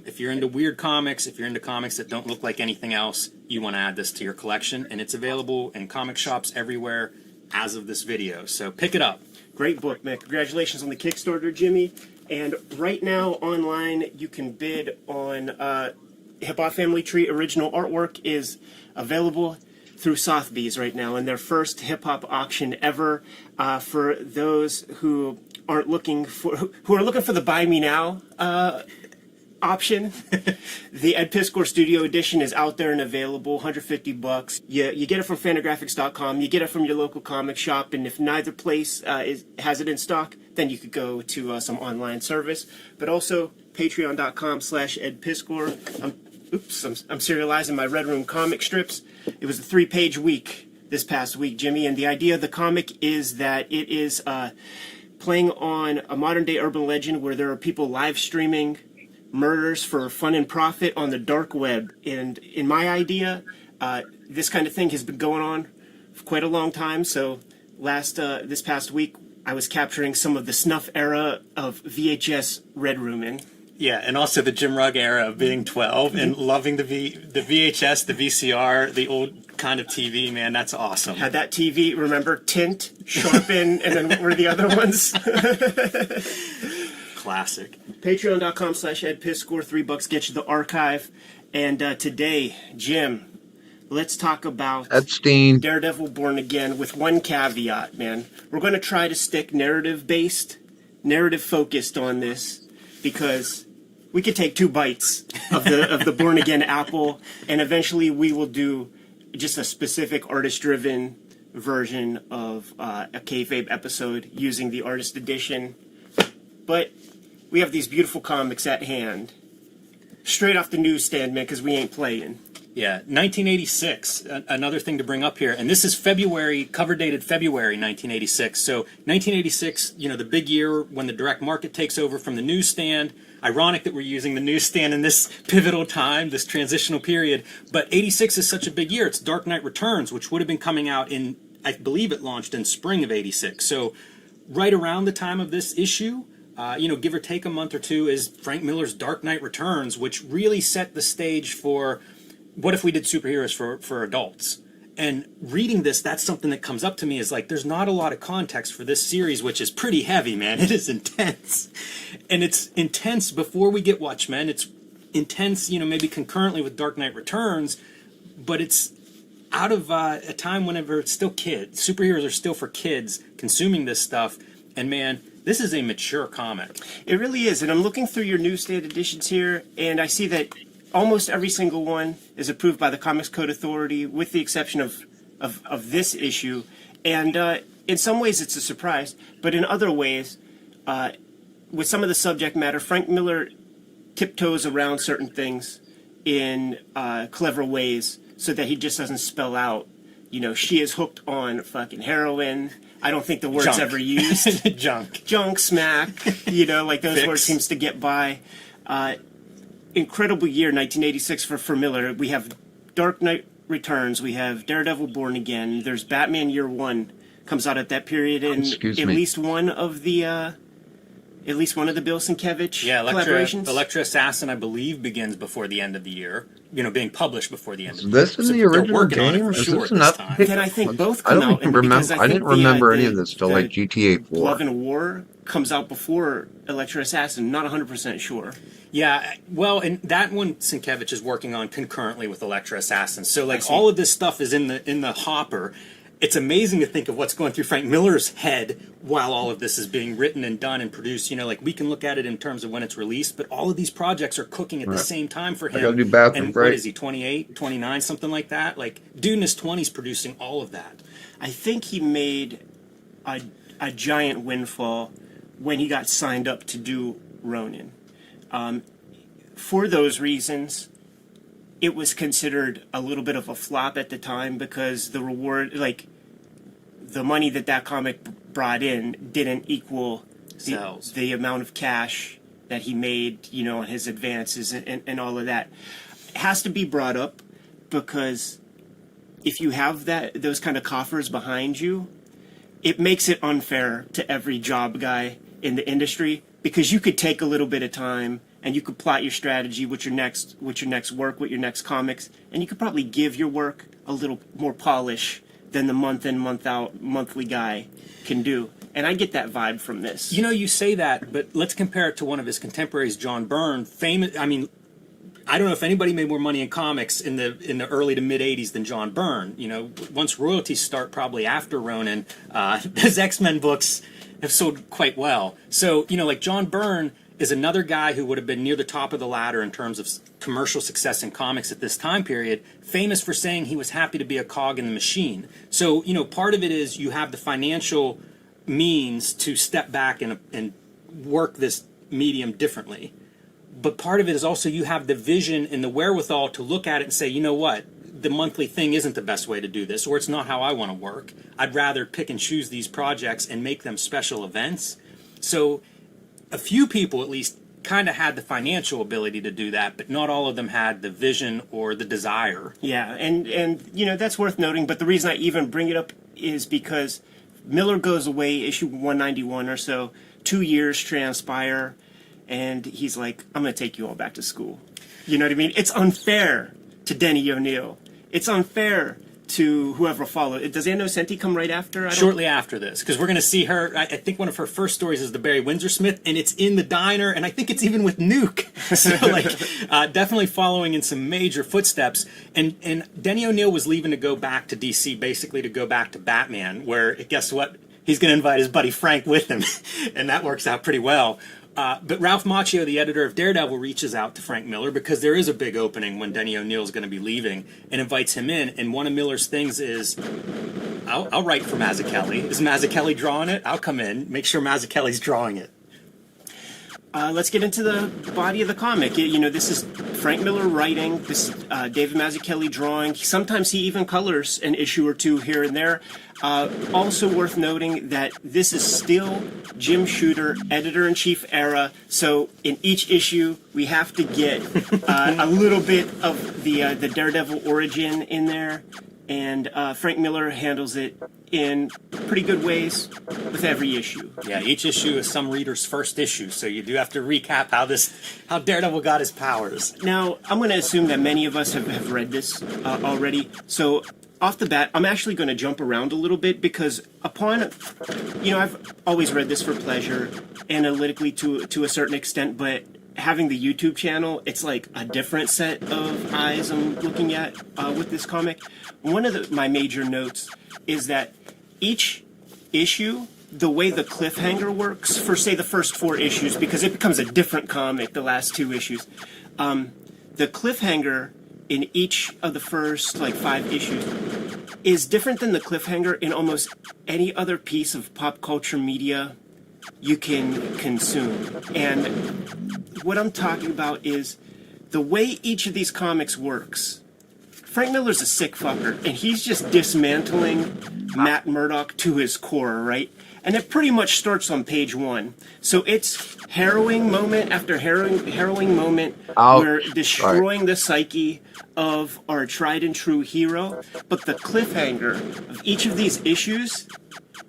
If you're into weird comics, if you're into comics that don't look like anything else, you want to add this to your collection, and it's available in comic shops everywhere as of this video, so pick it up. Great book, man. Congratulations on the Kickstarter, Jimmy. And right now online you can bid on Hip Hop Family Tree original artwork is available through Sotheby's right now, and their first hip hop auction ever. For those who are looking for the Buy Me Now option, the Ed Piskor Studio Edition is out there and available, $150. You get it from Fantagraphics.com, you get it from your local comic shop, and if neither place has it in stock, then you could go to some online service. But also Patreon.com/Ed Piskor. I'm serializing my Red Room comic strips. It was a 3-page week this past week, Jimmy, and the idea of the comic is that it is playing on a modern day urban legend where there are people live streaming murders for fun and profit on the dark web. And in my idea, this kind of thing has been going on for quite a long time. So this past week, I was capturing some of the snuff era of VHS Red Rooming. Yeah, and also the Jim Rugg era of being 12 and loving the VHS, the VCR, the old kind of TV, man, that's awesome. Had that TV, remember, Tint, Sharpen, and then what were the other ones? Classic. Patreon.com/Ed Piskor, $3 gets you the archive. And today, Jim, let's talk about Epstein. Daredevil Born Again with one caveat, man. We're going to try to stick narrative-focused on this because we could take 2 bites of the Born Again apple, and eventually we will do just a specific artist-driven version of a kayfabe episode using the artist edition. But we have these beautiful comics at hand, straight off the newsstand, man, because we ain't playing. Yeah, 1986, another thing to bring up here. And this is February, cover dated February 1986. So 1986, you know, the big year when the direct market takes over from the newsstand. Ironic that we're using the newsstand in this pivotal time, this transitional period. But 86 is such a big year. It's Dark Knight Returns, which would have been coming out in, I believe it launched in spring of 86. So right around the time of this issue, you know, give or take a month or two, is Frank Miller's Dark Knight Returns, which really set the stage for what if we did superheroes for adults? And reading this, that's something that comes up to me is like, there's not a lot of context for this series, which is pretty heavy, man. It is intense. And it's intense before we get Watchmen. It's intense, you know, maybe concurrently with Dark Knight Returns, but it's out of a time whenever it's still kids. Superheroes are still for kids consuming this stuff. And man, this is a mature comic. It really is. And I'm looking through your newsstand editions here, and I see that almost every single one is approved by the Comics Code Authority, with the exception of this issue. And in some ways it's a surprise, but in other ways, with some of the subject matter, Frank Miller tiptoes around certain things in clever ways so that he just doesn't spell out, you know, she is hooked on fucking heroin. I don't think the word's Junk. ever used. Junk, smack, you know, like those Fix. words seems to get by. Incredible year, 1986 for Miller. We have Dark Knight Returns. We have Daredevil Born Again. There's Batman Year One comes out at that period, and at least one of the Bill Sienkiewicz collaborations. Elektra Assassin, I believe, begins before the end of the year. You know, being published before the end of the This year. is the they're original working on it game? for Is sure this at an this up- time. Then I think both I come don't out. even and remember. because I didn't think remember any of this till like GTA 4. Love and War comes out before Elektra Assassin. Not 100% sure. Yeah, well, and that one Sienkiewicz is working on concurrently with Elektra Assassin. So like all of this stuff is in the hopper. It's amazing to think of what's going through Frank Miller's head while all of this is being written and done and produced. You know, like we can look at it in terms of when it's released, but all of these projects are cooking at the same time for him. I gotta do bathroom and break. what is he, 28, 29, something like that? Like, dude in his 20s producing all of that. I think he made a giant windfall when he got signed up to do Ronin. For those reasons, it was considered a little bit of a flop at the time because the reward, like the money that comic brought in, didn't equal the amount of cash that he made, you know, on his advances and all of that. It has to be brought up because if you have those kind of coffers behind you, it makes it unfair to every job guy in the industry because you could take a little bit of time and you could plot your strategy with your next work, with your next comics, and you could probably give your work a little more polish than the month in, month out, monthly guy can do. And I get that vibe from this. You know, you say that, but let's compare it to one of his contemporaries, John Byrne. Famous. I mean, I don't know if anybody made more money in comics in the early to mid '80s than John Byrne. You know, once royalties start, probably after Ronin, his X-Men books have sold quite well. So, you know, like John Byrne is another guy who would have been near the top of the ladder in terms of commercial success in comics at this time period, famous for saying he was happy to be a cog in the machine. So, you know, part of it is you have the financial means to step back and work this medium differently. But part of it is also you have the vision and the wherewithal to look at it and say, you know what, the monthly thing isn't the best way to do this, or it's not how I want to work. I'd rather pick and choose these projects and make them special events. So a few people at least kind of had the financial ability to do that, but not all of them had the vision or the desire. Yeah, and you know, that's worth noting, but the reason I even bring it up is because Miller goes away, issue 191 or so, 2 years transpire, and he's like, I'm going to take you all back to school. You know what I mean? It's unfair to Denny O'Neil. It's unfair to whoever followed. Does Ann Nocenti come right after? Shortly after this, because we're going to see her. I think one of her first stories is the Barry Windsor Smith, and it's in the diner, and I think it's even with Nuke. So, like, definitely following in some major footsteps. And Denny O'Neil was leaving to go back to DC, basically to go back to Batman, where, guess what? He's going to invite his buddy Frank with him, and that works out pretty well. But Ralph Macchio, the editor of Daredevil, reaches out to Frank Miller because there is a big opening when Denny O'Neil is going to be leaving and invites him in. And one of Miller's things is, I'll write for Mazzucchelli. Is Mazzucchelli drawing it? I'll come in, make sure Mazzucchelli's drawing it. Let's get into the body of the comic. You know, this is Frank Miller writing. This is David Mazzucchelli drawing. Sometimes he even colors an issue or two here and there. Also worth noting that this is still Jim Shooter, editor-in-chief era. So in each issue, we have to get a little bit of the Daredevil origin in there. And Frank Miller handles it in pretty good ways with every issue. Yeah, each issue is some reader's first issue, so you do have to recap how Daredevil got his powers. Now, I'm going to assume that many of us have read this already. So off the bat, I'm actually going to jump around a little bit because I've always read this for pleasure, analytically to a certain extent, but having the YouTube channel, it's like a different set of eyes I'm looking at with this comic. One of my major notes is that each issue, the way the cliffhanger works for, say, the first 4 issues, because it becomes a different comic the last 2 issues, the cliffhanger in each of the first, 5 issues is different than the cliffhanger in almost any other piece of pop culture media you can consume. And what I'm talking about is the way each of these comics works. Frank Miller's a sick fucker, and he's just dismantling Matt Murdock to his core, right? And it pretty much starts on page 1. So it's harrowing moment after harrowing moment. We're destroying the psyche of our tried and true hero. But the cliffhanger of each of these issues,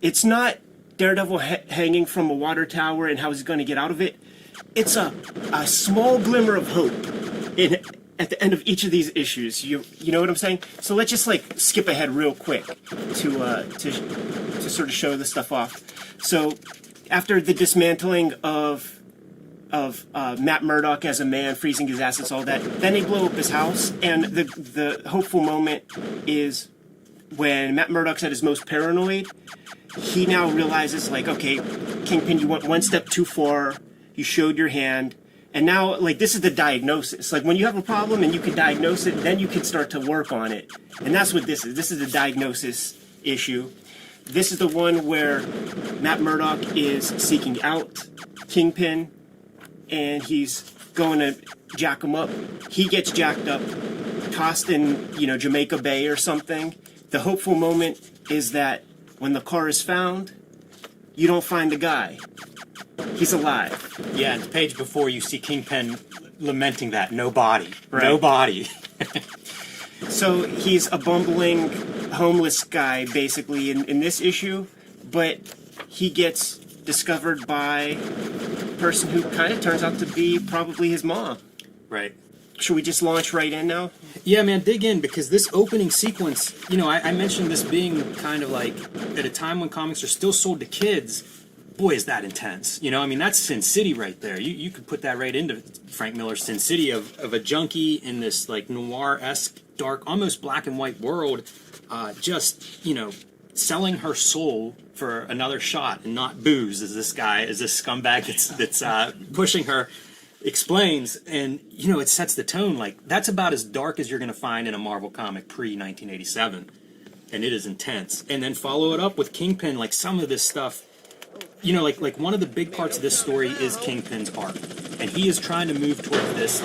it's not Daredevil hanging from a water tower and how he's going to get out of it. It's a small glimmer of hope at the end of each of these issues. You know what I'm saying? So let's just skip ahead real quick to sort of show this stuff off. So after the dismantling of Matt Murdock as a man, freezing his assets, all that, then they blow up his house, and the hopeful moment is when Matt Murdock's at his most paranoid. He now realizes, okay, Kingpin, you went one step too far. You showed your hand. And now, this is the diagnosis. When you have a problem and you can diagnose it, then you can start to work on it. And that's what this is. This is the diagnosis issue. This is the one where Matt Murdock is seeking out Kingpin, and he's going to jack him up. He gets jacked up, tossed in, Jamaica Bay or something. The hopeful moment is that when the car is found, you don't find the guy. He's alive. Yeah, and the page before you see Kingpin lamenting that. No body. Right. No body. So he's a bumbling, homeless guy, basically, in this issue, but he gets discovered by a person who kind of turns out to be probably his mom. Right. Should we just launch right in now? Yeah, man, dig in, because this opening sequence, I mentioned this being kind of at a time when comics are still sold to kids. Boy, is that intense. That's Sin City right there. You could put that right into Frank Miller's Sin City of a junkie in this noir-esque, dark, almost black and white world, just selling her soul for another shot and not booze, as this scumbag that's pushing her explains. And it sets the tone. That's about as dark as you're going to find in a Marvel comic pre-1987, and it is intense. And then follow it up with Kingpin. Some of this stuff, one of the big parts of this story is Kingpin's arc, and he is trying to move toward this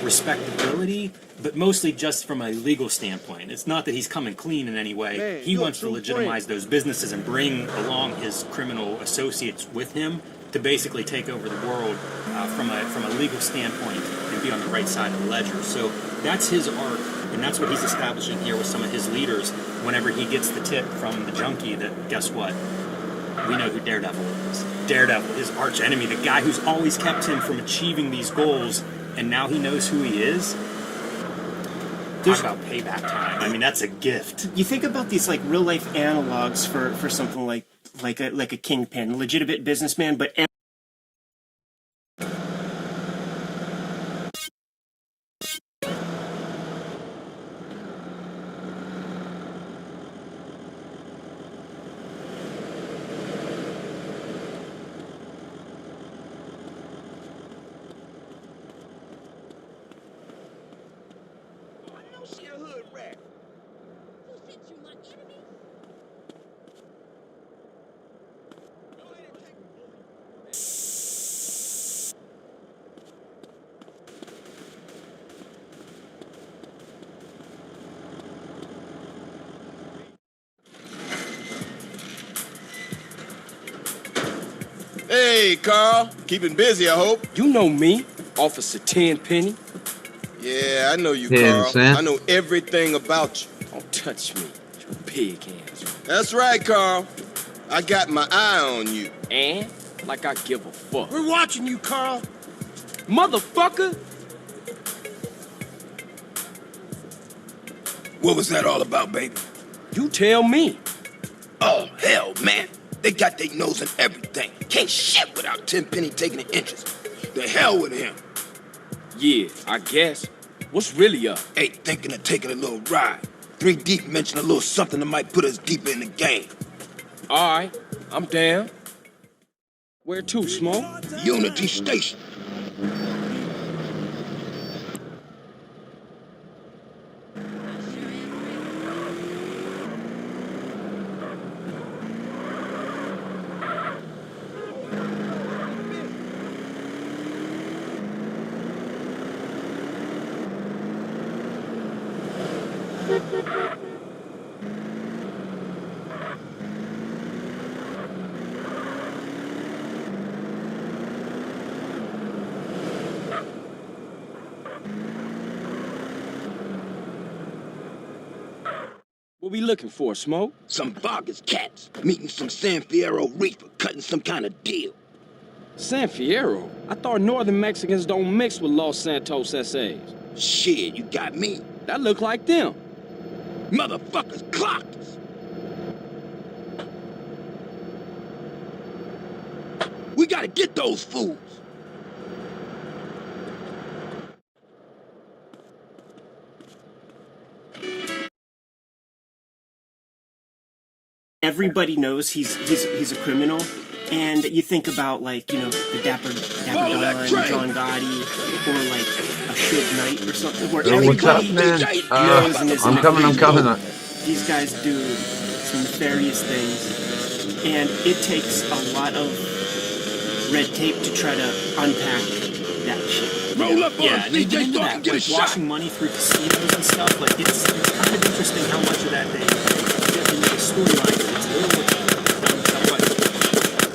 respectability, but mostly just from a legal standpoint. It's not that he's coming clean in any way. He wants to legitimize those businesses and bring along his criminal associates with him to basically take over the world from a legal standpoint and be on the right side of the ledger. So that's his arc, and that's what he's establishing here with some of his leaders whenever he gets the tip from the junkie that, guess what? We know who Daredevil is. Daredevil, his arch enemy, the guy who's always kept him from achieving these goals, and now he knows who he is. Talk about payback time. That's a gift. You think about these real life analogs for something like a Kingpin, legitimate businessman, but Hey, Carl. Keeping busy, I hope. You know me, Officer Tenpenny. Yeah, I know you, 10 Carl. cents. I know everything about you. Don't touch me, you pig hands. That's right, Carl. I got my eye on you. And like I give a fuck. We're watching you, Carl. Motherfucker! What was that all about, baby? You tell me. Oh, hell, man. They got their nose in everything. Can't shit without Tenpenny taking an interest. The hell with him. Yeah, I guess. What's really up? Hey, thinking of taking a little ride. 3 Deep mentioned a little something that might put us deeper in the game. All right, I'm down. Where to, Smoke? Unity Station. What we looking for, Smoke? Some Vargas cats meeting some San Fierro reefer, cutting some kind of deal. San Fierro? I thought northern Mexicans don't mix with Los Santos SAs. Shit, you got me. That look like them. Motherfuckers clocked us. We gotta get those fools. Everybody knows he's a criminal, and you think about, like, you know, the Dapper Don, John Gotti, or like a Suge Knight or something, where What's up, everybody man? knows and is I'm coming. These guys do some nefarious things, and it takes a lot of red tape to try to unpack that shit. Roll up on Yeah, and they get into and that, get a like shot. washing money through casinos and stuff. Like it's kind of interesting how much of that they get into the storyline. It's a little somewhat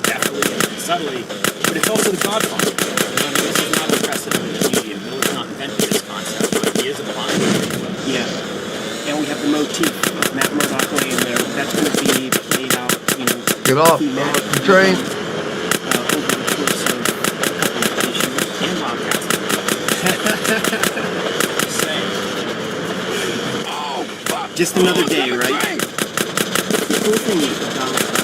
deftly and subtly, but it's also the Godfather. You know, I mean, this is not unprecedented in the media. Miller's not invented this concept, but he is applying it. Yeah, and we have the motif of Matt Murdock laying there. That's going to be played out, you know. Get off the train. Over the course of a couple of issues and Wildcats. Just another day, right? The cool thing about the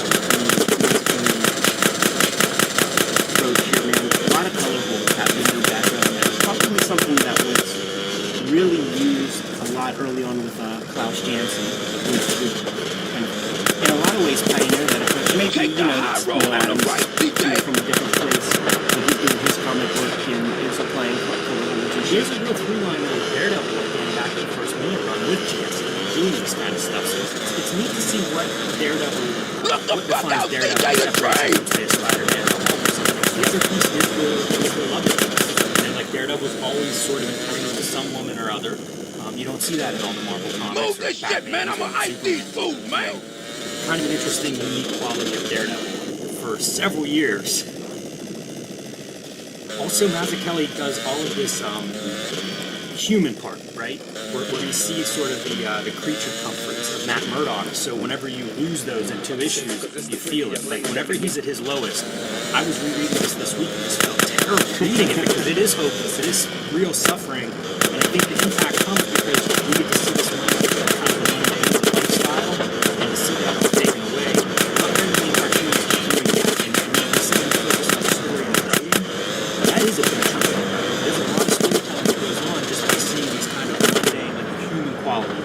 approach here, man, a lot of colorful happening in the background there. Probably something that was really used a lot early on with Klaus Janson, which would kind of, in a lot of ways, pioneer that approach. Maybe, you know, it's Neil Adams coming from a different place, but he's doing his comic work and is applying colorful images. There's a real through line with Daredevil going back to the first Miller run with Jansen, doing this kind of stuff. So it's neat to see what Daredevil, what defines Daredevil separates from, say, Spider-Man. The other piece is the love interest. And like Daredevil's always sort of encountered with some woman or other. You don't see that in all the Marvel comics. Move this shit, man. I'm gonna ice these fools, man. Kind of an interesting, unique quality of Daredevil for several years. Also, Mazzucchelli does all of this human part, right? Where we see sort of the creature comforts of Matt Murdock. So whenever you lose those in 2 issues, you feel it. Like whenever he's at his lowest, I was rereading this week and just felt terrible reading it because it is hopeless, it is real suffering, and I think the impact comes because we get to see this kind of the mundane lifestyle, and to see that all taken away. Not very many cartoons are doing that, and we see them focus on the story and the writing. That is a big chunk. There's a lot of storytelling that goes on just by seeing these kind of mundane, like human quality.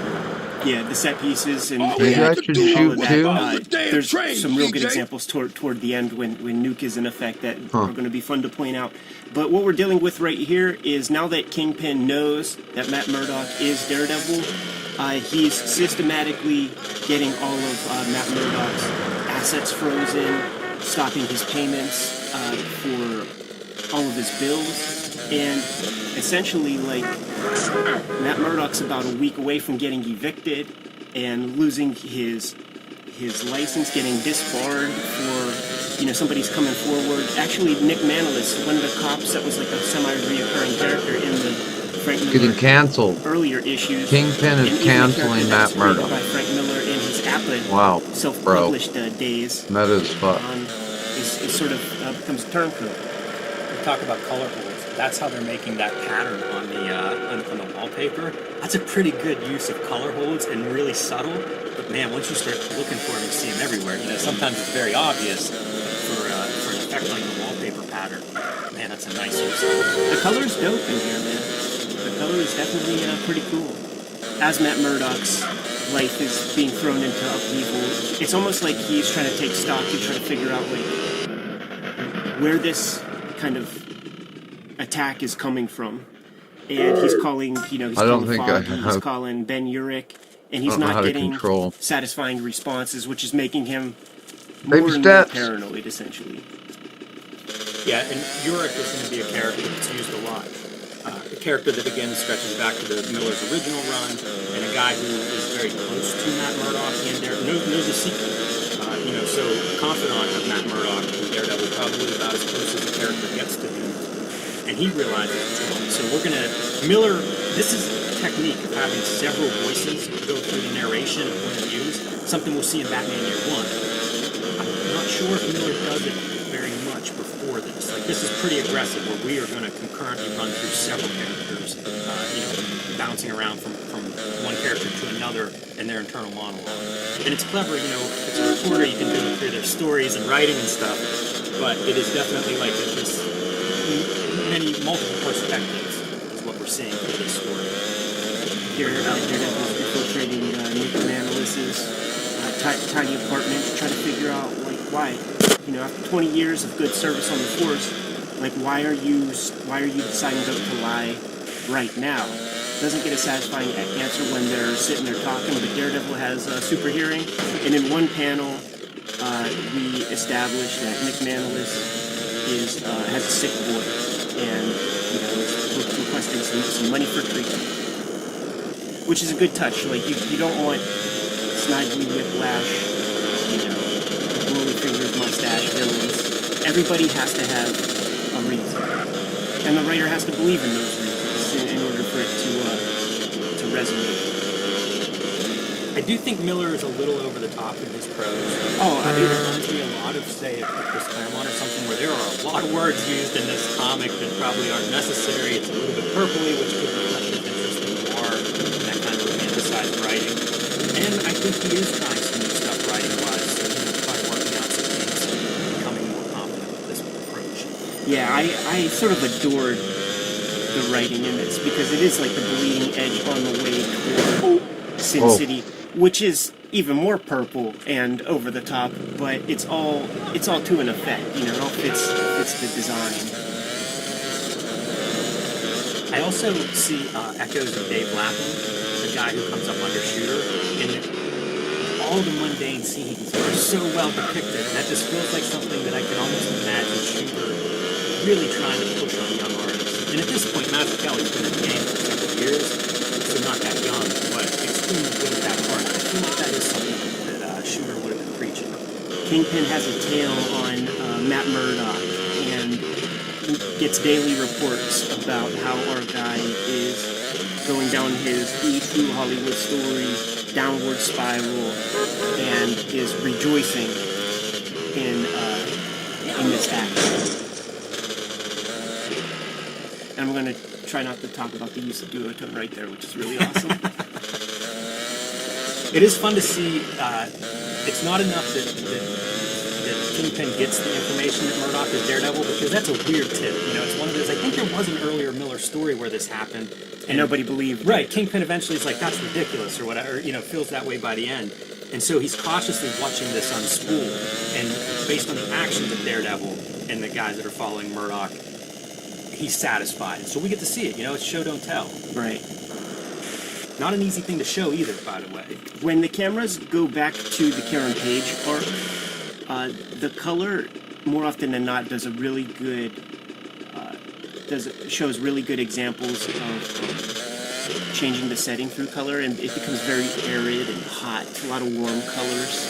Yeah, the set pieces and Maybe I should all of shoot that. too. There's some real good examples toward the end when Nuke is in effect that are going to be fun to point out. But what we're dealing with right here is now that Kingpin knows that Matt Murdock is Daredevil, he's systematically getting all of Matt Murdock's assets frozen, stopping his payments for all of his bills. And essentially, like, Matt Murdock's about a week away from getting evicted and losing his license, getting disbarred for somebody's coming forward. Actually, Nick Manilis, one of the cops that was like a semi-reoccurring character in the Frank Miller Getting canceled. earlier issues. Kingpin is canceling Matt Murdock. By Frank Miller in his Apple self-published days. That is fuck. Is sort of becomes a turncoat. We talk about color holes. That's how they're making that pattern on the wallpaper. That's a pretty good use of color holes and really subtle. But man, once you start looking for them, you see them everywhere. Sometimes it's very obvious for an effect like the wallpaper pattern. Man, that's a nice use. The color's dope in here, man. The color is definitely pretty cool. As Matt Murdock's life is being thrown into upheaval, it's almost like he's trying to take stock and try to figure out where this kind of attack is coming from. And he's calling, he's calling Ben Urich, and he's not getting satisfying responses, which is making him more and more paranoid, essentially. Yeah, and Urich is going to be a character that's used a lot. A character that, again, stretches back to the Miller's original run, and a guy who is very close to Matt Murdock and knows the secret. So confidant of Matt Murdock and Daredevil, probably about as close as a character gets to be. And he realizes it's wrong. So Miller, this is a technique of having several voices go through the narration and point of views, something we'll see in Batman Year One. I'm not sure if Miller does it very much before this. This is pretty aggressive, where we are going to concurrently run through several characters, bouncing around from one character to another in their internal monologue. And it's clever, it's a reporter, you can do it through their stories and writing and stuff, but it is definitely like this multiple perspectives is what we're seeing through this story. Here, Daredevil's infiltrating Nick Manilis's tiny apartment to try to figure out why. After 20 years of good service on the force, why are you deciding to lie right now? Doesn't get a satisfying answer when they're sitting there talking, but Daredevil has a super hearing, and in one panel, we establish that Nick Manilis has a sick boy, and is requesting some money for treatment, which is a good touch. You don't want Snidely Whiplash, rolling fingers, mustache villains. Everybody has to have a reason, and the writer has to believe in those reasons in order for it to resonate. I do think Miller is a little over the top in his prose. It reminds me a lot of, say, Chris Claremont or something, where there are a lot of words used in this comic that probably aren't necessary. It's a little bit purpley, which could be less interesting noir, that kind of romanticized writing. And I think he is trying some new stuff writing-wise, so he's probably working out some things and becoming more confident with this approach. Yeah, I sort of adored the writing in this, because it is like the bleeding edge on the way toward Sin City, which is even more purple and over the top, but it's all to an effect. It all fits the design. I also see echoes of Dave Lapham, the guy who comes up under Shooter, and all the mundane scenes are so well depicted, and that just feels like something that I can almost imagine Shooter really trying to push on young artists. And at this point, Mazzucchelli's been in the game for several years, so not that young, but extremely good at that part. I feel like that is something that Shooter would have been preaching. Kingpin has a tail on Matt Murdock and gets daily reports about how our guy is going down his true Hollywood story downward spiral and is rejoicing in this act. And I'm going to try not to talk about the use of duotone right there, which is really awesome. It is fun to see. It's not enough that Kingpin gets the information that Murdock is Daredevil, because that's a weird tip. It's one of those. I think there was an earlier Miller story where this happened, and nobody believed. Right, Kingpin eventually is like, "That's ridiculous," or whatever. Feels that way by the end, and so he's cautiously watching this unspool, and based on the actions of Daredevil and the guys that are following Murdock, he's satisfied. So we get to see it. It's show don't tell. Right. Not an easy thing to show either, by the way. When the cameras go back to the Karen Page arc, the color, more often than not, does a really good, shows really good examples of changing the setting through color, and it becomes very arid and hot. A lot of warm colors.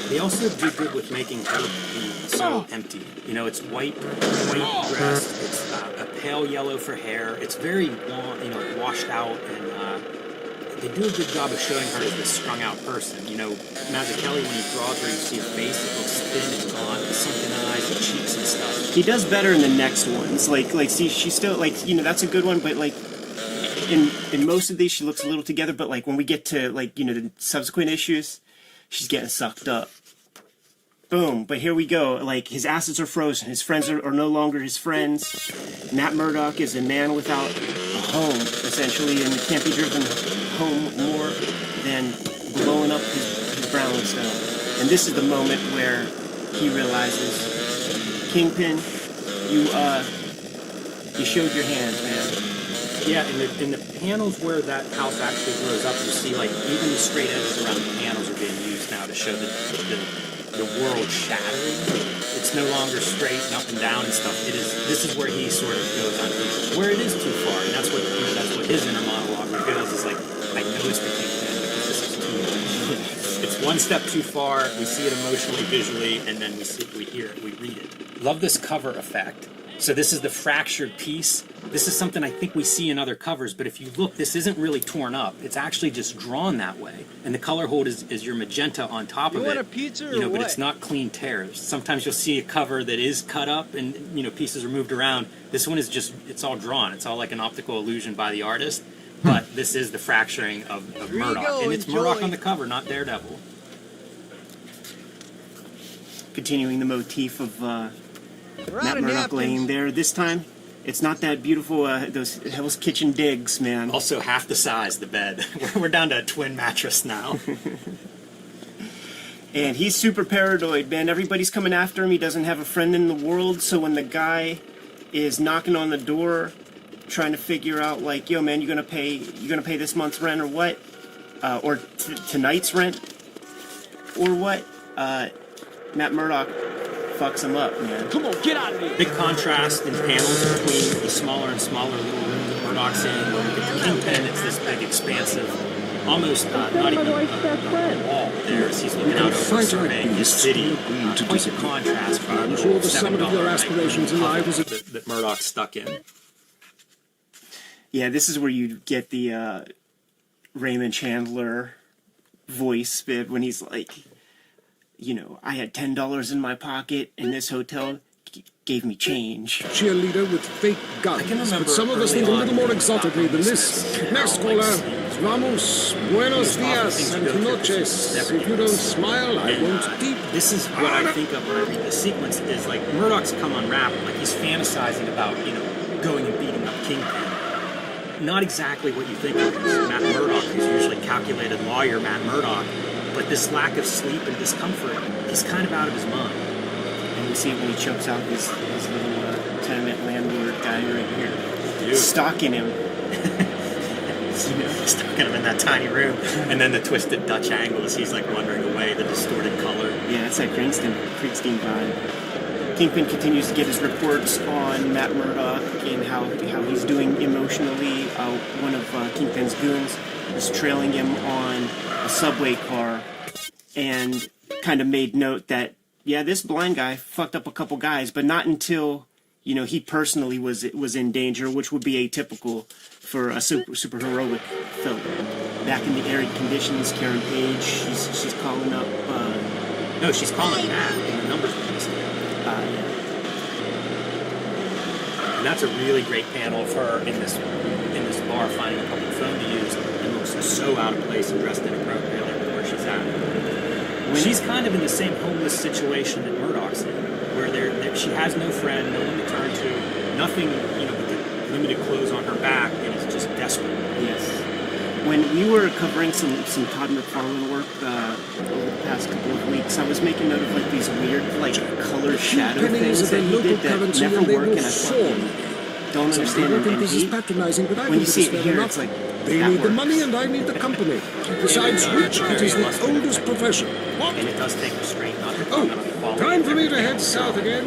They also do good with making her be so empty. You know, it's white dress. It's a pale yellow for hair. It's very long, you know, washed out, and they do a good job of showing her as this strung out person. You know, Mazzucchelli, when he draws her, you see her face, it looks thin and gaunt, sunken eyes and cheeks and stuff. He does better in the next ones. Like, see, she's still, like, you know, that's a good one, but, like, in most of these, she looks a little together, but, like, when we get to, like, you know, the subsequent issues, she's getting sucked up. Boom. But here we go. Like, his assets are frozen. His friends are no longer his friends. Matt Murdock is a man without a home, essentially, and can't be driven home more than blowing up his brownstone. And this is the moment where he realizes, Kingpin, you showed your hand, man. Yeah, in the panels where that house actually blows up, you see, like, even the straight edges around the panels are being used now to show the world shattering. It's no longer straight and up and down and stuff. This is where he sort of goes on where it is too far, and that's what his inner monologue reveals is like, I know it's the Kingpin because this is too much. It's one step too far. We see it emotionally, visually, and then we hear it, we read it. Love this cover effect. So this is the fractured piece. This is something I think we see in other covers, but if you look, this isn't really torn up. It's actually just drawn that way. And the color hold is your magenta on top of it. You want a pizza or but what? it's not clean tears. Sometimes you'll see a cover that is cut up and, you know, pieces are moved around. This one is just, it's all drawn. It's all like an optical illusion by the artist. But this is the fracturing of Murdoch. And it's Murdoch on the cover, not Daredevil. Continuing the motif of Matt Murdock laying there. This time, it's not that beautiful, those Hell's Kitchen digs, man. Also, half the size, the bed. We're down to a twin mattress now. And he's super paranoid, man. Everybody's coming after him. He doesn't have a friend in the world. So when the guy is knocking on the door, trying to figure out, like, yo, man, you gonna pay this month's rent or what? Or tonight's rent or what? Matt Murdock fucks him up, man. Come on, get out of here. Big contrast in panels between the smaller and smaller little rooms that Murdoch's in. Where we get the Kingpin, it's this big, expansive, almost not even a wall there as he's looking out over surveying his city. Quite a contrast from the little $7 that Murdoch's stuck in. Yeah, this is where you get the Raymond Chandler voice bit when he's like, you know, I had $10 in my pocket, and this hotel gave me change. Cheerleader with fake guns, but some of us think a little more exotically than this. Next caller, Ramos, buenos dias and noches. If you don't smile, I won't deep. This is what I think of when I read the sequence, is like Murdoch's come unwrapped, like he's fantasizing about, you know, going and beating up Kingpin. Not exactly what you think of as Matt Murdoch, who's usually calculated lawyer Matt Murdoch. But this lack of sleep and discomfort, he's kind of out of his mind. And we see it when he chokes out his little tenement landlord guy right here. Dude. Stalking him. Stalking him in that tiny room. And then the twisted Dutch angle as he's like wandering away, the distorted color. Yeah, it's that Kriegstein vibe. Kingpin continues to get his reports on Matt Murdock and how he's doing emotionally. One of Kingpin's goons is trailing him on a subway car and kind of made note that, yeah, this blind guy fucked up a couple guys, but not until, you know, he personally was in danger, which would be atypical for a super heroic film. Back in the arid conditions, Karen Page, she's calling up. No, she's calling Matt, and the numbers are missing. Yeah. And that's a really great panel of her in this bar finding a public phone to use. It looks so out of place and dressed inappropriately with where she's at. She's kind of in the same homeless situation that Murdoch's in, where she has no friend, no one to turn to, nothing, you know, but the limited clothes on her back, and is just desperate. Yes. When we were covering some Todd McFarlane work over the past couple of weeks, I was making note of like these weird like color shadow things that he did that never work, and I fucking don't understand it. And when you see it here, it's like they need the money and I need the company. Besides which, it is the oldest profession. What? And it does take restraint, not to time for me to head south again.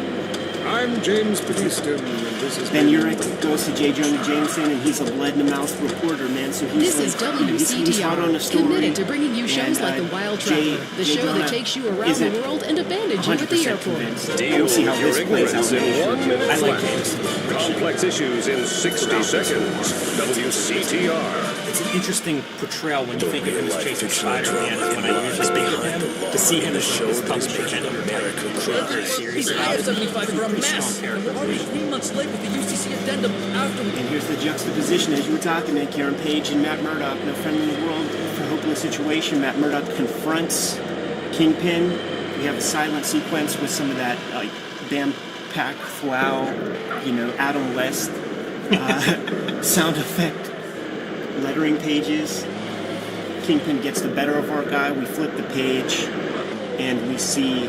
I'm James Batista, and this is Ben Urich goes to J. Jonah Jameson, and he's a blood-in-the-mouth reporter, man. So he's This like, is he's hot on a WCTR, story. committed to bringing you shows like The Wild Traveler, the show that takes you around the world and abandons you at the airport. We'll see how this plays out. in 1 minute I like flat. Complex issues in 60 seconds. WCTR. It's an interesting portrayal when you think of him as chasing Spider-Man. When I usually think of him, to see him as this publisher and very serious about it. 75 for a mess. And we're already 3 months late with the UCC addendum after. And here's the juxtaposition as you were talking, man. Karen Page and Matt Murdock, no friend in the world for hopeless situation. Matt Murdock confronts Kingpin. We have a silent sequence with some of that like Bam Pack Flow, Adam West sound effect lettering pages. Kingpin gets the better of our guy. We flip the page and we see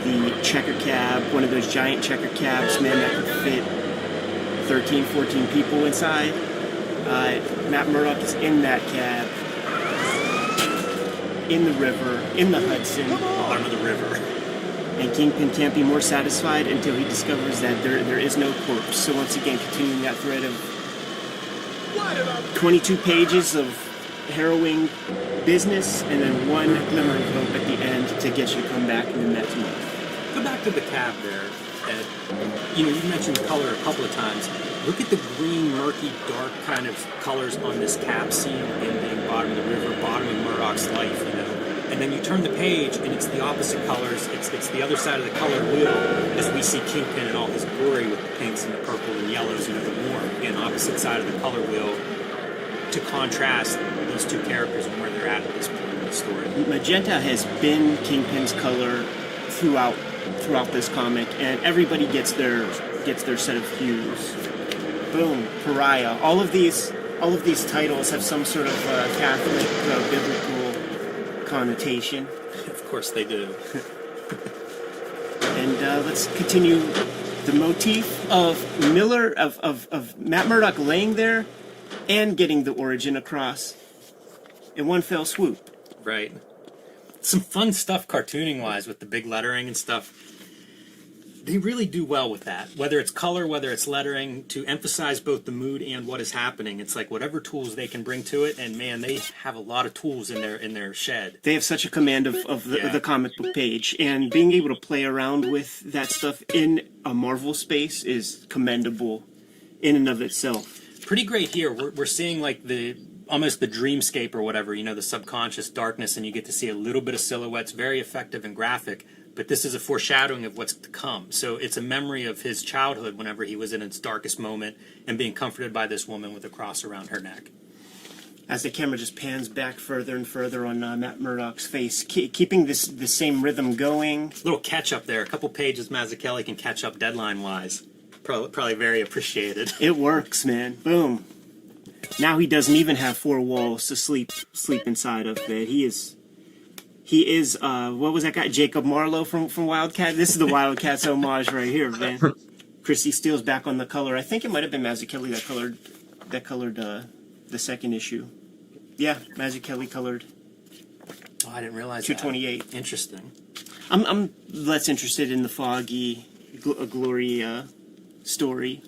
the checker cab, one of those giant checker cabs, man, that could fit 13, 14 people inside. Matt Murdock is in that cab, in the river, in the Hudson. Bottom of the river. And Kingpin can't be more satisfied until he discovers that there is no corpse. So once again, continuing that thread of 22 pages of harrowing business and then one memory of hope at the end to get you to come back in the next month. Go back to the cab there, Ed. You mentioned color a couple of times. Look at the green, murky, dark kind of colors on this cab scene ending bottom of the river, bottom of Murdoch's life, And then you turn the page and it's the opposite colors. It's the other side of the color wheel as we see Kingpin in all his glory with the pinks and the purple and yellows, the warm and opposite side of the color wheel to contrast these two characters and where they're at this point in the story. Magenta has been Kingpin's color throughout this comic, and everybody gets their set of hues. Boom, Pariah. All of these titles have some sort of Catholic biblical connotation. Of course they do. And let's continue the motif of Matt Murdock laying there and getting the origin across in one fell swoop. Right. Some fun stuff cartooning-wise with the big lettering and stuff. They really do well with that. Whether it's color, whether it's lettering, to emphasize both the mood and what is happening. It's like whatever tools they can bring to it, and man, they have a lot of tools in their shed. They have such a command of the comic book page, and being able to play around with that stuff in a Marvel space is commendable in and of itself. Pretty great here. We're seeing like almost the dreamscape or whatever, the subconscious darkness, and you get to see a little bit of silhouettes, very effective and graphic. But this is a foreshadowing of what's to come. So it's a memory of his childhood whenever he was in its darkest moment and being comforted by this woman with a cross around her neck. As the camera just pans back further and further on Matt Murdock's face, keeping the same rhythm going. Little catch up there. A couple pages Mazzucchelli can catch up deadline-wise. Probably very appreciated. It works, man. Boom. Now he doesn't even have four walls to sleep inside of, man. He is what was that guy? Jacob Marlowe from Wildcat? This is the Wildcats homage right here, man. Christy Steele's back on the color. I think it might have been Mazzucchelli that colored the second issue. Yeah, Mazzucchelli colored. Oh, I didn't realize 228. That. Interesting. I'm less interested in the Foggy Glory story.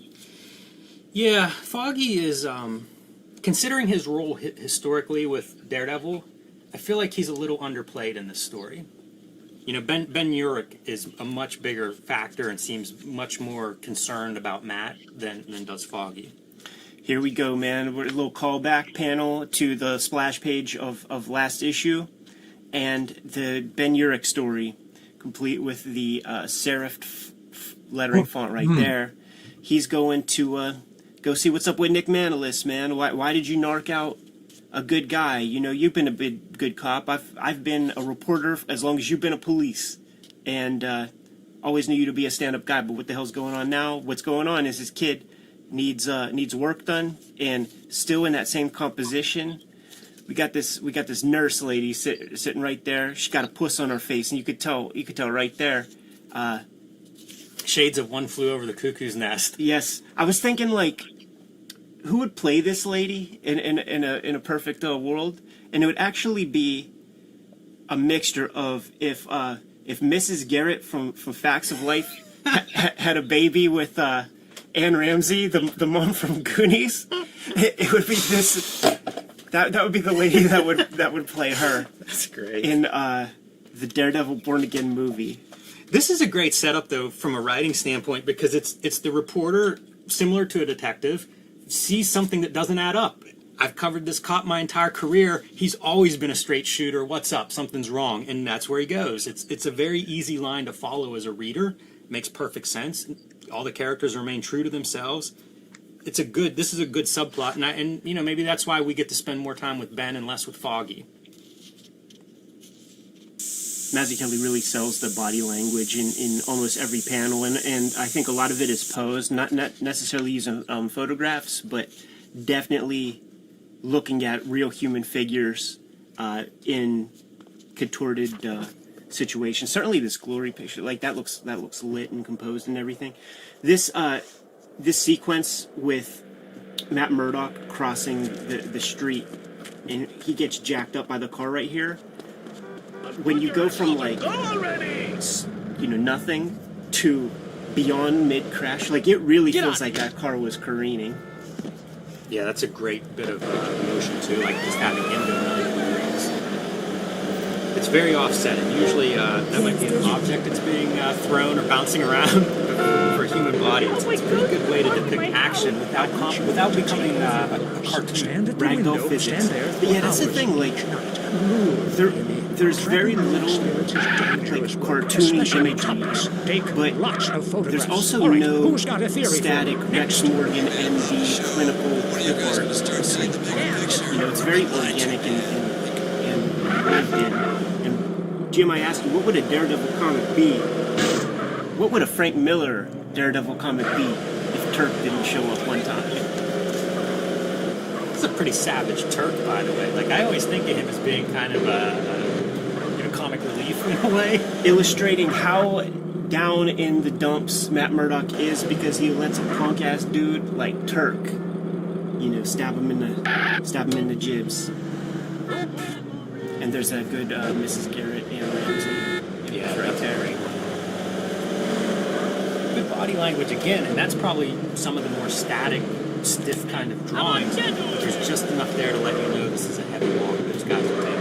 Yeah, Foggy is considering his role historically with Daredevil, I feel like he's a little underplayed in this story. Ben Urich is a much bigger factor and seems much more concerned about Matt than does Foggy. Here we go, man. We're a little callback panel to the splash page of last issue and the Ben Urich story, complete with the serifed lettering font right there. He's going to go see what's up with Nick Manilis, man. Why did you narc out a good guy? You've been a good cop. I've been a reporter as long as you've been a police, and always knew you to be a stand-up guy. But what the hell's going on now? What's going on is his kid needs work done, and still in that same composition. We got this nurse lady sitting right there. She's got a puss on her face, and you could tell right there. Shades of One Flew Over the Cuckoo's Nest. Yes, I was thinking who would play this lady in a perfect world, and it would actually be a mixture of if Mrs. Garrett from Facts of Life had a baby with Anne Ramsey, the mom from Goonies, it would be this. That would be the lady that would play her. That's great. In the Daredevil Born Again movie. This is a great setup, though, from a writing standpoint, because it's the reporter, similar to a detective, sees something that doesn't add up. I've covered this cop my entire career. He's always been a straight shooter. What's up? Something's wrong. And that's where he goes. It's a very easy line to follow as a reader. It makes perfect sense. All the characters remain true to themselves. This is a good subplot. And you know, maybe that's why we get to spend more time with Ben and less with Foggy. Mazzucchelli really sells the body language in almost every panel, and I think a lot of it is posed, not necessarily using photographs, but definitely looking at real human figures in contorted situations. Certainly, this glory picture, like that looks lit and composed and everything. This sequence with Matt Murdock crossing the street, and he gets jacked up by the car right here. When you go from nothing to beyond mid-crash, like it really feels like that car was careening. Yeah, that's a great bit of emotion too, like just having him go 90 degrees. It's very offset, and usually that might be an object that's being thrown or bouncing around for a human body. It's a pretty good way to depict action without becoming a cartoon. Ragdoll physics. But yeah, that's the thing, like, there's very little cartoony imagery, but there's also no static Rex Morgan and the clinical clip art. You know, it's very organic and lived in. And Jim, I asked you, what would a Daredevil comic be? What would a Frank Miller Daredevil comic be if Turk didn't show up one time? It's a pretty savage Turk, by the way. Like, I always think of him as being kind of a comic relief in a way. Illustrating how down in the dumps Matt Murdock is because he lets a punk ass dude like Turk, stab him in the jibs. And there's a good Mrs. Garrett and Ramsey. Yeah, right there. Good body language again, and that's probably some of the more static, stiff kind of drawings. But there's just enough there to let you know this is a heavy walk those guys are taking.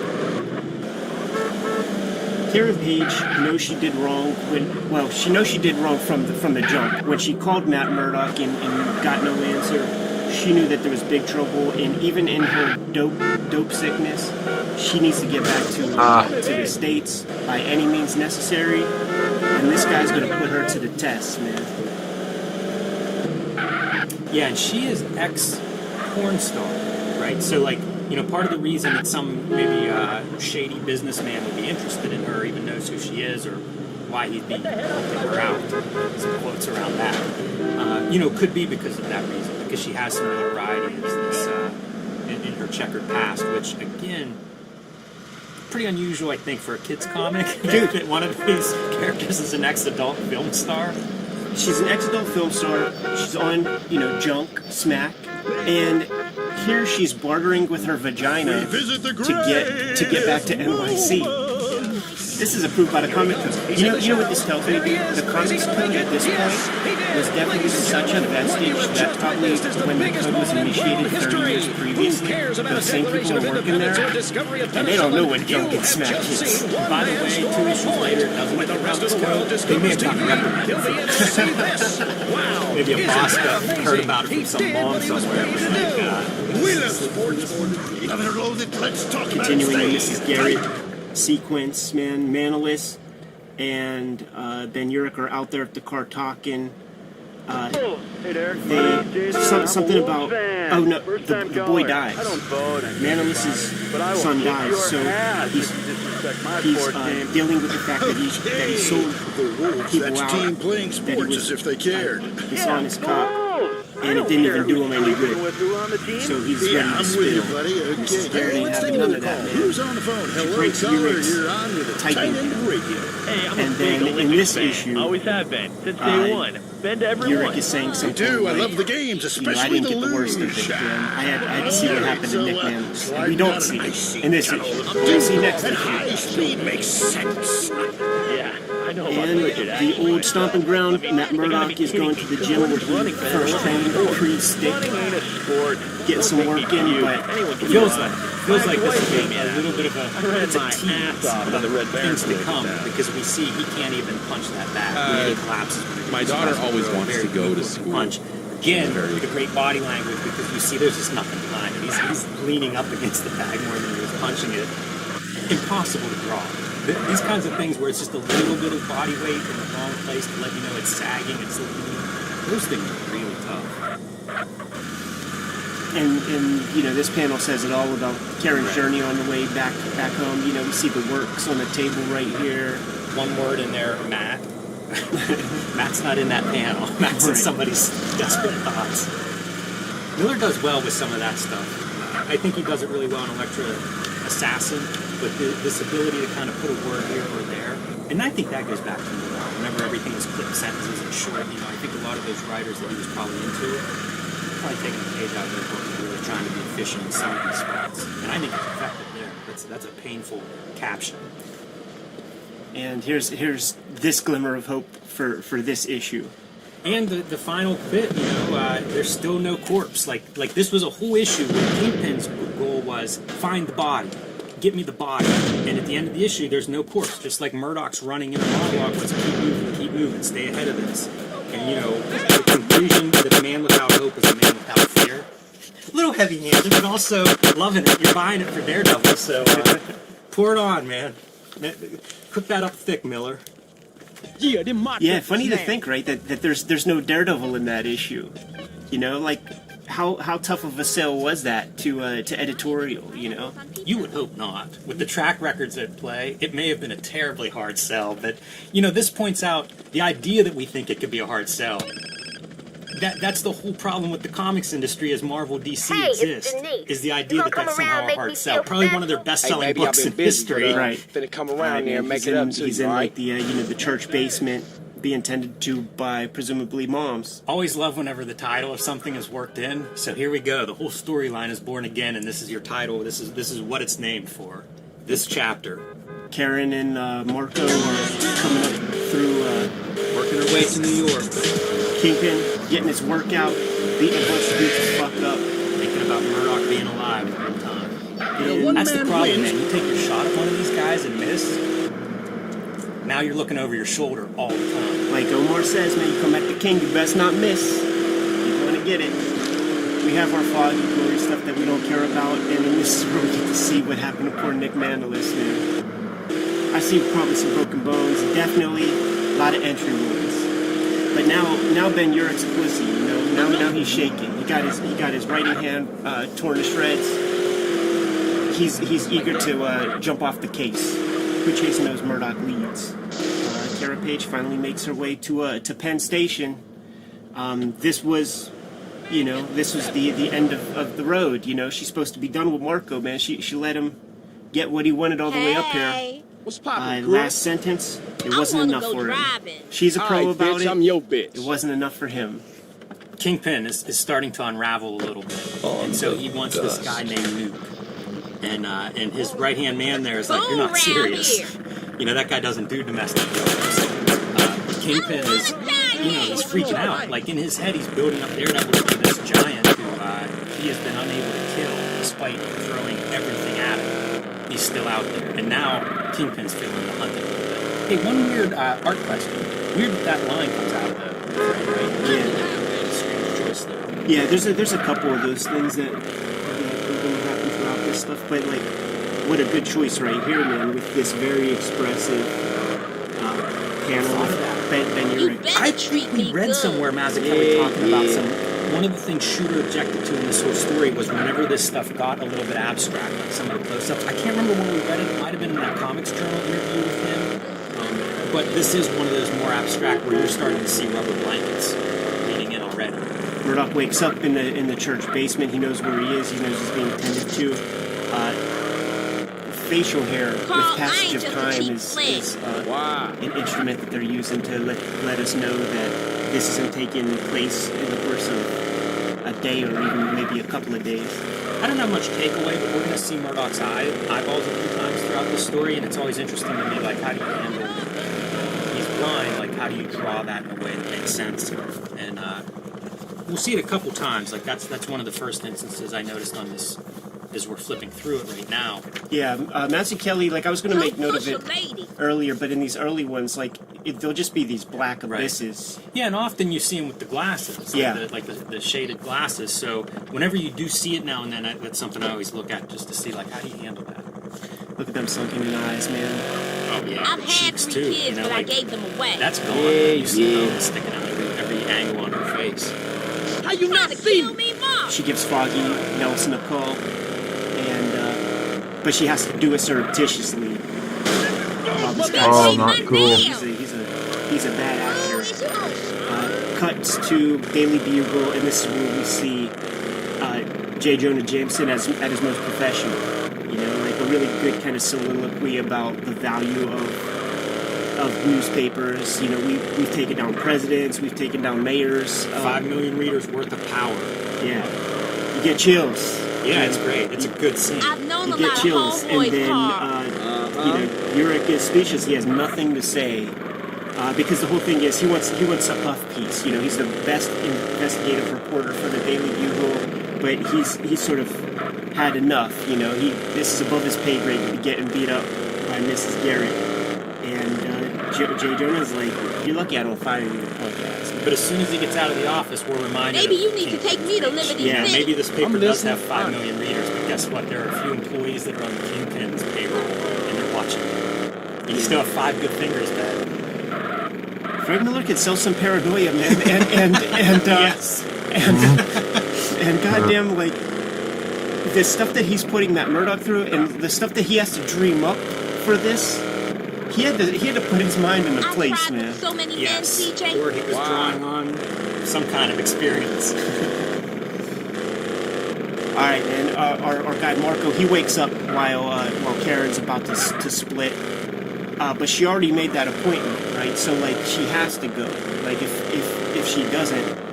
Karen Page knows she did wrong she knows she did wrong from the jump. When she called Matt Murdock and got no answer, she knew that there was big trouble, and even in her dope sickness, she needs to get back to the States by any means necessary, and this guy's going to put her to the test, man. Yeah, and she is ex-porn star, right? So, like, part of the reason that some maybe shady businessman would be interested in her, even knows who she is or why he'd be helping her out, some quotes around that, could be because of that reason, because she has some notoriety in her checkered past, which, again, pretty unusual, I think, for a kid's comic. Dude, that one of these characters is an ex-adult film star. She's an ex-adult film star. She's on, Junk, Smack, and here she's bartering with her vagina to get back to NYC. This is approved by the comic code. You know what this tells me? The comics code at this point was definitely such a vestige that probably when the code was initiated 30 years previously, those same people are working there, and they don't know what Junk and Smack is. By the way, 2 issues later, it doesn't make the comics code. They may have gotten reprimanded. Maybe a boss heard about it from some mom somewhere. Continuing with Mrs. Garrett sequence, Manolis and Ben Urich are out there at the car talking. Something about the boy dies. Manolis' son dies, so he's dealing with the fact that he sold people out. Team playing sports as if they cared. Dishonest cop. And it didn't even do him any good. So he's ready to spill. Mrs. Garrett ain't having none of that, man. Who's on the phone? She breaks Urich's typing. And then in this issue, always have been since day one. Been to every Urich one. is saying something. I love the games, especially I didn't get the worst of it. I had to see what happened to Nick Manolis. We don't see in this issue. We'll see next issue. High speed makes sense. Yeah, I And the old stomping ground, Matt Murdock is going to the gym with the first training pre-stick, getting some work in, but it feels like this is a little bit of a tease of things to come, because we see he can't even punch that back. He collapses. My daughter always wants to go to school. Punch. Again, the great body language, because you see there's just nothing behind it. He's leaning up against the bag more than he was punching it. Impossible to draw. These kinds of things where it's just a little bit of body weight in the wrong place to let you know it's sagging, it's leaning. Those things are really tough. And this panel says it all about Karen's journey on the way back home. We see the works on the table right here. One word in there, Matt. Matt's not in that panel. Matt's in somebody's desperate thoughts. Miller does well with some of that stuff. I think he does it really well in Electra Assassin, but this ability to kind of put a word here or there, and I think that goes back to Miller. Whenever everything was clipped sentences and short, I think a lot of those writers that he was probably into it, probably taking a page out of their book and really trying to be efficient in some of these spots. And I think it's effective there. That's a painful caption. And here's this glimmer of hope for this issue. And the final bit, there's still no corpse. Like this was a whole issue where Kingpin's goal was find the body, get me the body. And at the end of the issue, there's no corpse. Just like Murdoch's running in a monologue, let's keep moving, stay ahead of this. And the conclusion that a man without hope is a man without fear. A little heavy-handed, but also loving it. You're buying it for Daredevil, so pour it on, man. Cook that up thick, Miller. Yeah, funny to think, right, that there's no Daredevil in that issue. How tough of a sell was that to editorial, You would hope not. With the track records at play, it may have been a terribly hard sell, but, this points out the idea that we think it could be a hard sell. That's the whole problem with the comics industry as Marvel DC exists, is the idea that that's somehow a hard sell. Probably one of their best-selling books in history. Right. Finna come around there and make it up to he's you, in right? like the church basement, being tended to by presumably moms. Always love whenever the title of something is worked in. So here we go. The whole storyline is born again, and this is your title. This is what it's named for. This chapter. Karen and Marco are coming up through, working their way to New York. Kingpin getting his workout, beating a bunch of dudes to fuck up, thinking about Murdoch being alive the whole time. That's the problem, man. You take your shot at one of these guys and miss. Now you're looking over your shoulder all the time. Like Omar says, man, you come at the king, you best not miss. You're going to get it. We have our foggy glory stuff that we don't care about, and then this is where we get to see what happened to poor Nick Mandalis, man. I see probably some broken bones, definitely a lot of entry wounds. But now Ben Urich's a pussy, Now he's shaking. He got his right hand torn to shreds. He's eager to jump off the case. Who chasing those Murdoch leads? Kara Page finally makes her way to Penn Station. This was the end of the road. She's supposed to be done with Marco, man. She let him get what he wanted all the way up here. What's poppin', last sentence, it wasn't enough for him. She's a pro about it. I'm your bitch. It wasn't enough for him. Kingpin is starting to unravel a little bit, and so he wants this guy named Nuke. And his right-hand man there is like, you're not serious. That guy doesn't do domestic jobs. Kingpin is, he's freaking out. Like, in his head, he's building up Daredevil to be this giant who he has been unable to kill, despite throwing everything at him. He's still out there. And now, Kingpin's feeling the hunt a little bit. Hey, one weird art question. Weird that line comes out, though. Right? Strange choice there. Yeah, there's a couple of those things that happen throughout this stuff, but like, what a good choice right here, man, with this very expressive panel of Ben Urich. I think we read somewhere Mazzucchelli talking about one of the things Shooter objected to in this whole story was whenever this stuff got a little bit abstract, like some of the close-ups. I can't remember when we read it. It might have been in that Comics Journal interview with him. But this is one of those more abstract where you're starting to see rubber blankets leading in already. Murdoch wakes up in the church basement. He knows where he is. He knows he's being tended to. Facial hair with passage of time is an instrument that they're using to let us know that this isn't taking place in the course of a day or even maybe a couple of days. I don't have much takeaway, but we're going to see Murdoch's eyeballs a few times throughout the story, and it's always interesting to me, like, how do you handle he's line, like how do you draw that in a way that makes sense? And we'll see it a couple times. Like that's one of the first instances I noticed on this. As we're flipping through it right now. Yeah, Nancy Kelly, like I was going to make note of it earlier, but in these early ones, like they'll just be these black abysses. Right. Yeah, and often you see them with the glasses, like the shaded glasses. So whenever you do see it now and then, that's something I always look at just to see, like, how do you handle that? Look at them sunken in eyes, man. Oh yeah, I've had 3 kids, but I gave them away. That's gone. You see those sticking out every angle on her face. How you not see me, Mom? She gives Foggy Nelson a call. But she has to do it surreptitiously. Oh, not cool. He's a bad actor. Cuts to Daily Bugle, and this is where we see J. Jonah Jameson at his most professional. You know, like a really good kind of soliloquy about the value of newspapers. You know, we've taken down presidents, we've taken down mayors. 5 million readers worth of power. Yeah, you get chills. Yeah, it's great. It's a good scene. You get chills, and then you know, Yurik is speechless. He has nothing to say because the whole thing is he wants a puff piece. You know, he's the best investigative reporter for the Daily Bugle, but he's sort of had enough. You know, this is above his pay grade to be getting beat up by Mrs. Garrett, and Jay Jonah's like, "You're lucky I don't fire you in the podcast." But as soon as he gets out of the office, we're reminded. Maybe you need to take me to Liberty Yeah, City. maybe this paper does have 5 million readers, but guess what? There are a few employees that are on the Kingpin's payroll, and they're watching. You still have 5 good fingers, man. Fred Miller could sell some paranoia, man, and yes, and goddamn, like the stuff that he's putting that Murdoch through, and the stuff that he has to dream up for this. He had to put his mind in a place, man. So many men, CJ. Or he was drawing on some kind of experience. All right, and our guy Marco, he wakes up while Karen's about to split, but she already made that appointment, right? So like she has to go. Like if she doesn't,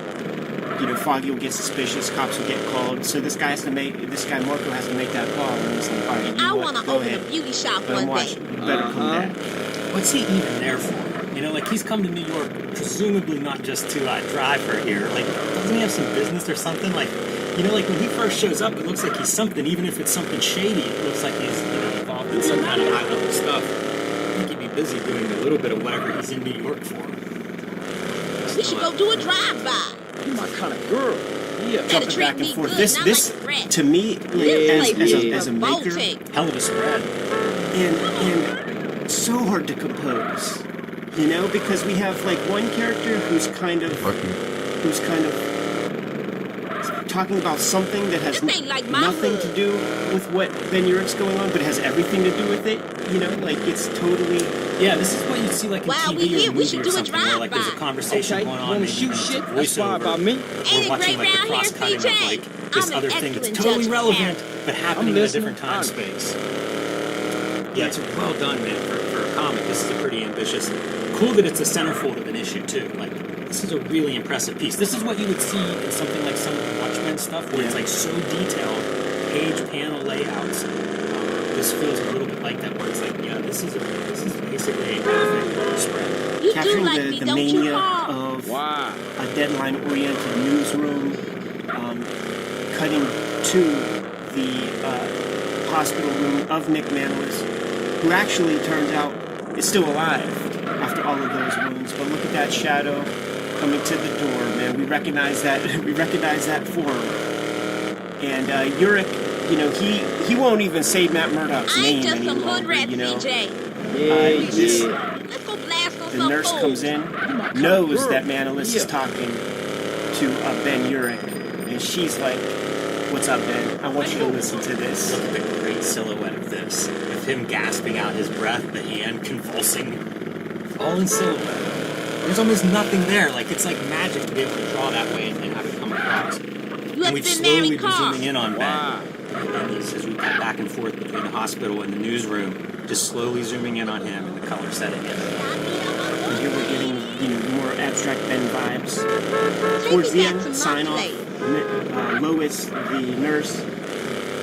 you know, Foggy will get suspicious, cops will get called. So this guy Marco has to make that call, and he's like, all right, I want to open a beauty shop one day. You better come back. What's he even there for? You know, like he's come to New York, presumably not just to drive her here. Like, doesn't he have some business or something? Like, you know, like when he first shows up, it looks like he's something. Even if it's something shady, it looks like he's involved in some kind of high level stuff. I think he'd be busy doing a little bit of whatever he's in New York for. We should go do a drive-by. You're my kind of girl. Yeah. Jumping back and forth. This to me, as a maker, hell of a spread, and so hard to compose. You know, because we have like one character who's kind of talking about something that has nothing to do with what Ben Urich's going on, but has everything to do with it. You know, like it's totally. Yeah, this is what you see like in TV or movie or something, where like there's a conversation going on, maybe shoot shit. voiceover, about me. or watching like the cross cutting of like this other thing that's totally relevant but happening in a different time space. Yeah, it's well done, man. For a comic, this is a pretty ambitious. Cool that it's a centerfold of an issue too. Like this is a really impressive piece. This is what you would see in something like some of the Watchmen stuff, where it's like so detailed, page panel layouts. This feels a little bit like that, where it's like, yeah, this is basically a graphic spread. Capturing the mania of a deadline-oriented newsroom, cutting to the hospital room of Nick Manolis, who actually turns out is still alive after all of those wounds. But look at that shadow coming to the door, man. We recognize that. We recognize that form. And Urich, you know, he won't even say Matt Murdock's name any longer. You know, the nurse comes in, knows that Manolis is talking to Ben Urich, and she's like, "What's up, Ben? I want you to listen to this." Look at the great silhouette of this, of him gasping out his breath, the hand convulsing, all in silhouette. There's almost nothing there. Like it's like magic to be able to draw that way and have it come across. And we've slowly been zooming in on Ben. And as we go back and forth between the hospital and the newsroom, just slowly zooming in on him and the color setting in. And here we're getting, you know, more abstract Ben vibes. Towards the end, sign off. Lois, the nurse.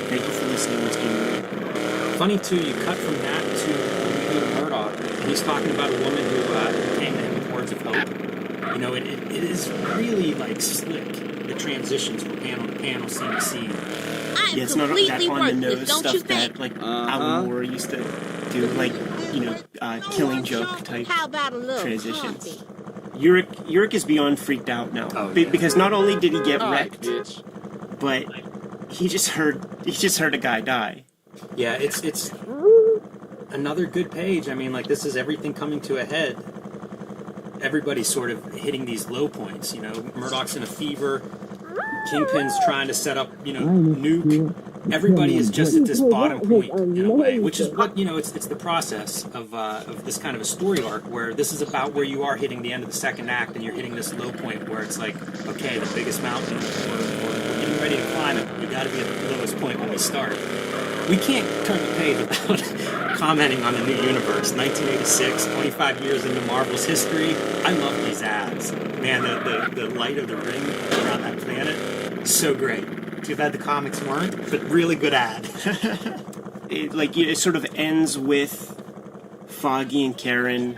Thank you for listening. Let's get ready. Funny too, you cut from that to when we interview with Murdoch, and he's talking about a woman who came to him with words of hope. You know, it is really like slick, the transitions from panel to panel, scene to scene. Yeah, it's not that on the nose stuff that like Alan Moore used to do, like, you know, Killing Joke type transitions. Uric is beyond freaked out now because not only did he get wrecked, but he just heard a guy die. Yeah, it's another good page. I mean, like, this is everything coming to a head. Everybody's sort of hitting these low points. You know, Murdoch's in a fever. Kingpin's trying to set up, you know, nuke. Everybody is just at this bottom point in a way, which is what, you know, it's the process of this kind of a story arc where this is about where you are hitting the end of the second act and you're hitting this low point where it's like, okay, the biggest mountain, we're getting ready to climb it. We got to be at the lowest point when we start. We can't turn the page without commenting on the new universe. 1986, 25 years into Marvel's history. I love these ads. Man, the light of the ring around that planet, so great. Too bad the comics weren't, but really good ad. It sort of ends with Foggy and Karen.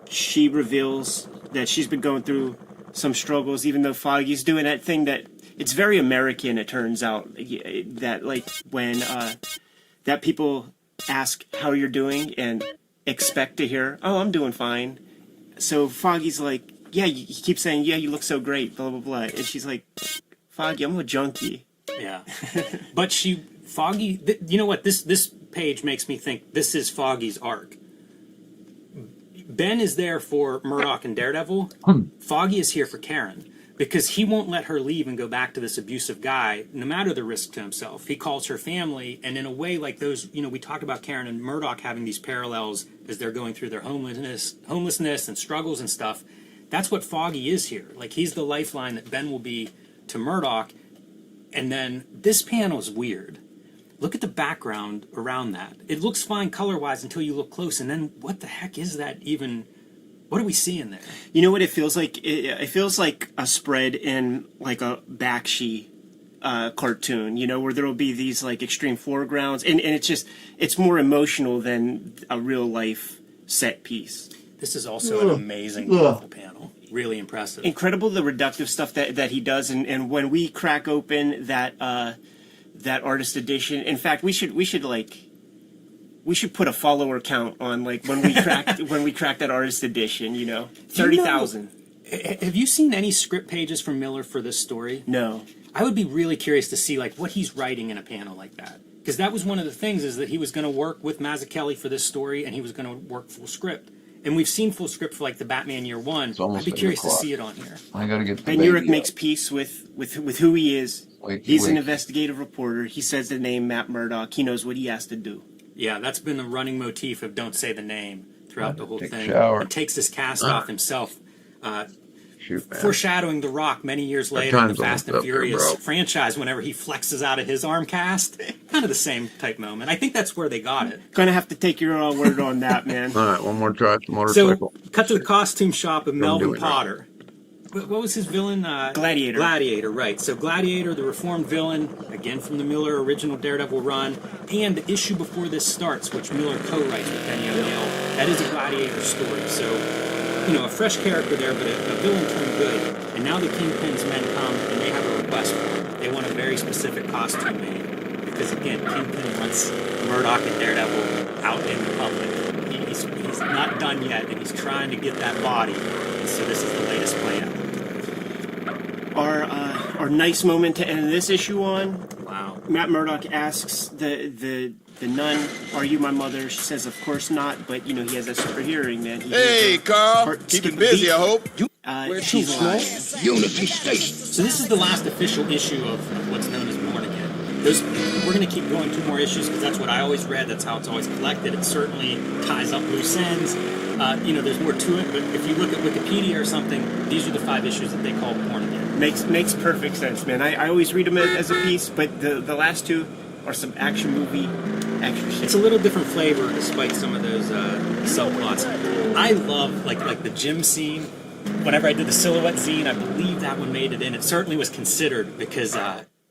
She reveals that she's been going through some struggles, even though Foggy's doing that thing that it's very American, it turns out, that like when that people ask how you're doing and expect to hear, oh, I'm doing fine. So Foggy's like, yeah, he keeps saying, yeah, you look so great, blah, blah, blah. And she's like, Foggy, I'm a junkie. Yeah. But Foggy, you know what, this page makes me think this is Foggy's arc. Ben is there for Murdoch and Daredevil. Foggy is here for Karen. Because he won't let her leave and go back to this abusive guy, no matter the risk to himself. He calls her family, and in a way like those, you know, we talk about Karen and Murdoch having these parallels as they're going through their homelessness and struggles and stuff. That's what Foggy is here. Like, he's the lifeline that Ben will be to Murdoch. And then this panel is weird. Look at the background around that. It looks fine color-wise until you look close, and then what the heck is that even? What are we seeing there? You know what it feels like? It feels like a spread in like a Bakshi cartoon, you know, where there will be these like extreme foregrounds, and it's more emotional than a real life set piece. This is also an amazing, beautiful panel. Really impressive. Incredible the reductive stuff that he does, and when we crack open that artist edition, in fact, we should put a follower count on like when we cracked that artist edition, you know, 30,000. Have you seen any script pages from Miller for this story? No. I would be really curious to see like what he's writing in a panel like that, because that was one of the things, is that he was going to work with Mazzucchelli for this story, and he was going to work full script. And we've seen full script for like the Batman Year One. I'd be curious to see it on here. I gotta get. Ben Urich makes peace with who he is. He's an investigative reporter. He says the name Matt Murdock. He knows what he has to do. Yeah, that's been a running motif of don't say the name throughout the whole thing. Shower. He takes his cast off himself, foreshadowing The Rock many years later in the Fast and Furious franchise whenever he flexes out of his arm cast. Kind of the same type moment. I think that's where they got it. Gonna have to take your word on that, man. All right, one more try to motorcycle. So, cut to the costume shop of Melvin Potter. What was his villain? Gladiator. Gladiator, right. So Gladiator, the reformed villain, again from the Miller original Daredevil run, and the issue before this starts, which Miller co-writes with Benny O'Neill, that is a Gladiator story. So, you know, a fresh character there, but a villain turned good. And now the Kingpin's men come, and they have a request for him. They want a very specific costume made. Because, again, Kingpin wants Murdoch and Daredevil out in the public. He's not done yet, and he's trying to get that body. And so this is the latest plan. Our nice moment to end this issue on. Wow. Matt Murdock asks the nun, "Are you my mother?" She says, "Of course not," but you know he has that super hearing, man. Hey, Carl, keeping busy, I hope. She's alive. Unity Station. So this is the last official issue of what's known as Born Again. We're going to keep going 2 more issues because that's what I always read. That's how it's always collected. It certainly ties up loose ends. You know, there's more to it, but if you look at Wikipedia or something, these are the 5 issues that they call Born Again. Makes perfect sense, man. I always read them as a piece, but the last 2 are some action shit. It's a little different flavor despite some of those subplots. I love like the gym scene. Whenever I did the Silhouette zine, I believe that one made it in. It certainly was considered because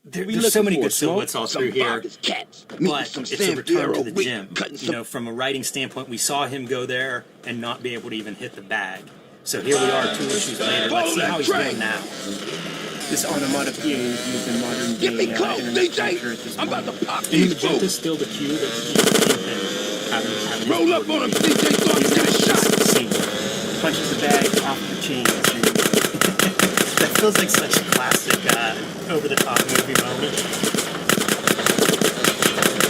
There's so many good silhouettes all through here, but it's a return to the gym. You know, from a writing standpoint, we saw him go there and not be able to even hit the bag. So here we are 2 issues later. Let's see how he's doing now. This onomatopoeia is used in modern day internet culture at this point. I'm about to pop And these Magenta's still the cue that having roll up on him, CJ, so I'm get a shot. Punches the bag off the chains. That feels like such a classic over-the-top movie moment.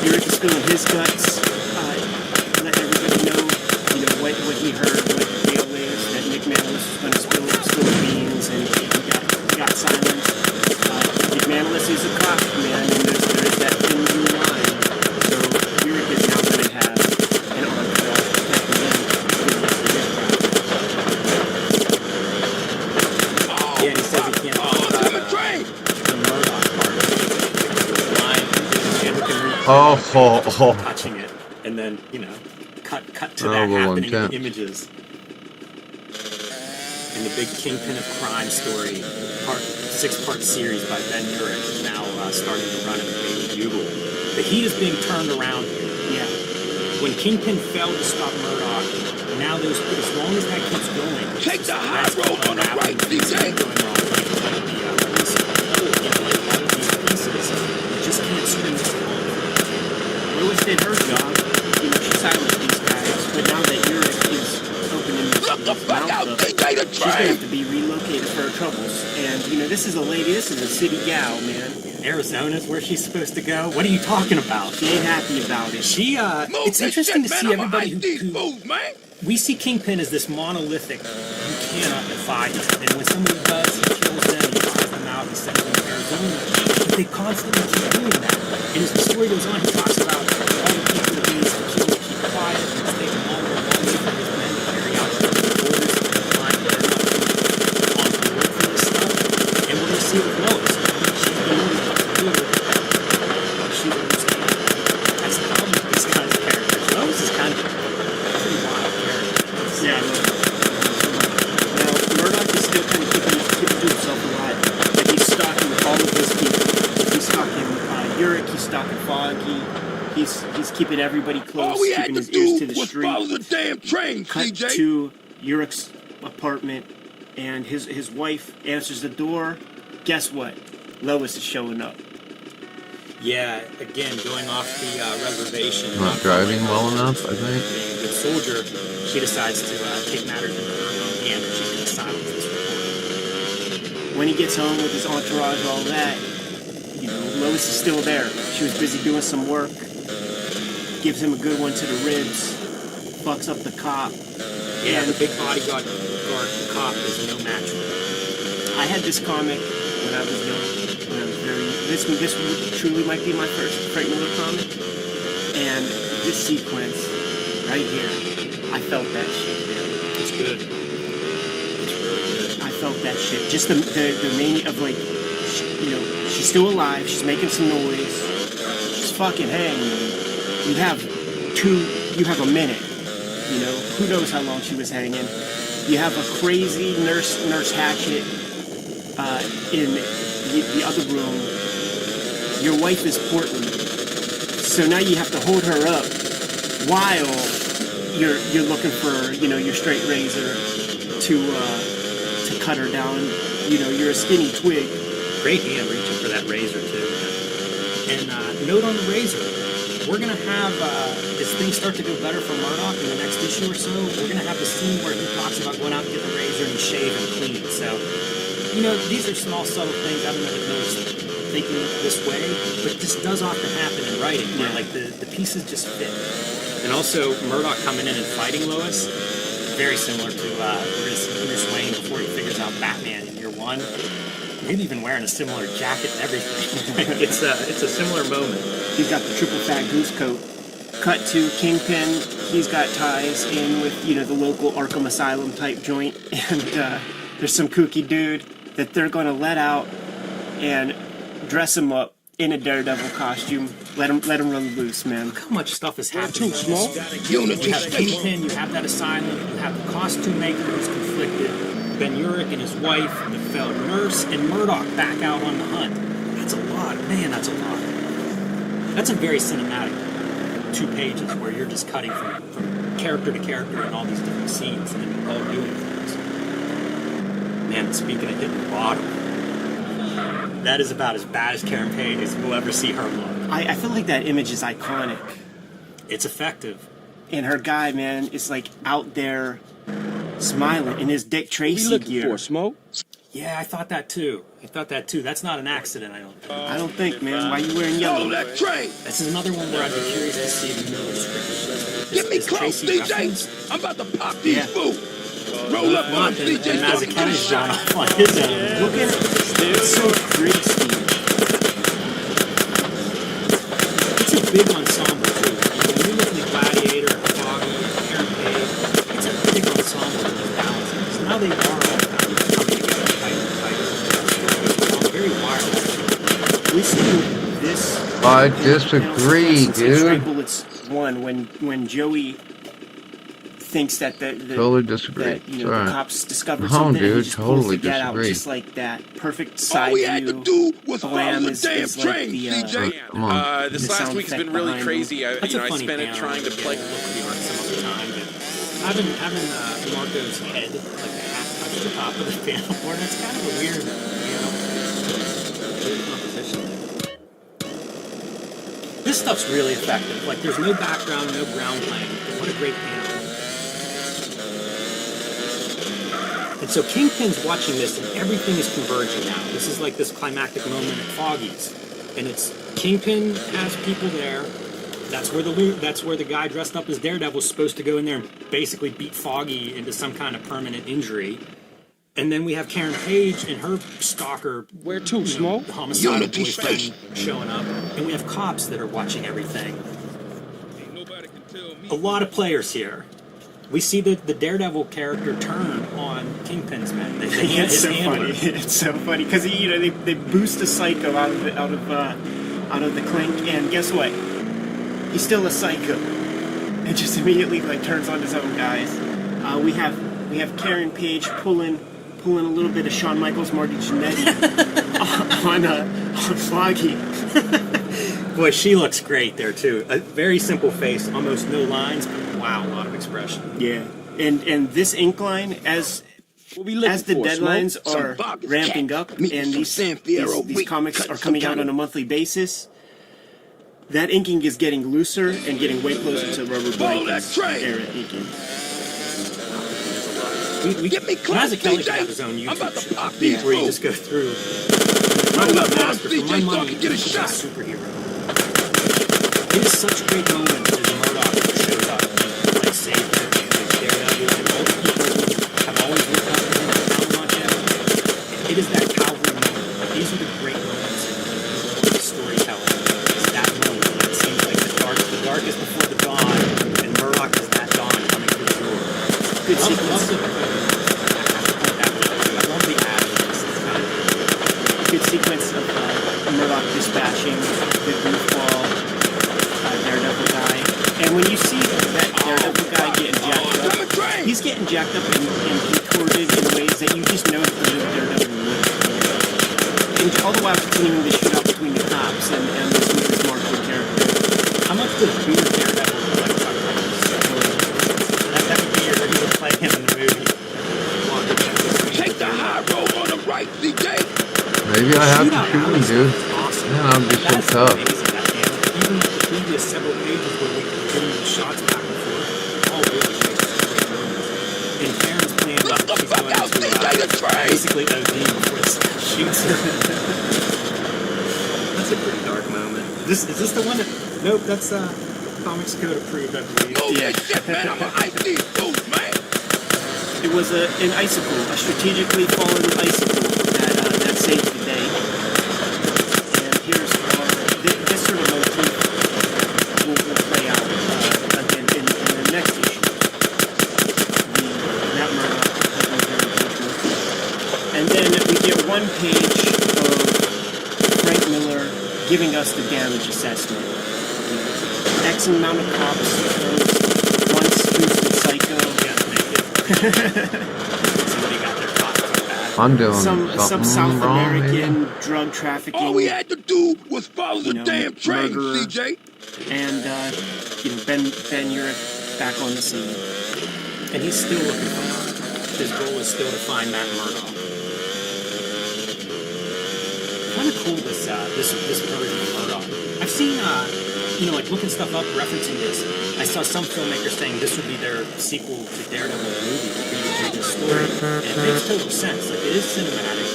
Eric is spilling his guts, letting everybody know, what he heard, what the deal is, that Nick Manilis was going to spill the beans, and he got silence. Nick Manilis is a cop, man, and there is that thin blue line. So Eric is now going to have an entourage protecting him. Yeah, and he says he can't talk about the Murdoch part. Touching it, and then, cut to that happening in the images. And the big Kingpin of Crime story, 6-part series by Ben Urich, is now starting to run in the Daily Bugle. The heat is being turned around here. Yeah. When Kingpin failed to stop Murdoch, now as long as that keeps going, take the high road on the right, DJ. Just can't swing this long. Lois did her job. She silenced these guys, but now that Urich is opening his mouth up, she's going to have to be relocated for her troubles. And, this is a lady, this is a city gal, man. Arizona's where she's supposed to go? What are you talking about? She ain't happy about it. It's interesting to see everybody who we see Kingpin as this monolithic, you cannot defy him. And when somebody does, he kills them, he buys them out, he sends them to Arizona. But they constantly keep doing that. And as the story goes on, he talks about all the people that he needs to kill, keep quiet, and it's taking longer and longer for his men to carry out their orders to the time that they're not on board for this stuff. And we're going to see it with Lois. She's been really tough to do with it. She understands. That's the problem with this kind of character. Lois is kind of a pretty wild character. Yeah, now, Murdoch is still kind of keeping to himself alive. Like, he's stalking all of his people. He's stalking Urich, he's stalking Foggy. He's keeping everybody close, keeping his ears to the street. Follow the damn train, Cut CJ. to Urich's apartment, and his wife answers the door. Guess what? Lois is showing up. Yeah, again, going off the reservation. Not driving well enough, I think. Being a good soldier, she decides to take matters into her own hand, and she's going to silence this report. When he gets home with his entourage, all that, Lois is still there. She was busy doing some work. Gives him a good one to the ribs. Fucks up the cop. Yeah, the big bodyguard cop is no match for her. I had this comic when I was young. When I was this truly might be my first Frank Miller comic. And this sequence right here, I felt that shit. It's good. It's really good. I felt that shit. Just the mania of she's still alive. She's making some noise. She's fucking hanging. You have a minute. Who knows how long she was hanging. You have a crazy nurse Hatchet in the other room. Your wife is Portland. So now you have to hold her up while you're looking for, your straight razor to cut her down. You're a skinny twig. Great hand reaching for that razor, too. And note on the razor, we're going to have, as things start to go better for Murdoch in the next issue or so, we're going to have the scene where he talks about going out and getting the razor and he's shaved and clean. So, these are small, subtle things. I don't know if Miller's thinking this way, but this does often happen in writing, where, the pieces just fit. And also, Murdoch coming in and fighting Lois, very similar to Bruce Wayne before he figures out Batman in year one. Maybe even wearing a similar jacket and everything. It's a similar moment. He's got the triple fat goose coat. Cut to Kingpin. He's got ties in with, the local Arkham Asylum type joint. And there's some kooky dude that they're going to let out and dress him up in a Daredevil costume. Let him run loose, man. Look how much stuff is happening. Too small. You have Kingpin, you have that asylum, you have the costume maker who's conflicted, Ben Urich and his wife, the failed nurse, and Murdoch back out on the hunt. That's a lot. Man, that's a lot. That's a very cinematic 2 pages where you're just cutting from character to character in all these different scenes and then all doing things. Man, speaking of hitting the bottom, that is about as bad as Karen Page as we'll ever see her look. I feel like that image is iconic. It's effective. And her guy, man, is like out there smiling in his Dick Tracy gear. Smoke? Yeah, I thought that too. That's not an accident, I don't think. I don't think, man. Why are you wearing yellow? That train! This is another one where I'd be curious to see the middle Get me close, DJ! I'm about to pop these fools! Roll up on DJ! And Mazzucchelli's shot off on his own. Look at it. It's so great, Steve. It's a big ensemble, too. When you look at the Gladiator, Foggy, Karen Page, it's a big ensemble in those balances. Now they are all kind of coming together tighter. Very wild. We see this. I disagree, dude. Bullets one when Joey thinks that the Totally disagree. that, the cops discovered No, something. dude, and he just pulls totally the gat out disagree. just like that. Perfect side All we had to do was follow the damn is train, like DJ. Come on. This the last sound week has effect been really behind crazy. I That's a funny spent it panel. trying to play. Some other time, but having Marco's head like half touch the top of the piano board, that's kind of a weird composition. This stuff's really effective. Like, there's no background, no ground playing. What a great panel. And so Kingpin's watching this, and everything is converging now. This is like this climactic moment at Foggy's, and it's Kingpin has people there. That's where the guy dressed up as Daredevil is supposed to go in there and basically beat Foggy into some kind of permanent injury. And then we have Karen Page and her stalker, Where to, Smoke? homicidal boyfriend showing up, and we have cops that are watching everything. A lot of players here. We see the Daredevil character turn on Kingpin's men. It's so funny. It's so funny because they boost a psycho out of the clink, and guess what? He's still a psycho. It just immediately turns on his own guys. We have Karen Page pulling a little bit of Shawn Michaels, Marty Jannetty on Foggy. Boy, she looks great there too. A very simple face, almost no lines, but wow, a lot of expression. Yeah, and this ink line as the deadlines are ramping up and these comics are coming out on a monthly basis, that inking is getting looser and getting way closer to Rubber Blankets era inking. Mazzucchelli should have his own YouTube channel where you just go through. Talk about Master, for my money, he's a superhero. It is such a great moment as Murdoch shows up and saves him and Daredevil and all the people have always looked up to him and counted on him. It is that Calvary moment. These are the great moments in storytelling. It's that moment when it seems like the dark is before the dawn, and Murdoch is that dawn coming through the door. Good sequence. I love the ad. Good sequence of Murdoch dispatching the goofball Daredevil guy. And when you see that Daredevil guy getting jacked up, he's getting jacked up and contorted in ways that you just know that the Daredevil would. And all the while continuing to shoot out between the cops and this Marco character. How much does Beard Daredevil look like Chuck Norris? That would be your he would play him in the movie. Take the high road on the right, DJ. Maybe I have to shoot him, dude. Man, I'm just so tough. Even the previous several pages where we continue the shots back and forth, all really great moments. And Karen's playing she's going to basically OD before it shoots her. That's a pretty dark moment. Is this the one that... Nope, that's Comics Code approved, I believe. Yeah. It was an icicle, a strategically fallen icicle that saved the day. And here's this sort of motif will play out again in the next issue. That Murdoch motif. And then we get one page of Frank Miller giving us the damage assessment. X amount of cops, once boosted psycho. Somebody got their cops so bad. I'm doing some South wrong, American drug trafficking. All we had to do was follow the damn train, murderer. CJ. And Ben Urich back on the scene. And he's still looking for Murdoch. His goal is still to find Matt Murdoch. Kind of cool this version of Murdoch. I've seen like looking stuff up referencing this. I saw some filmmakers saying this would be their sequel to Daredevil movie, reading the story, and it makes total sense. Like it is cinematic.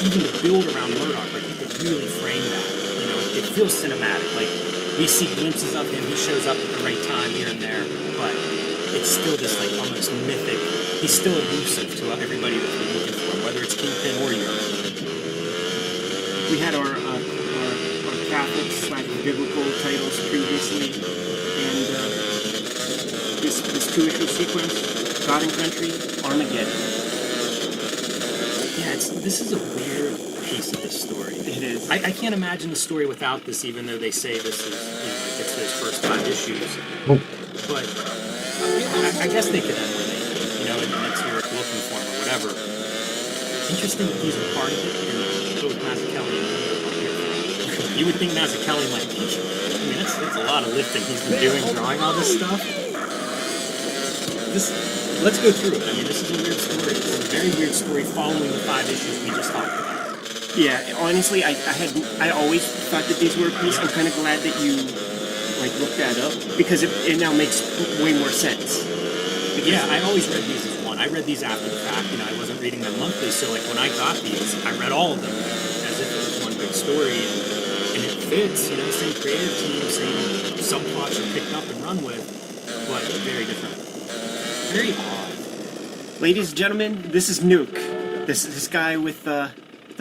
Even the build around Murdoch, like you could really frame that. It feels cinematic. Like we see glimpses of him. He shows up at the right time here and there, but it's still this like almost mythic. He's still elusive to everybody that's been looking for him, whether it's Kingpin or Europe. We had our Catholic/biblical titles previously, and this two-issue sequence, God and Country, Armageddon. Yeah, this is a weird piece of this story. It is. I can't imagine the story without this, even though they say this is, it's those first 5 issues. But I guess they could end with it, and it's Europe looking for him or whatever. Interesting that he's a part of it, and both Mazzucchelli and you would think Mazzucchelli might be. That's a lot of lifting he's been doing, drawing all this stuff. Let's go through it. This is a weird story. It's a very weird story following the 5 issues we just talked about. Yeah, honestly, I always thought that these were a piece. I'm kind of glad that you looked that up because it now makes way more sense. Yeah, I always read these as one. I read these after the fact. I wasn't reading them monthly, so when I got these, I read all of them as if it was one big story, and it fits. Same creative team, same subplots are picked up and run with, but very different. Very odd. Ladies and gentlemen, this is Nuke. This guy with the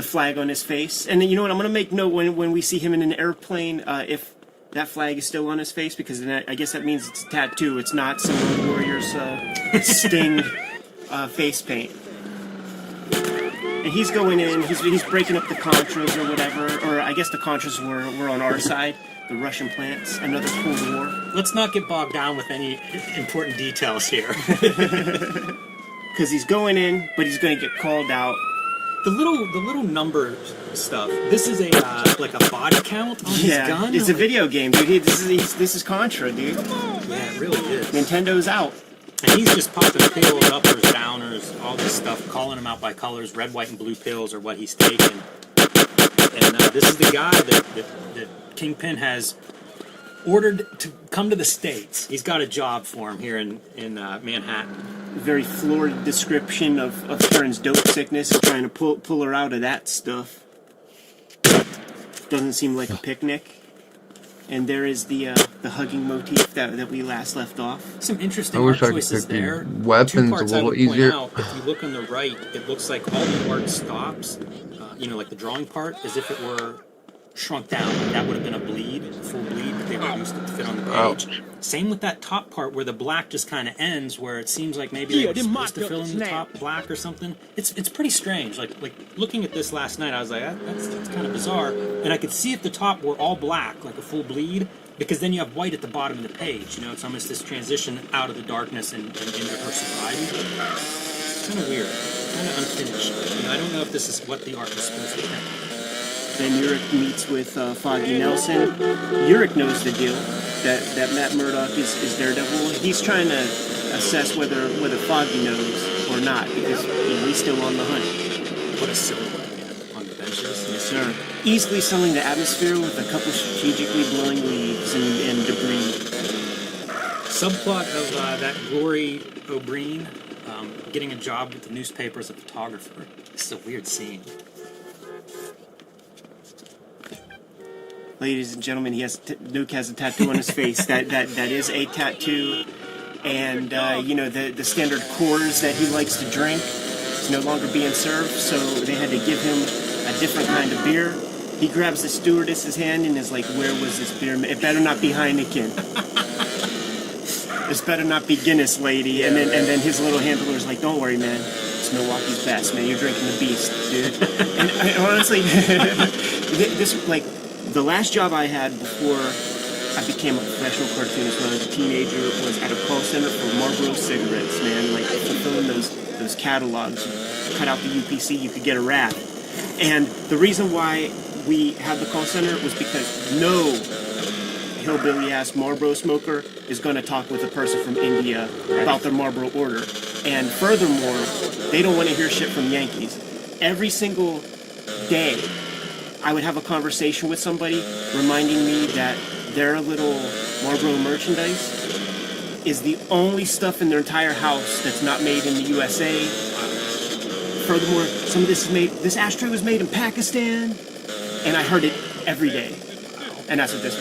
flag on his face. And then, you know what, I'm going to make note when we see him in an airplane, if that flag is still on his face, because then I guess that means it's a tattoo. It's not some Warrior's Sting face paint. And he's going in, he's breaking up the Contras or whatever, or I guess the Contras were on our side. The Russian plants, another Cold War. Let's not get bogged down with any important details here. Because he's going in, but he's going to get called out. The little number stuff. This is a body count on his gun. It's a video game, dude. This is Contra, dude. Yeah, it really is. Nintendo's out. And he's just popping pills, uppers, downers, all this stuff, calling them out by colors. Red, white, and blue pills are what he's taking. And this is the guy that Kingpin has ordered to come to the States. He's got a job for him here in Manhattan. Very florid description of Stern's dope sickness and trying to pull her out of that stuff. Doesn't seem like a picnic. And there is the hugging motif that we last left off. Some interesting art choices there. Weapons a little easier. If you look on the right, it looks like all the art stops. Like the drawing part, as if it were shrunk down. That would have been a full bleed, but they reduced it to fit on the page. Same with that top part where the black just kind of ends, where it seems like maybe they were supposed to fill in the top black or something. It's pretty strange. Like looking at this last night, I was like, that's kind of bizarre. And I could see if the top were all black, like a full bleed, because then you have white at the bottom of the page. It's almost this transition out of the darkness and into her sobriety. It's kind of weird, kind of unfinished. I don't know if this is what the art was supposed to be. Then Urich meets with Foggy Nelson. Urich knows the deal, that Matt Murdoch is Daredevil. He's trying to assess whether Foggy knows or not, because he's still on the hunt. What a silhouette, man, on the benches. Yes, sir. Easily selling the atmosphere with a couple strategically blowing leaves and debris. Subplot of that Glory O'Brien getting a job with the newspaper as a photographer. This is a weird scene. Ladies and gentlemen, Luke has a tattoo on his face. That is a tattoo, and the standard Coors that he likes to drink is no longer being served. So they had to give him a different kind of beer. He grabs the stewardess's hand and is like, "Where was this beer? It better not be Heineken. This better not be Guinness, lady." And then his little handler's like, "Don't worry, man. It's Milwaukee's best, man. You're drinking the Beast, dude." And honestly, this the last job I had before I became a professional cartoonist when I was a teenager was at a call center for Marlboro cigarettes, man. Like, phone, those catalogs. You cut out the UPC, you could get a rap. And the reason why we had the call center was because no hillbilly-ass Marlboro smoker is going to talk with a person from India about their Marlboro order. And furthermore, they don't want to hear shit from Yankees. Every single day, I would have a conversation with somebody reminding me that their little Marlboro merchandise is the only stuff in their entire house that's not made in the USA. Furthermore, some of this ashtray was made in Pakistan, and I heard it every day. And that's what this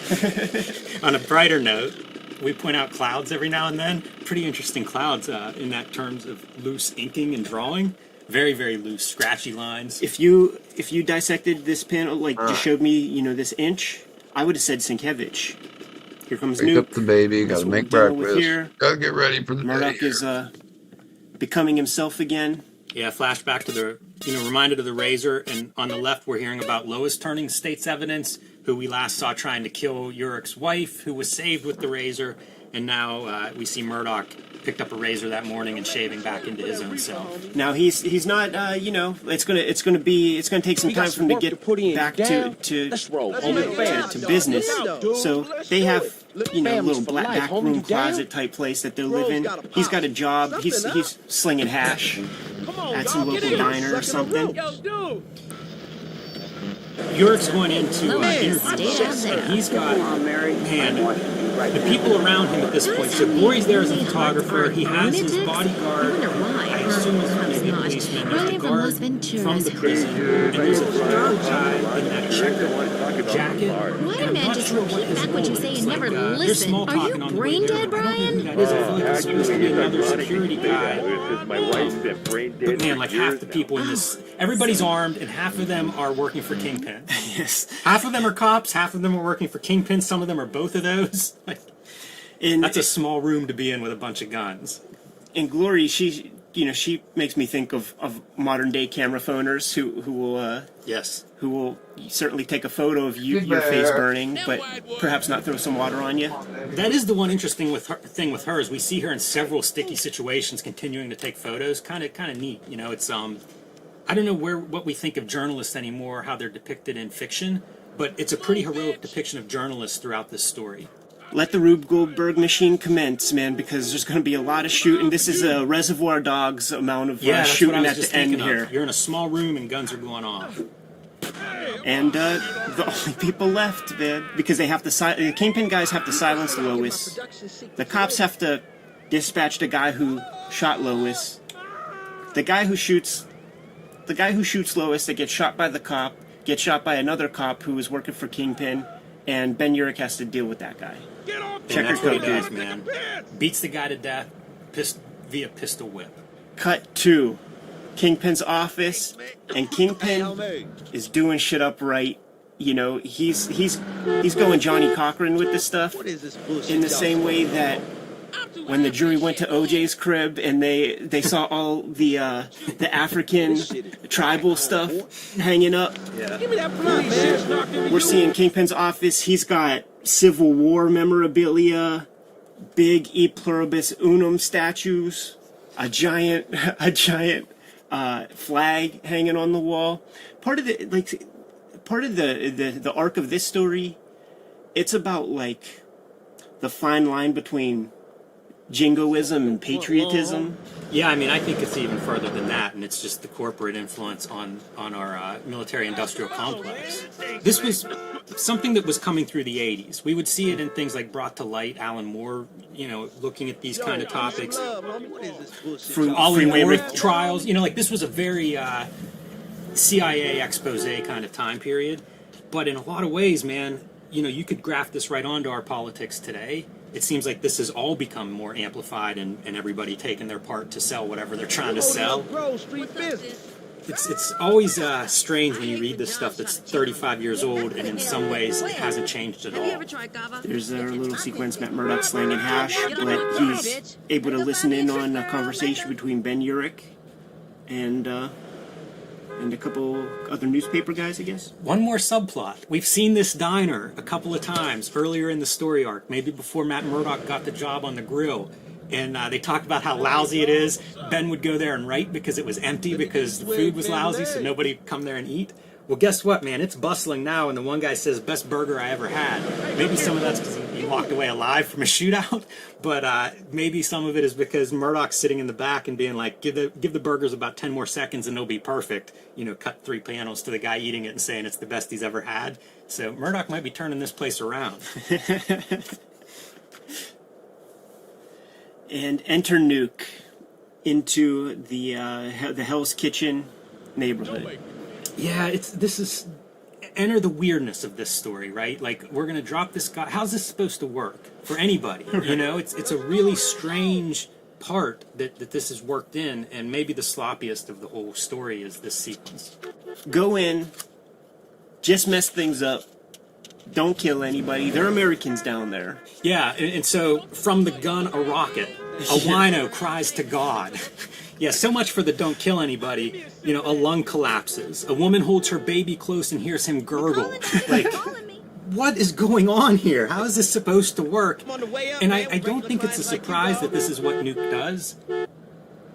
was. On a brighter note, we point out clouds every now and then. Pretty interesting clouds in that terms of loose inking and drawing. Very, very loose, scratchy lines. If you dissected this panel, like just showed me, this inch, I would have said Sienkiewicz. Here comes Pick Nuke. up the baby, gotta make breakfast. Gotta get ready for the Murdoch day. is becoming himself again. Yeah, flashback to the, reminded of the Razor, and on the left we're hearing about Lois turning state's evidence, who we last saw trying to kill Urich's wife, who was saved with the Razor, and now we see Murdoch picked up a razor that morning and shaving back into his own self. Now he's not it's gonna take some time for him to get back to business. So they have little back room closet type place that they live in. He's got a job. He's slinging hash at some local diner or something. Urich's going into interview, so he's got, the people around him at this point. So Glory's there as a photographer. He has his bodyguard. I assume it's maybe a policeman. There's a guard from the prison. And there's a third guy in that checkered jacket. Why, man, just repeat back what you say and never listen. Are you brain dead, Brian? I feel like it's supposed to be another security guy. But man, like half the people in this, everybody's armed, and half of them are working for Kingpin. Yes. Half of them are cops, half of them are working for Kingpin, some of them are both of those. That's a small room to be in with a bunch of guns. In Glory, she makes me think of modern day camera phoners who will certainly take a photo of your face burning, but perhaps not throw some water on you. That is the one interesting thing with her is we see her in several sticky situations, continuing to take photos. Kind of neat, It's I don't know what we think of journalists anymore, how they're depicted in fiction, but it's a pretty heroic depiction of journalists throughout this story. Let the Rube Goldberg machine commence, man, because there's going to be a lot of shooting. This is a Reservoir Dogs amount of shooting at the end here. You're in a small room and guns are going off. And the only people left, man, because they have to the Kingpin guys have to silence Lois. The cops have to dispatch the guy who shot Lois. The guy who shoots Lois that gets shot by the cop gets shot by another cop who is working for Kingpin, and Ben Urich has to deal with that guy. And that's what he does, man. Beats the guy to death via pistol whip. Cut to Kingpin's office, and Kingpin is doing shit up right. He's going Johnny Cochran with this stuff in the same way that when the jury went to OJ's crib and they saw all the African tribal stuff hanging up. We're seeing Kingpin's office. He's got Civil War memorabilia, big E pluribus unum statues, a giant flag hanging on the wall. Part of the arc of this story, it's about the fine line between jingoism and patriotism. Yeah, I think it's even further than that, and it's just the corporate influence on our military-industrial complex. This was something that was coming through the 80s. We would see it in things like Brought to Light, Alan Moore, looking at these kind of topics. Ollie North trials, this was a very CIA expose kind of time period. But in a lot of ways, man, you could graft this right onto our politics today. It seems like this has all become more amplified and everybody taking their part to sell whatever they're trying to sell. It's always strange when you read this stuff that's 35 years old and in some ways it hasn't changed at all. There's a little sequence Matt Murdoch slanging hash, but he's able to listen in on a conversation between Ben Urich and a couple other newspaper guys, I guess. One more subplot. We've seen this diner a couple of times earlier in the story arc, maybe before Matt Murdock got the job on the grill. and they talked about how lousy it is. Ben would go there and write because it was empty because the food was lousy, so nobody would come there and eat. Well, guess what, man? It's bustling now, and the one guy says, best burger I ever had. Maybe some of that's because he walked away alive from a shootout, but maybe some of it is because Murdoch's sitting in the back and being like, give the burgers about 10 more seconds and they'll be perfect. You know, cut 3 panels to the guy eating it and saying it's the best he's ever had. So Murdoch might be turning this place around. And enter Nuke into the Hell's Kitchen neighborhood. Yeah, enter the weirdness of this story, right? Like, we're gonna drop this guy. How's this supposed to work for anybody? You know, it's a really strange part that this is worked in, and maybe the sloppiest of the whole story is this sequence. Go in, just mess things up. Don't kill anybody. They're Americans down there. Yeah, and so from the gun, a rocket. A wino cries to God. Yeah, so much for the don't kill anybody. You know, a lung collapses. A woman holds her baby close and hears him gurgle. Like, what is going on here? How is this supposed to work? And I don't think it's a surprise that this is what Nuke does.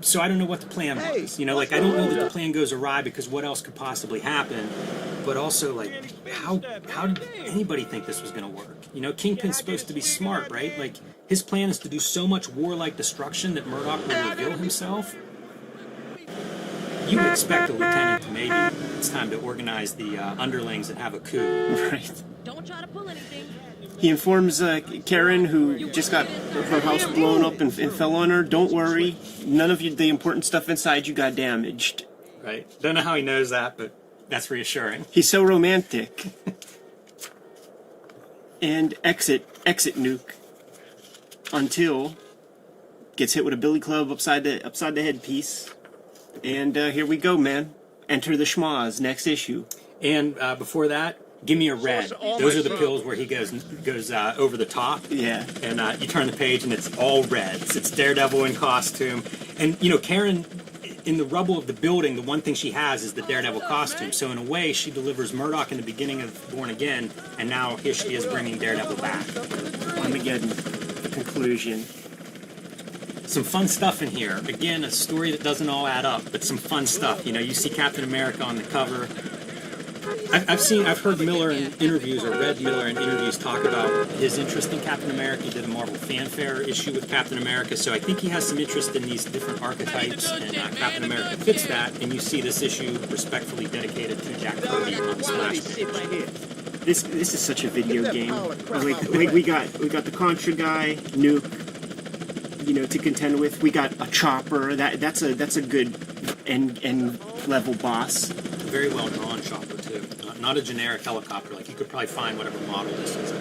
So I don't know what the plan was. You know, like, I don't know that the plan goes awry because what else could possibly happen? But also, like, how did anybody think this was going to work? You know, Kingpin's supposed to be smart, right? Like, his plan is to do so much warlike destruction that Murdoch will reveal himself. You would expect a lieutenant to maybe it's time to organize the underlings and have a coup. Right. Don't try to pull anything. He informs Karen, who just got her house blown up and fell on her, don't worry, none of the important stuff inside you got damaged. Right. Don't know how he knows that, but that's reassuring. He's so romantic. And exit Nuke until gets hit with a billy club upside the headpiece. And here we go, man. Enter the schmoz, next issue. And before that, give me a red. Those are the pills where he goes over the top. Yeah. And you turn the page and it's all reds. It's Daredevil in costume. And, you know, Karen, in the rubble of the building, the one thing she has is the Daredevil costume. So in a way, she delivers Murdoch in the beginning of Born Again, and now here she is bringing Daredevil back. Armageddon, the conclusion. Some fun stuff in here. Again, a story that doesn't all add up, but some fun stuff. You know, you see Captain America on the cover. I've heard Miller in interviews, or read Miller in interviews, talk about his interest in Captain America. He did a Marvel Fanfare issue with Captain America, so I think he has some interest in these different archetypes, and Captain America fits that, and you see this issue respectfully dedicated to Jack Kirby on the splash page. This is such a video game. Like we got the Contra guy, Nuke, you know, to contend with. We got a chopper. That's a good end level boss. A very well drawn chopper too. Not a generic helicopter. Like, you could probably find whatever model this is.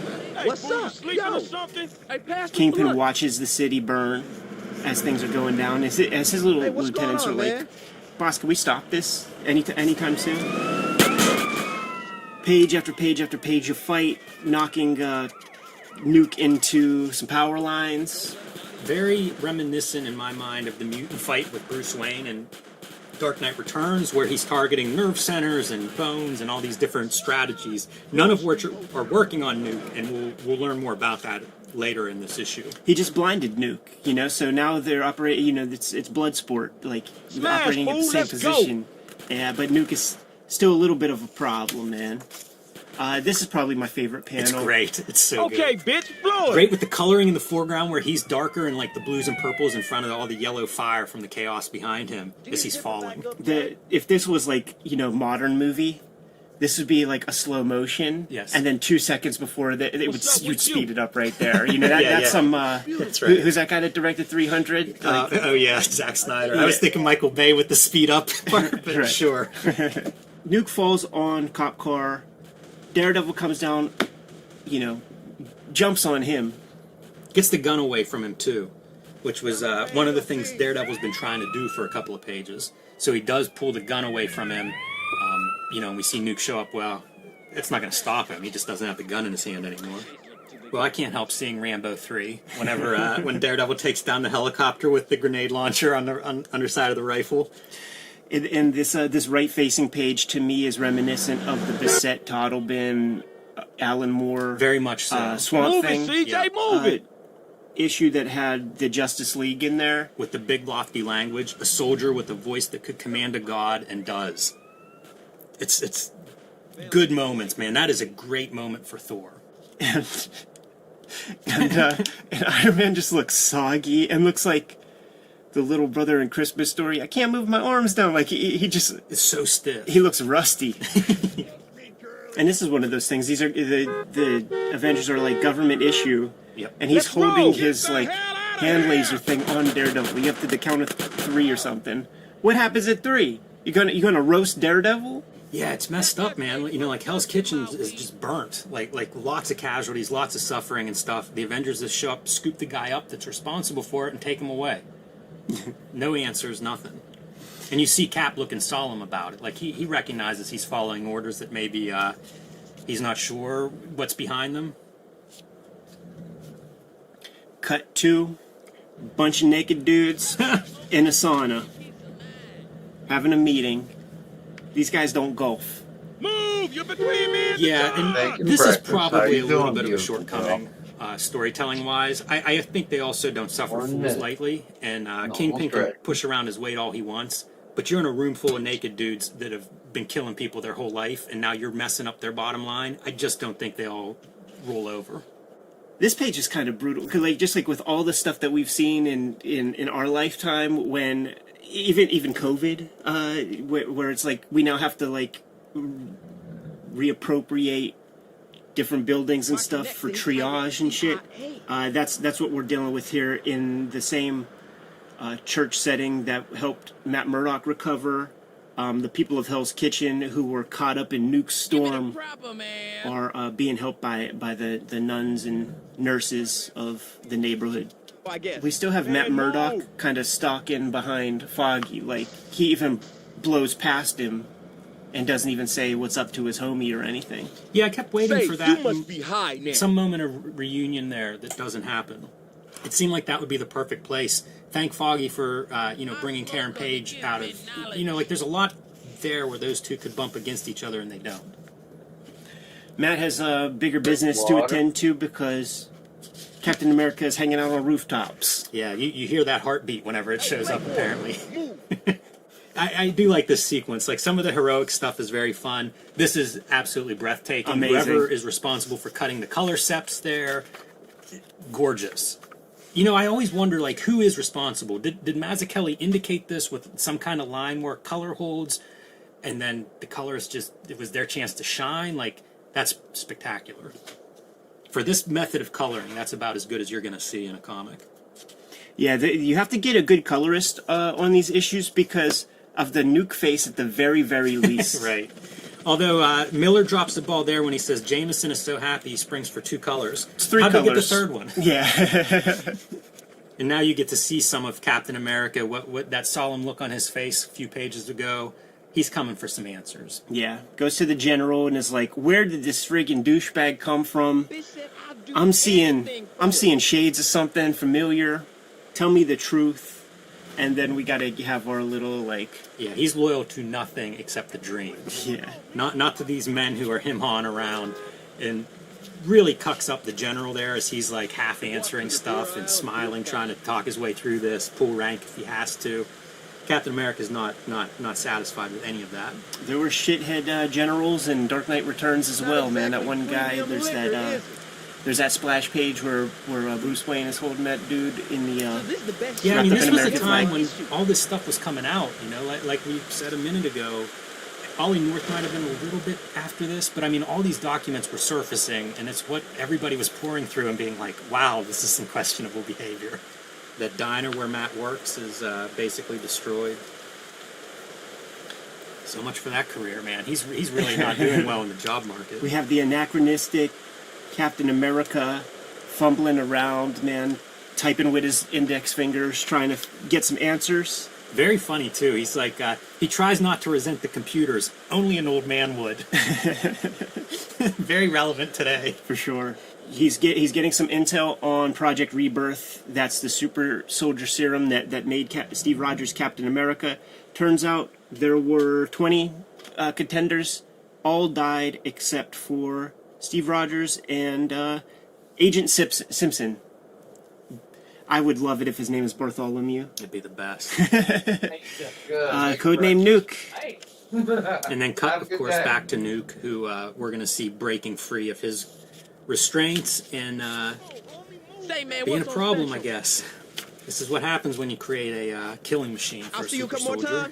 What's up? Yo. Kingpin watches the city burn as things are going down. As his little lieutenants are like, "Boss, can we stop this anytime soon?" Page after page after page of fight, knocking Nuke into some power lines. Very reminiscent in my mind of the mutant fight with Bruce Wayne and Dark Knight Returns, where he's targeting nerve centers and bones and all these different strategies, none of which are working on Nuke, and we'll learn more about that later in this issue. He just blinded Nuke, you know, so now they're operating, you know, it's blood sport, like, operating at the same position. Yeah, but Nuke is still a little bit of a problem, man. This is probably my favorite panel. It's great. It's so good. Okay, bitch, blow it. Great with the coloring in the foreground where he's darker and like the blues and purples in front of all the yellow fire from the chaos behind him as he's falling. If this was like, you know, modern movie, this would be like a slow motion. Yes. And then 2 seconds before you'd speed it up right there. You know, that's yeah. some. That's right. Who's that guy that directed 300? Oh yeah, Zack Snyder. Yeah. I was thinking Michael Bay with the speed up part, but Right. sure. Nuke falls on cop car. Daredevil comes down, you know, jumps on him. Gets the gun away from him, too, which was one of the things Daredevil's been trying to do for a couple of pages. So he does pull the gun away from him, you know, and we see Nuke show up. Well, it's not going to stop him. He just doesn't have the gun in his hand anymore. Well, I can't help seeing Rambo 3 whenever when Daredevil takes down the helicopter with the grenade launcher on the underside of the rifle. And this right-facing page to me is reminiscent of the Bissett, Toddleben, Alan Moore, very much so. Swamp Move Thing. it, CJ, move it. issue that had the Justice League in there. With the big lofty language, a soldier with a voice that could command a god and does. It's good moments, man. That is a great moment for Thor. And Iron Man just looks soggy and looks like the little brother in Christmas Story. I can't move my arms down. Like he just is so stiff. He looks rusty. And this is one of those things. These are the Avengers are like government issue. Yep. And he's holding his like hand laser thing on Daredevil. You have to the count of 3 or something. What happens at 3? You gonna roast Daredevil? Yeah, it's messed up, man. You know, like Hell's Kitchen is just burnt. Like lots of casualties, lots of suffering and stuff. The Avengers just show up, scoop the guy up that's responsible for it, and take him away. No answers, nothing. And you see Cap looking solemn about it. Like he recognizes he's following orders that maybe he's not sure what's behind them. Cut 2, bunch of naked dudes in a sauna, having a meeting. These guys don't golf. Move! You're between me and Yeah, and this is probably a little bit of a shortcoming, storytelling-wise. I think they also don't suffer fools lightly, and Kingpin can push around his weight all he wants, but you're in a room full of naked dudes that have been killing people their whole life, and now you're messing up their bottom line. I just don't think they all roll over. This page is kind of brutal, because just like with all the stuff that we've seen in our lifetime, when even COVID, where it's like we now have to like reappropriate different buildings and stuff for triage and shit. That's what we're dealing with here in the same church setting that helped Matt Murdock recover. The people of Hell's Kitchen who were caught up in Nuke's storm are being helped by the nuns and nurses of the neighborhood. We still have Matt Murdock kind of stalking behind Foggy. Like, he even blows past him and doesn't even say what's up to his homie or anything. Yeah, I kept waiting for that. You must be high now. Some moment of reunion there that doesn't happen. It seemed like that would be the perfect place. Thank Foggy for, bringing Karen Page out of, like there's a lot there where those two could bump against each other and they don't. Matt has a bigger business to attend to because Captain America is hanging out on rooftops. Yeah, you hear that heartbeat whenever it shows up, apparently. I do like this sequence. Like, some of the heroic stuff is very fun. This is absolutely breathtaking. Amazing. Whoever is responsible for cutting the color seps there, gorgeous. I always wonder, like, who is responsible? Did Mazzucchelli indicate this with some kind of line where color holds, and then the colors it was their chance to shine? Like, that's spectacular. For this method of coloring, that's about as good as you're going to see in a comic. Yeah, you have to get a good colorist on these issues because of the Nuke face at the very, very least. Right. Although Miller drops the ball there when he says Jameson is so happy he springs for 2 colors. It's 3 How'd colors. they get the third one? Yeah. And now you get to see some of Captain America, what that solemn look on his face a few pages ago. He's coming for some answers. Yeah. Goes to the general and is like, where did this friggin' douchebag come from? I'm seeing shades of something familiar. Tell me the truth. And then we gotta have our little, like... Yeah, he's loyal to nothing except the dream. Yeah. Not to these men who are him-hawing around. And really cucks up the general there as he's, like, half-answering stuff and smiling, trying to talk his way through this, pull rank if he has to. Captain America's not satisfied with any of that. There were shithead generals in Dark Knight Returns as well, man. That one guy, there's that splash page where Bruce Wayne is holding that dude in the yeah, I mean, this was a time when all this stuff was coming out, like we said a minute ago. Ollie North might have been a little bit after this, but I mean, all these documents were surfacing, and it's what everybody was pouring through and being like, wow, this is some questionable behavior. That diner where Matt works is basically destroyed. So much for that career, man. He's really not doing well in the job market. We have the anachronistic Captain America fumbling around, man, typing with his index fingers, trying to get some answers. Very funny, too. He's like, he tries not to resent the computers. Only an old man would. Very relevant today. For sure. He's getting some intel on Project Rebirth. That's the super soldier serum that made Steve Rogers Captain America. Turns out there were 20 contenders. All died except for Steve Rogers and Agent Simpson. I would love it if his name is Bartholomew. It'd be the best. Codename Nuke. And then cut, of course, back to Nuke, who we're going to see breaking free of his restraints and being a problem, I guess. This is what happens when you create a killing machine for a super soldier.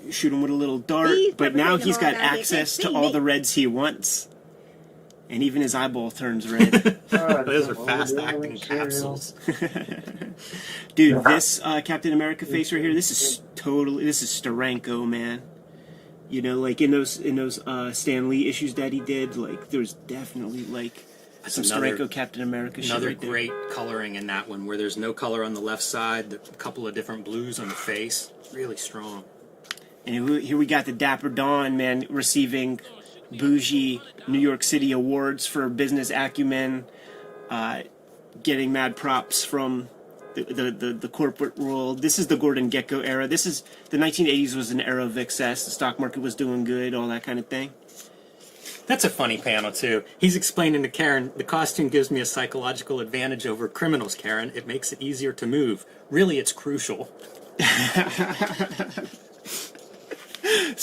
You shoot him with a little dart, but now he's got access to all the reds he wants. And even his eyeball turns red. Those are fast-acting capsules. Dude, this Captain America face right here, this is Steranko, man. You know, like in those Stan Lee issues that he did, like there's definitely like some Steranko Captain America shit Another right there. great coloring in that one, where there's no color on the left side, a couple of different blues on the face. Really strong. And here we got the Dapper Dawn, man, receiving bougie New York City awards for business acumen, getting mad props from the corporate world. This is the Gordon Gekko era. This is the 1980s was an era of excess. The stock market was doing good, all that kind of thing. That's a funny panel, too. He's explaining to Karen, the costume gives me a psychological advantage over criminals, Karen. It makes it easier to move. Really, it's crucial.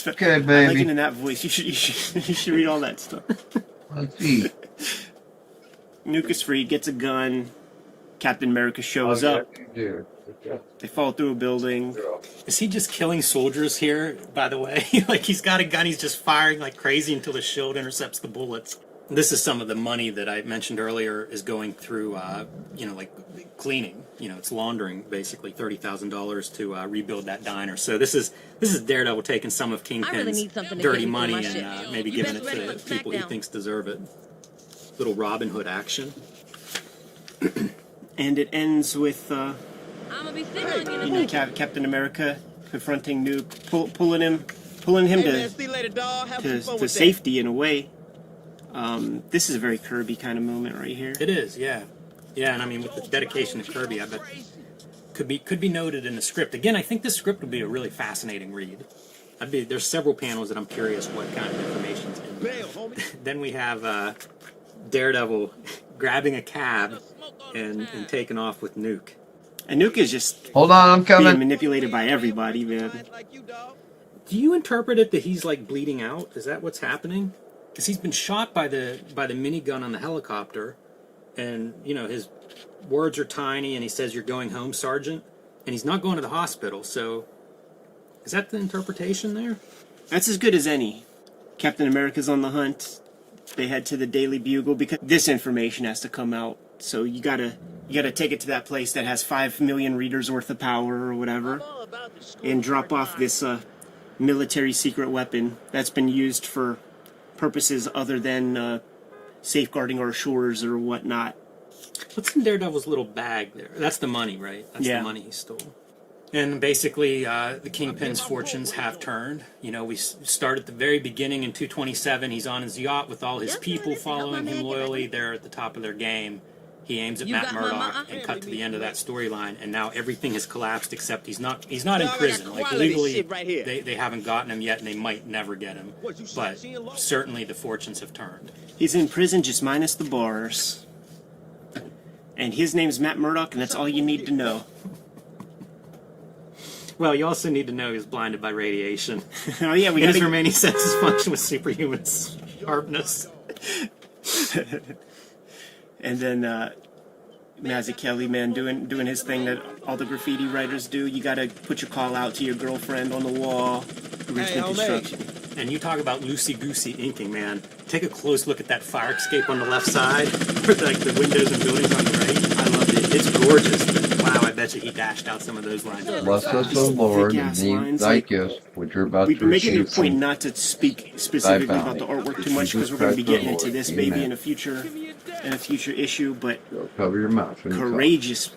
Okay, baby. I like it in that voice. You should read all that stuff. Let's see. Nuke is free, gets a gun. Captain America shows up. They fall through a building. Is he just killing soldiers here, by the way? Like, he's got a gun, he's just firing like crazy until the shield intercepts the bullets. This is some of the money that I mentioned earlier is going through, like cleaning. You know, it's laundering, basically, $30,000 to rebuild that diner. So this is Daredevil taking some of Kingpin's dirty money and maybe giving it to people he thinks deserve it. Little Robin Hood action. And it ends with, Captain America confronting Nuke, pulling him to safety in a way. This is a very Kirby kind of moment right here. It is, yeah. Yeah, and I mean, with the dedication to Kirby, I bet could be noted in the script. Again, I think this script would be a really fascinating read. There's several panels that I'm curious what kind of information's in there. Then we have Daredevil grabbing a cab and taking off with Nuke. And Nuke is just hold on, I'm coming. Being manipulated by everybody, man. Do you interpret it that he's like bleeding out? Is that what's happening? Because he's been shot by the minigun on the helicopter, and you know his words are tiny, and he says, "You're going home, Sergeant," and he's not going to the hospital. So, is that the interpretation there? That's as good as any. Captain America's on the hunt. They head to the Daily Bugle because this information has to come out. So you gotta take it to that place that has 5 million readers worth of power or whatever, and drop off this military secret weapon that's been used for purposes other than safeguarding our shores or whatnot. What's in Daredevil's little bag there? That's the money, right? That's the money he stole. And basically, the Kingpin's fortunes have turned. You know, we start at the very beginning in 227. He's on his yacht with all his people following him loyally. They're at the top of their game. He aims at Matt Murdock and cut to the end of that storyline. And now everything has collapsed except he's not in prison. Like, legally, they haven't gotten him yet, and they might never get him. But certainly the fortunes have turned. He's in prison just minus the bars. And his name's Matt Murdock, and that's all you need to know. Well, you also need to know he was blinded by radiation. Oh yeah, his remaining senses function with superhuman sharpness. And then Mazzucchelli, man, doing his thing that all the graffiti writers do. You gotta put your call out to your girlfriend on the wall. Original construction. And you talk about loosey-goosey inking, man. Take a close look at that fire escape on the left side, with like the windows and buildings on the right. I love it. It's gorgeous. But wow, I bet you he dashed out some of those lines. Bless us, O Lord, and thy gifts, which you're about to receive. We've been making it a point not to speak specifically about the artwork too much because we're going to be getting into this maybe in a future issue. But cover your mouth. Courageous,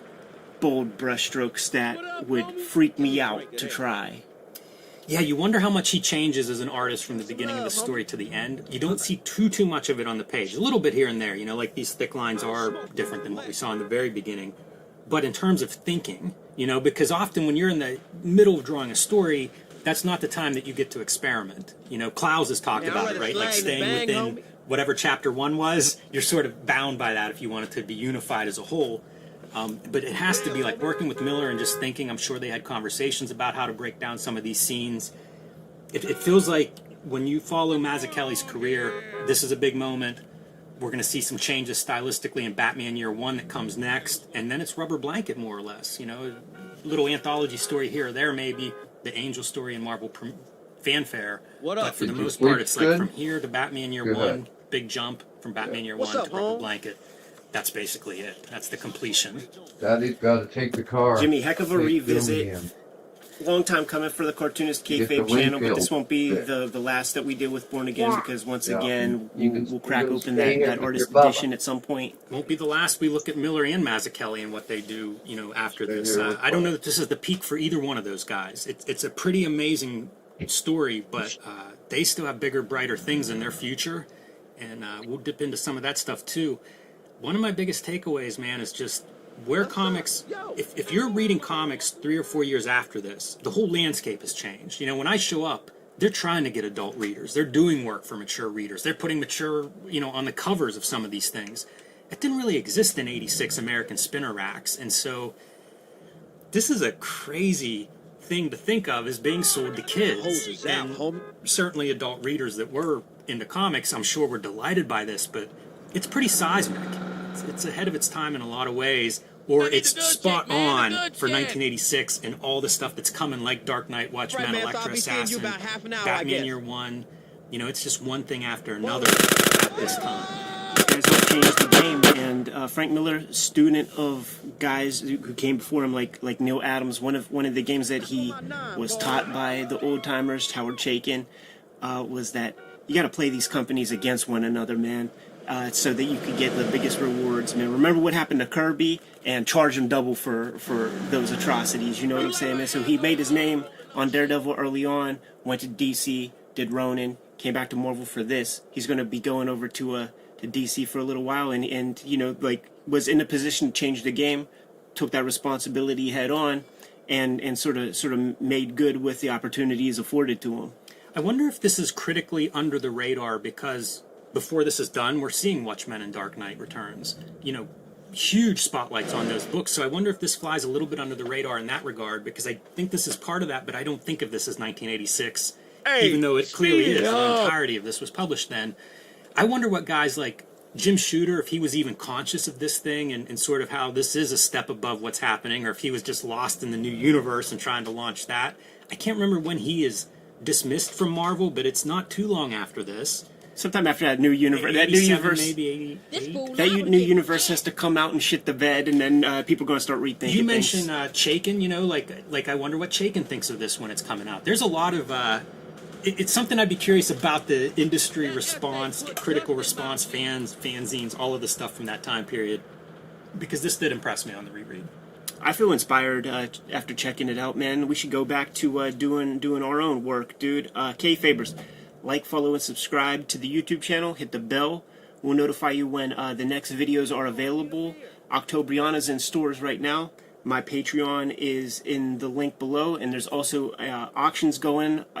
bold brushstrokes that would freak me out to try. Yeah, you wonder how much he changes as an artist from the beginning of the story to the end. You don't see too much of it on the page. A little bit here and there, you know, like these thick lines are different than what we saw in the very beginning. But in terms of thinking, you know, because often when you're in the middle of drawing a story, that's not the time that you get to experiment. You know, Klaus has talked about it, right? Like staying within whatever chapter 1 was, you're sort of bound by that if you want it to be unified as a whole. But it has to be like working with Miller and just thinking. I'm sure they had conversations about how to break down some of these scenes. It feels like when you follow Mazzucchelli's career, this is a big moment. We're going to see some changes stylistically in Batman Year One that comes next, and then it's Rubber Blanket, more or less. You know, a little anthology story here or there, maybe the Angel story in Marvel fanfare. But for the most part, it's like from here to Batman Year One, big jump from Batman Year One to Rubber Blanket. That's basically it. That's the completion. Daddy's got to take the car. Jimmy, heck of a revisit. Long time coming for the Cartoonist Kayfabe channel, but this won't be the last that we did with Born Again, because once again, we'll crack open that artist edition at some point. Won't be the last we look at Miller and Mazzucchelli and what they do, you know, after this. I don't know that this is the peak for either one of those guys. It's a pretty amazing story, but they still have bigger, brighter things in their future, and we'll dip into some of that stuff too. One of my biggest takeaways, man, is just where comics, if you're reading comics 3 or 4 years after this, the whole landscape has changed. You know, when I show up, they're trying to get adult readers. They're doing work for mature readers. They're putting mature, you know, on the covers of some of these things. It didn't really exist in 86 American spinner racks. And so this is a crazy thing to think of as being sold to kids. And certainly adult readers that were into comics, I'm sure, were delighted by this, but it's pretty seismic. It's ahead of its time in a lot of ways, or it's spot on for 1986 and all the stuff that's coming, like Dark Knight, Watchmen, Electra, Assassin, Batman Year One. You know, it's just one thing after another at this time. Guys helped change the game, and Frank Miller, student of guys who came before him, like Neil Adams. One of the games that he was taught by the old timers, Howard Chaykin, was that you got to play these companies against one another, man. So that you could get the biggest rewards, man. Remember what happened to Kirby, and charge him double for those atrocities. You know what I'm saying, man? So he made his name on Daredevil early on, went to DC, did Ronin, came back to Marvel for this. He's going to be going over to DC for a little while, and you know, like, was in a position to change the game, took that responsibility head on, and sort of made good with the opportunities afforded to him. I wonder if this is critically under the radar because before this is done, we're seeing Watchmen and Dark Knight Returns. You know, huge spotlights on those books. So I wonder if this flies a little bit under the radar in that regard, because I think this is part of that, but I don't think of this as 1986, even though it clearly is. The entirety of this was published then. I wonder what guys like Jim Shooter, if he was even conscious of this thing and sort of how this is a step above what's happening, or if he was just lost in the new universe and trying to launch that. I can't remember when he is dismissed from Marvel, but it's not too long after this. Sometime after that new universe, maybe 88. That new universe has to come out and shit the bed, and then people are going to start rethinking. You mentioned Chaykin, you know, like I wonder what Chaykin thinks of this when it's coming out. There's a lot of it's something I'd be curious about, the industry response, critical response, fanzines, all of the stuff from that time period, because this did impress me on the reread. I feel inspired after checking it out, man. We should go back to doing our own work, dude. Kayfabers. Like, follow, and subscribe to the YouTube channel. Hit the bell. We'll notify you when the next videos are available. Octobriana's in stores right now. My Patreon is in the link below, and there's also auctions going